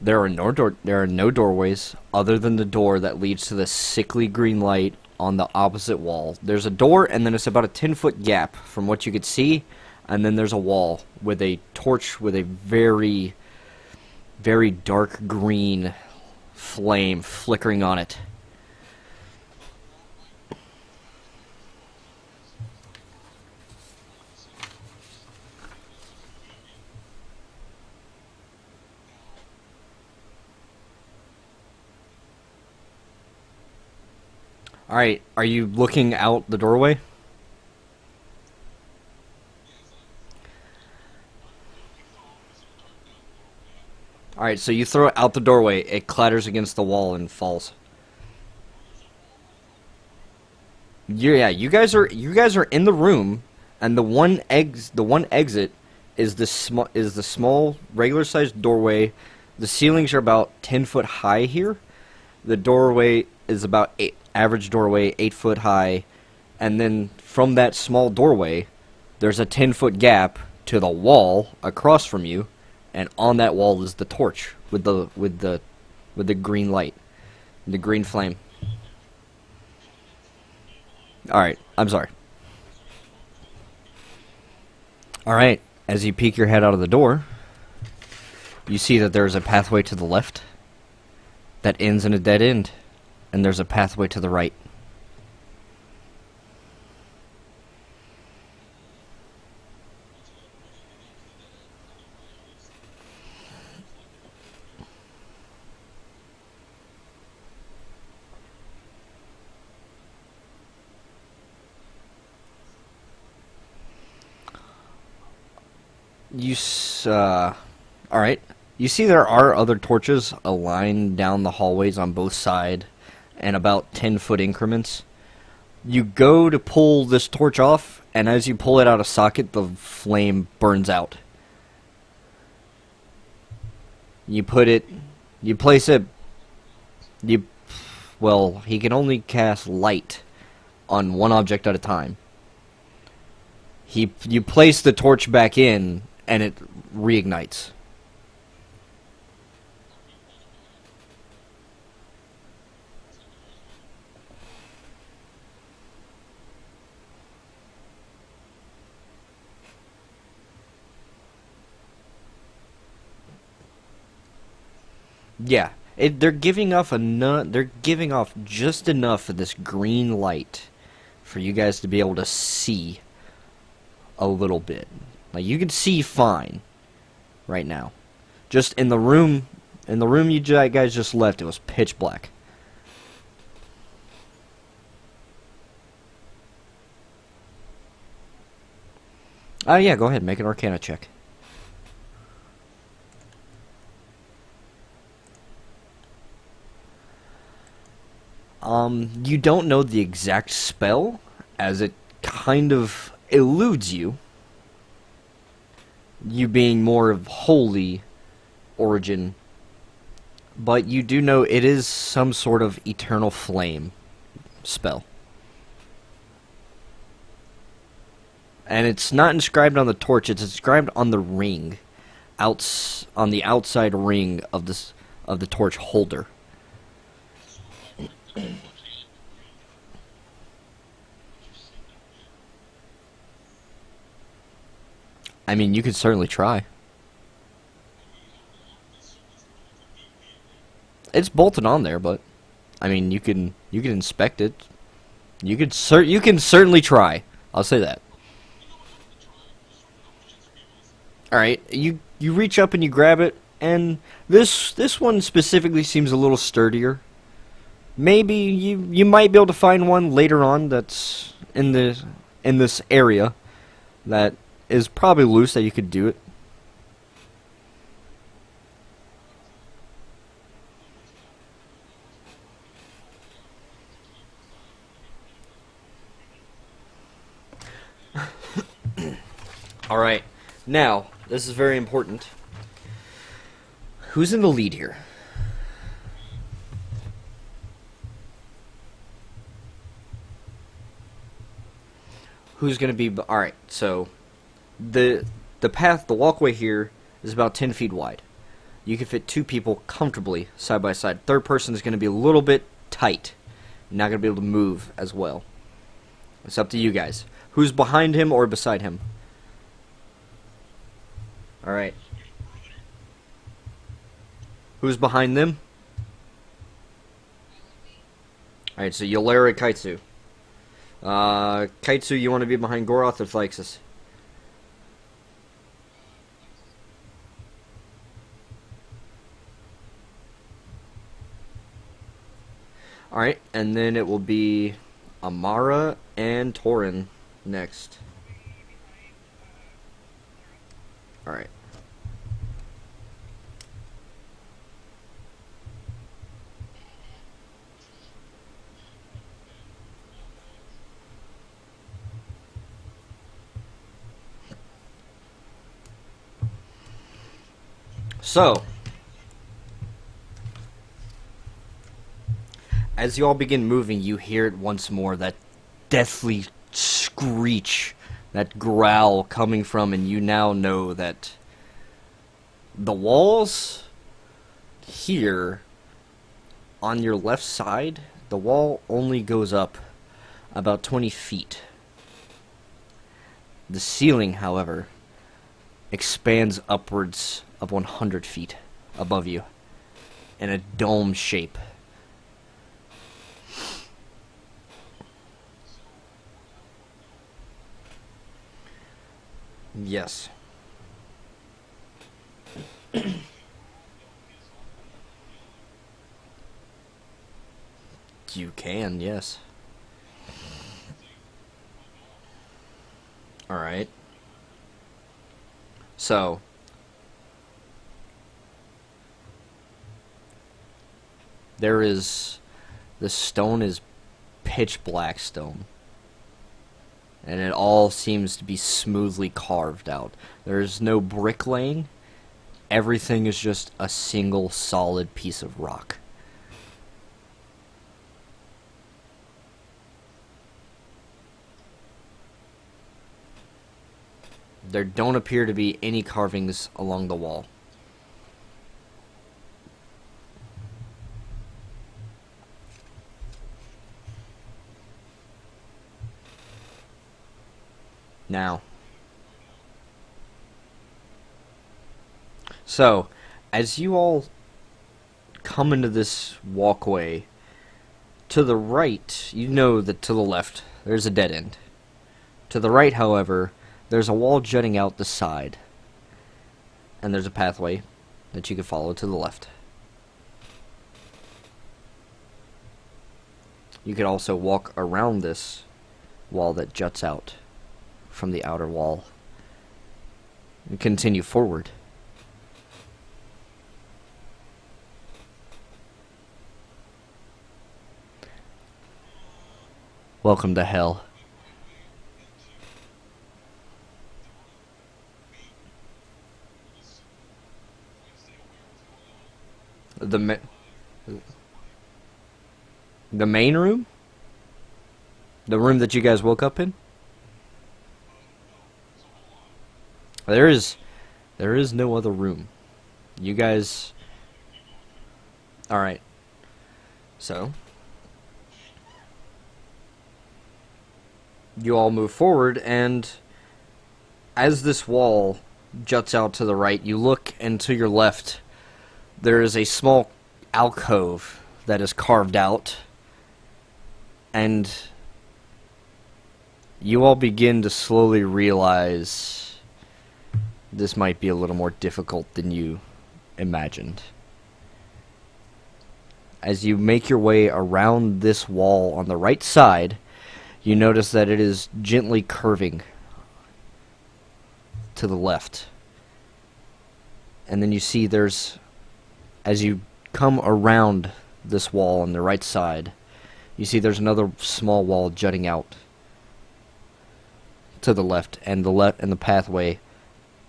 there are no doorways other than the door that leads to the sickly green light on the opposite wall. There's a door, and then it's about a 10-foot gap from what you could see, and then there's a wall with a torch with a very, very dark green flame flickering on it. Alright, are you looking out the doorway? Alright, so you throw it out the doorway, it clatters against the wall and falls. Yeah, you guys are in the room, and the one exit is the small regular sized doorway. The ceilings are about 10 foot high here. The doorway is about average doorway, 8 foot high, and then from that small doorway, there's a 10-foot gap to the wall across from you, and on that wall is the torch with the green light, the green flame. All right, I'm sorry. All right, as you peek your head out of the door, you see that there's a pathway to the left that ends in a dead end. And there's a pathway to the right. Alright. You see there are other torches aligned down the hallways on both sides, and about 10-foot increments. You go to pull this torch off, and as you pull it out of socket, the flame burns out. You place it, well, he can only cast light on one object at a time. You place the torch back in, and it reignites. Yeah, they're giving off just enough of this green light for you guys to be able to see a little bit. Like, you can see fine right now. Just in the room you guys just left, it was pitch black. Yeah, go ahead, make an Arcana check. You don't know the exact spell, as it kind of eludes you. You being more of holy origin. But you do know it is some sort of eternal flame spell. And it's not inscribed on the torch, it's inscribed on the ring. On the outside ring of the torch holder. I mean, you could certainly try. It's bolted on there, but I mean, you can inspect it. You can certainly try. I'll say that. All right, you reach up and you grab it, and this one specifically seems a little sturdier. Maybe you might be able to find one later on that's in this area that is probably loose that you could do it. All right. Now, this is very important. Who's in the lead here? Who's going to be... Alright, so... The path, the walkway here, is about 10 feet wide. You can fit 2 people comfortably, side by side. Third person is going to be a little bit tight. Not going to be able to move as well. It's up to you guys. Who's behind him or beside him? Alright. Who's behind them? Alright, so Yolera, Kaitsu. Kaitsu, you want to be behind Goroth or Thlixus? Alright, and then it will be Amara and Torin next. Alright. So, as you all begin moving, you hear it once more, that deathly screech, that growl coming from, and you now know that the walls here on your left side, the wall only goes up about 20 feet. The ceiling, however, expands upwards of 100 feet above you in a dome shape. Yes. You can, yes. Alright. So, the stone is pitch black stone. And it all seems to be smoothly carved out. There's no bricklaying. Everything is just a single solid piece of rock. There don't appear to be any carvings along the wall. Now, so, as you all come into this walkway, to the right, you know that to the left, there's a dead end. To the right, however, there's a wall jutting out the side. And there's a pathway that you can follow to the left. You could also walk around this wall that juts out from the outer wall and continue forward. Welcome to hell. The main room? The room that you guys woke up in? There is no other room. You guys... Alright. So... You all move forward, and... As this wall juts out to the right, you look, and to your left, there is a small alcove that is carved out. And... You all begin to slowly realize... This might be a little more difficult than you imagined. As you make your way around this wall on the right side, you notice that it is gently curving to the left. And then you see there's, as you come around this wall on the right side, you see there's another small wall jutting out to the left, and the pathway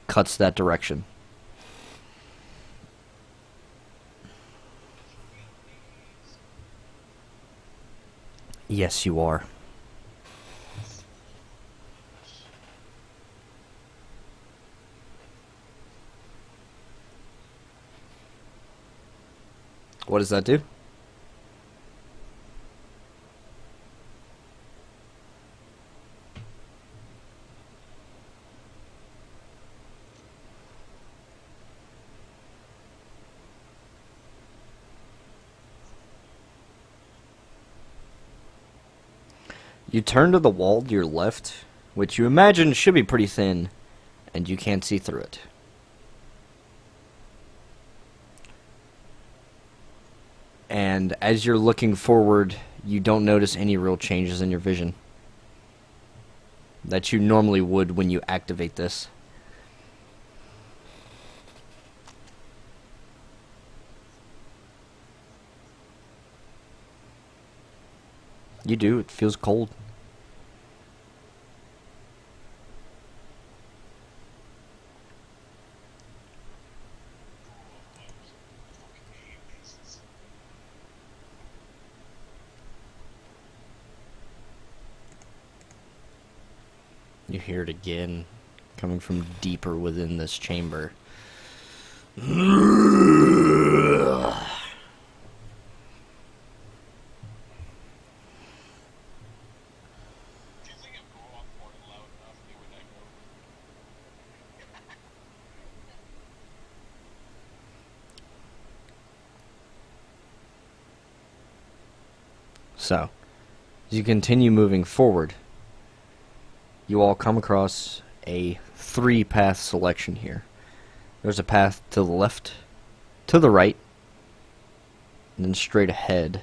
cuts that direction. Yes, you are. What does that do? You turn to the wall to your left, which you imagine should be pretty thin, and you can't see through it. And as you're looking forward, you don't notice any real changes in your vision that you normally would when you activate this. You do, it feels cold. You hear it again, coming from deeper within this chamber. So, as you continue moving forward, you all come across a 3-path selection here. There's a path to the left, to the right, and then straight ahead.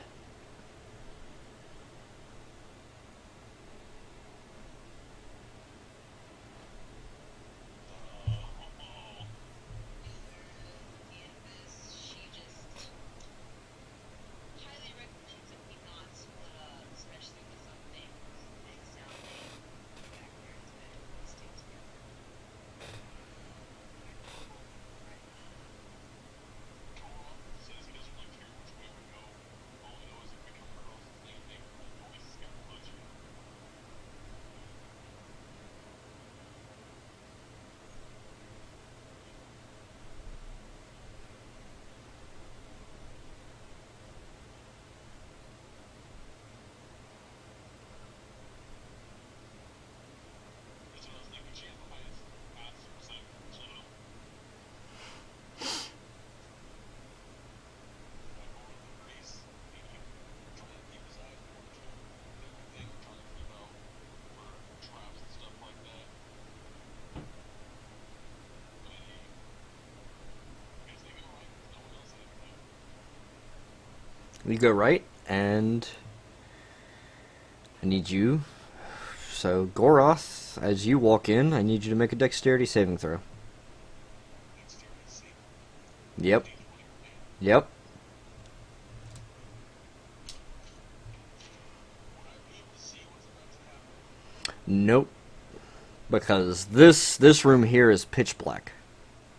You go right, and I need you. So, Goroth, as you walk in, I need you to make a dexterity saving throw. Yep. Yep. Nope. Because this room here is pitch black.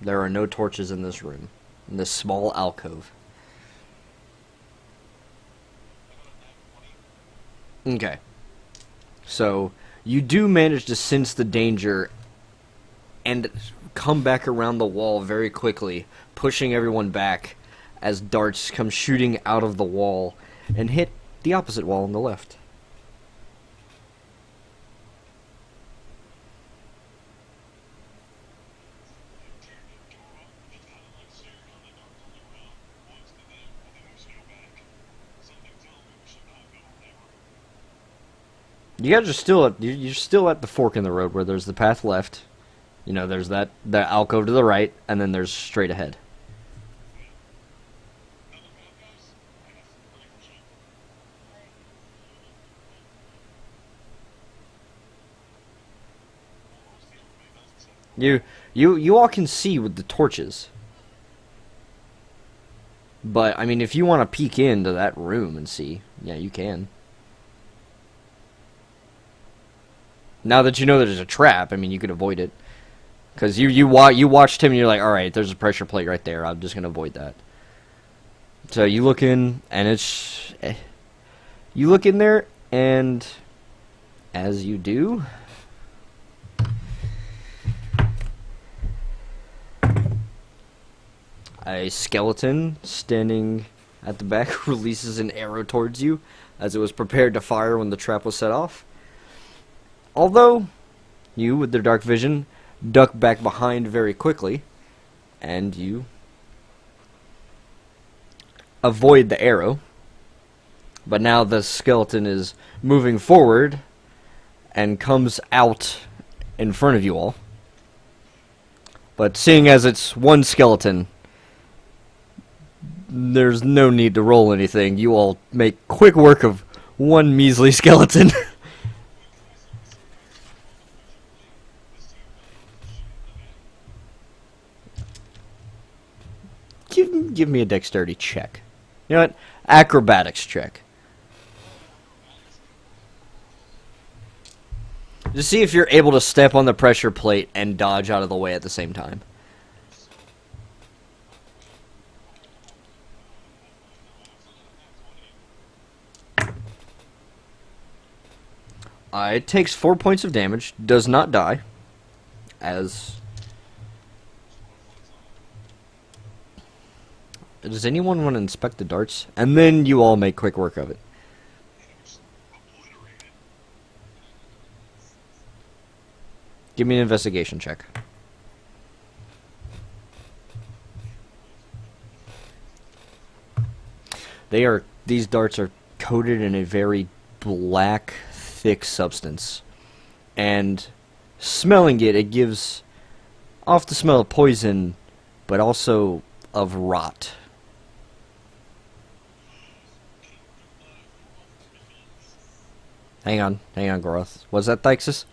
There are no torches in this room. In this small alcove. Okay. So, you do manage to sense the danger and come back around the wall very quickly, pushing everyone back as darts come shooting out of the wall and hit the opposite wall on the left. You guys are still you're still at the fork in the road where there's the path left. You know, there's the alcove to the right, and then there's straight ahead. You all can see with the torches. But I mean, if you want to peek into that room and see, yeah, you can. Now that you know there's a trap, I mean, you could avoid it. Because you watched him and you're like, alright, there's a pressure plate right there. I'm just going to avoid that. So you look in, and it's... You look in there, and as you do... A skeleton standing at the back releases an arrow towards you, as it was prepared to fire when the trap was set off. Although, you, with their dark vision, duck back behind very quickly, and you avoid the arrow. But now the skeleton is moving forward and comes out in front of you all. But seeing as it's one skeleton, there's no need to roll anything. You all make quick work of one measly skeleton. Give me a dexterity check. You know what? Acrobatics check. To see if you're able to step on the pressure plate and dodge out of the way at the same time. It takes 4 points of damage, does not die, as... Does anyone want to inspect the darts? And then you all make quick work of it. Give me an investigation check. These darts are coated in a very black, thick substance. And smelling it, it gives off the smell of poison, but also of rot. Hang on, Groth. Was that Thixus?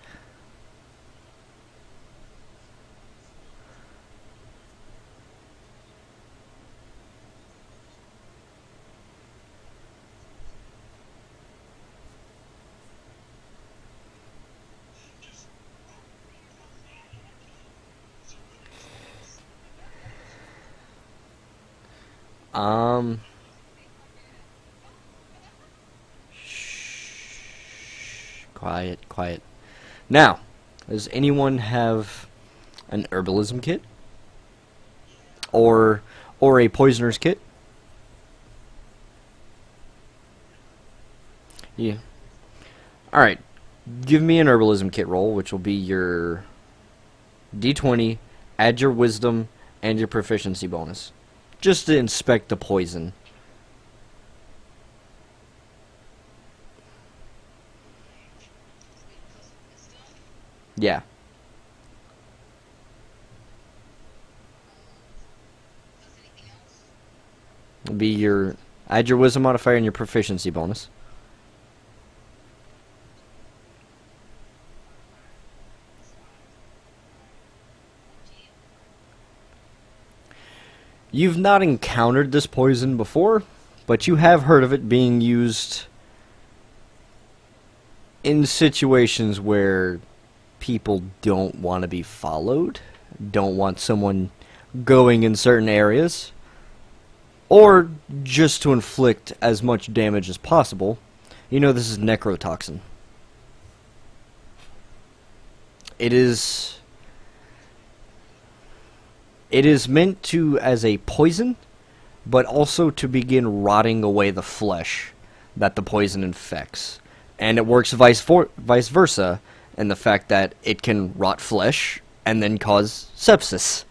Quiet. Now, does anyone have an herbalism kit? Or a poisoner's kit? Yeah. Alright. Give me an herbalism kit roll, which will be your D20, add your wisdom, and your proficiency bonus. Just to inspect the poison. Yeah. It'll be your Add your wisdom modifier and your proficiency bonus. You've not encountered this poison before, but you have heard of it being used in situations where people don't want to be followed, don't want someone going in certain areas, or just to inflict as much damage as possible. You know this is Necro Toxin. It is meant to as a poison, but also to begin rotting away the flesh that the poison infects. And it works vice versa, in the fact that it can rot flesh and then cause sepsis.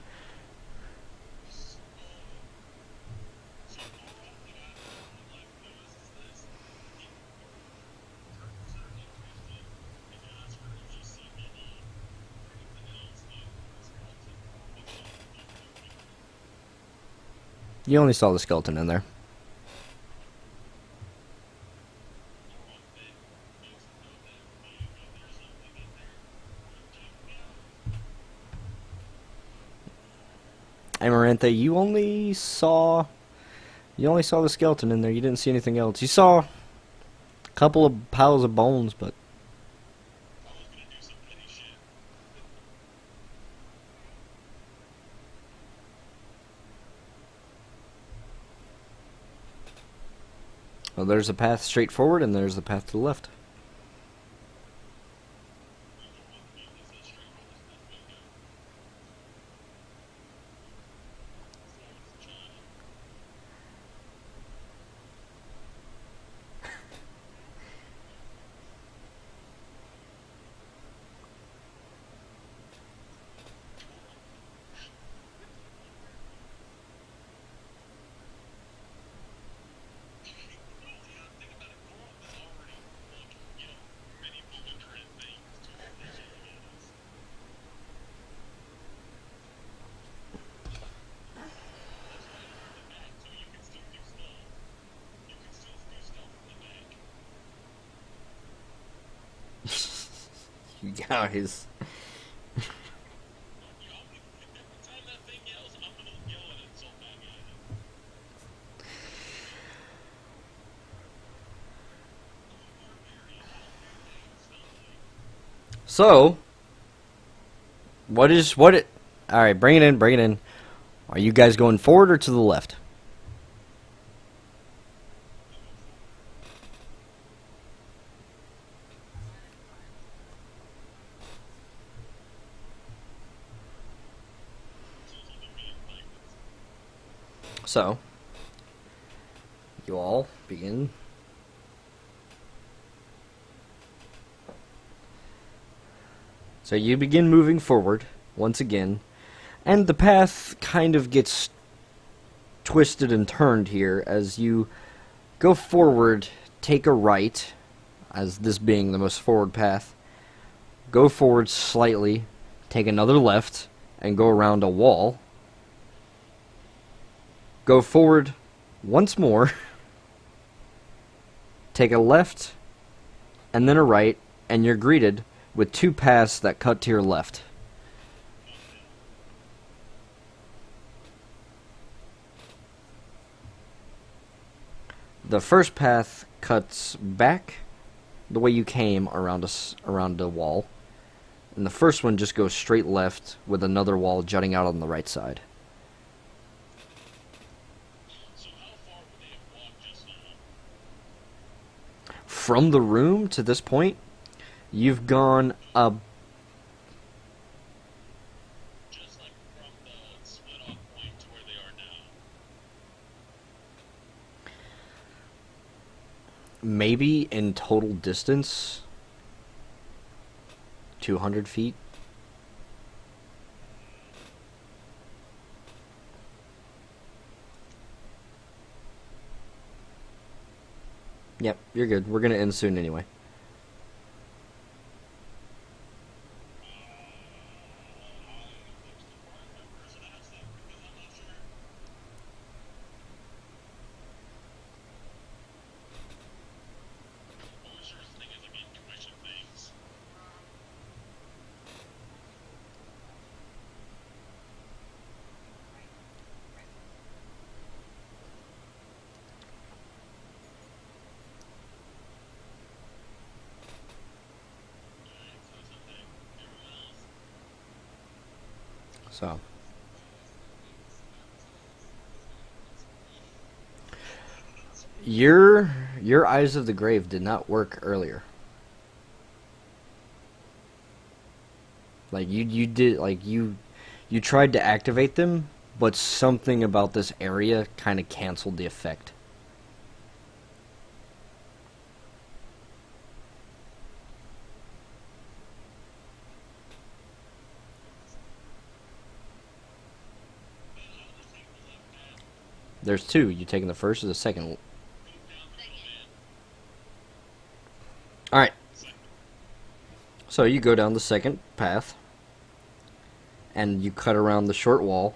You only saw the skeleton in there. Amarantha, you only saw the skeleton in there. You didn't see anything else. You saw a couple of piles of bones, but well, there's a path straight forward and there's the path to the left. Guys. So, alright, bring it in. Are you guys going forward or to the left? So, you all begin. So you begin moving forward once again, and the path kind of gets twisted and turned here as you go forward, take a right, as this being the most forward path, go forward slightly, take another left, and go around a wall. Go forward once more, take a left, and then a right, and you're greeted with two paths that cut to your left. The first path cuts back the way you came around a wall, and the first one just goes straight left with another wall jutting out on the right side. From the room to this point, you've gone up. Just like from the split off point to where they are now. Maybe in total distance, 200 feet. Yep, you're good. We're gonna end soon anyway. So. Your Eyes of the Grave did not work earlier. Like you tried to activate them, but something about this area kind of canceled the effect. There's two. You taking the first or the second? Alright. So you go down the second path. And you cut around the short wall.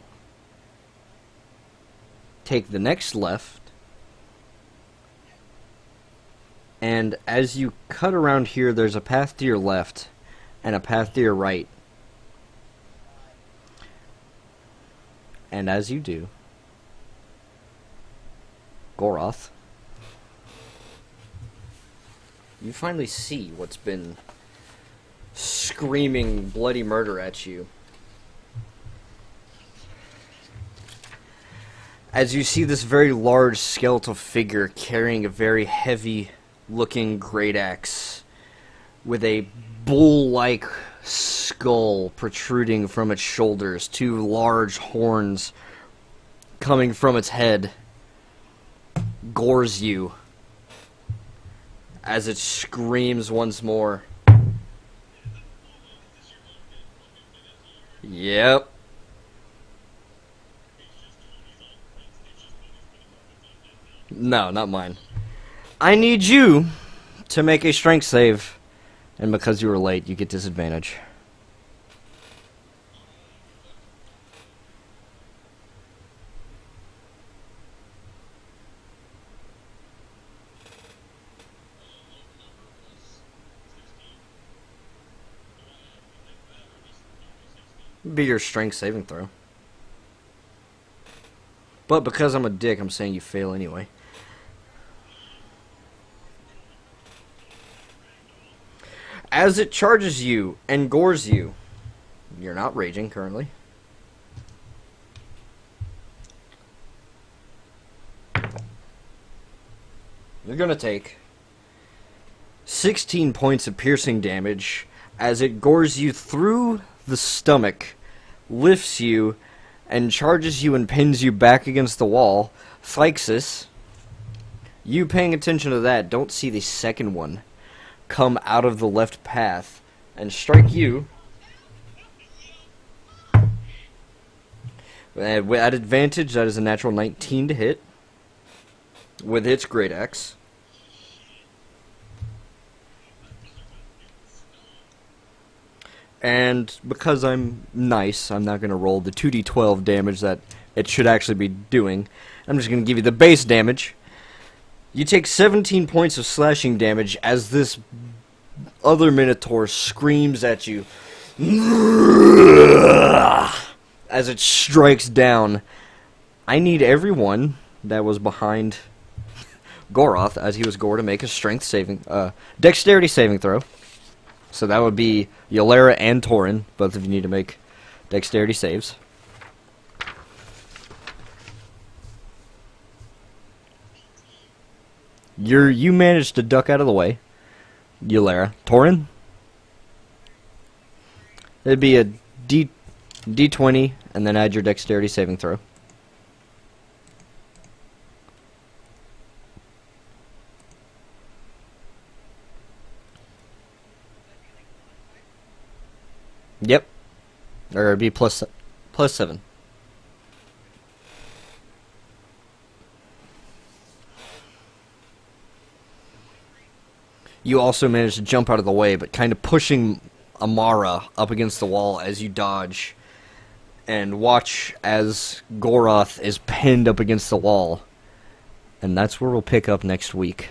Take the next left. And as you cut around here, there's a path to your left. And a path to your right. And as you do, Goroth, you finally see what's been screaming bloody murder at you. As you see this very large skeletal figure carrying a very heavy-looking great axe with a bull-like skull protruding from its shoulders, two large horns coming from its head, gores you as it screams once more. Yep. No, not mine. I need you to make a strength save, and because you were late, you get disadvantage. Be your strength saving throw. But because I'm a dick, I'm saying you fail anyway. As it charges you and gores you, you're not raging currently. You're gonna take 16 points of piercing damage as it gores you through the stomach, lifts you, and charges you and pins you back against the wall. Phyxis, you paying attention to that, don't see the second one come out of the left path and strike you at advantage. That is a natural 19 to hit with its great axe. And because I'm nice, I'm not going to roll the 2d12 damage that it should actually be doing. I'm just going to give you the base damage. You take 17 points of slashing damage as this other Minotaur screams at you as it strikes down. I need everyone that was behind Goroth as he was gored to make a dexterity saving throw. So that would be Yolera and Torin. Both of you need to make dexterity saves. You managed to duck out of the way, Yolera. Torin? It'd be a D20 and then add your dexterity saving throw. Yep. Or it'd be plus 7. You also managed to jump out of the way, but kind of pushing Amara up against the wall as you dodge. And watch as Goroth is pinned up against the wall. And that's where we'll pick up next week.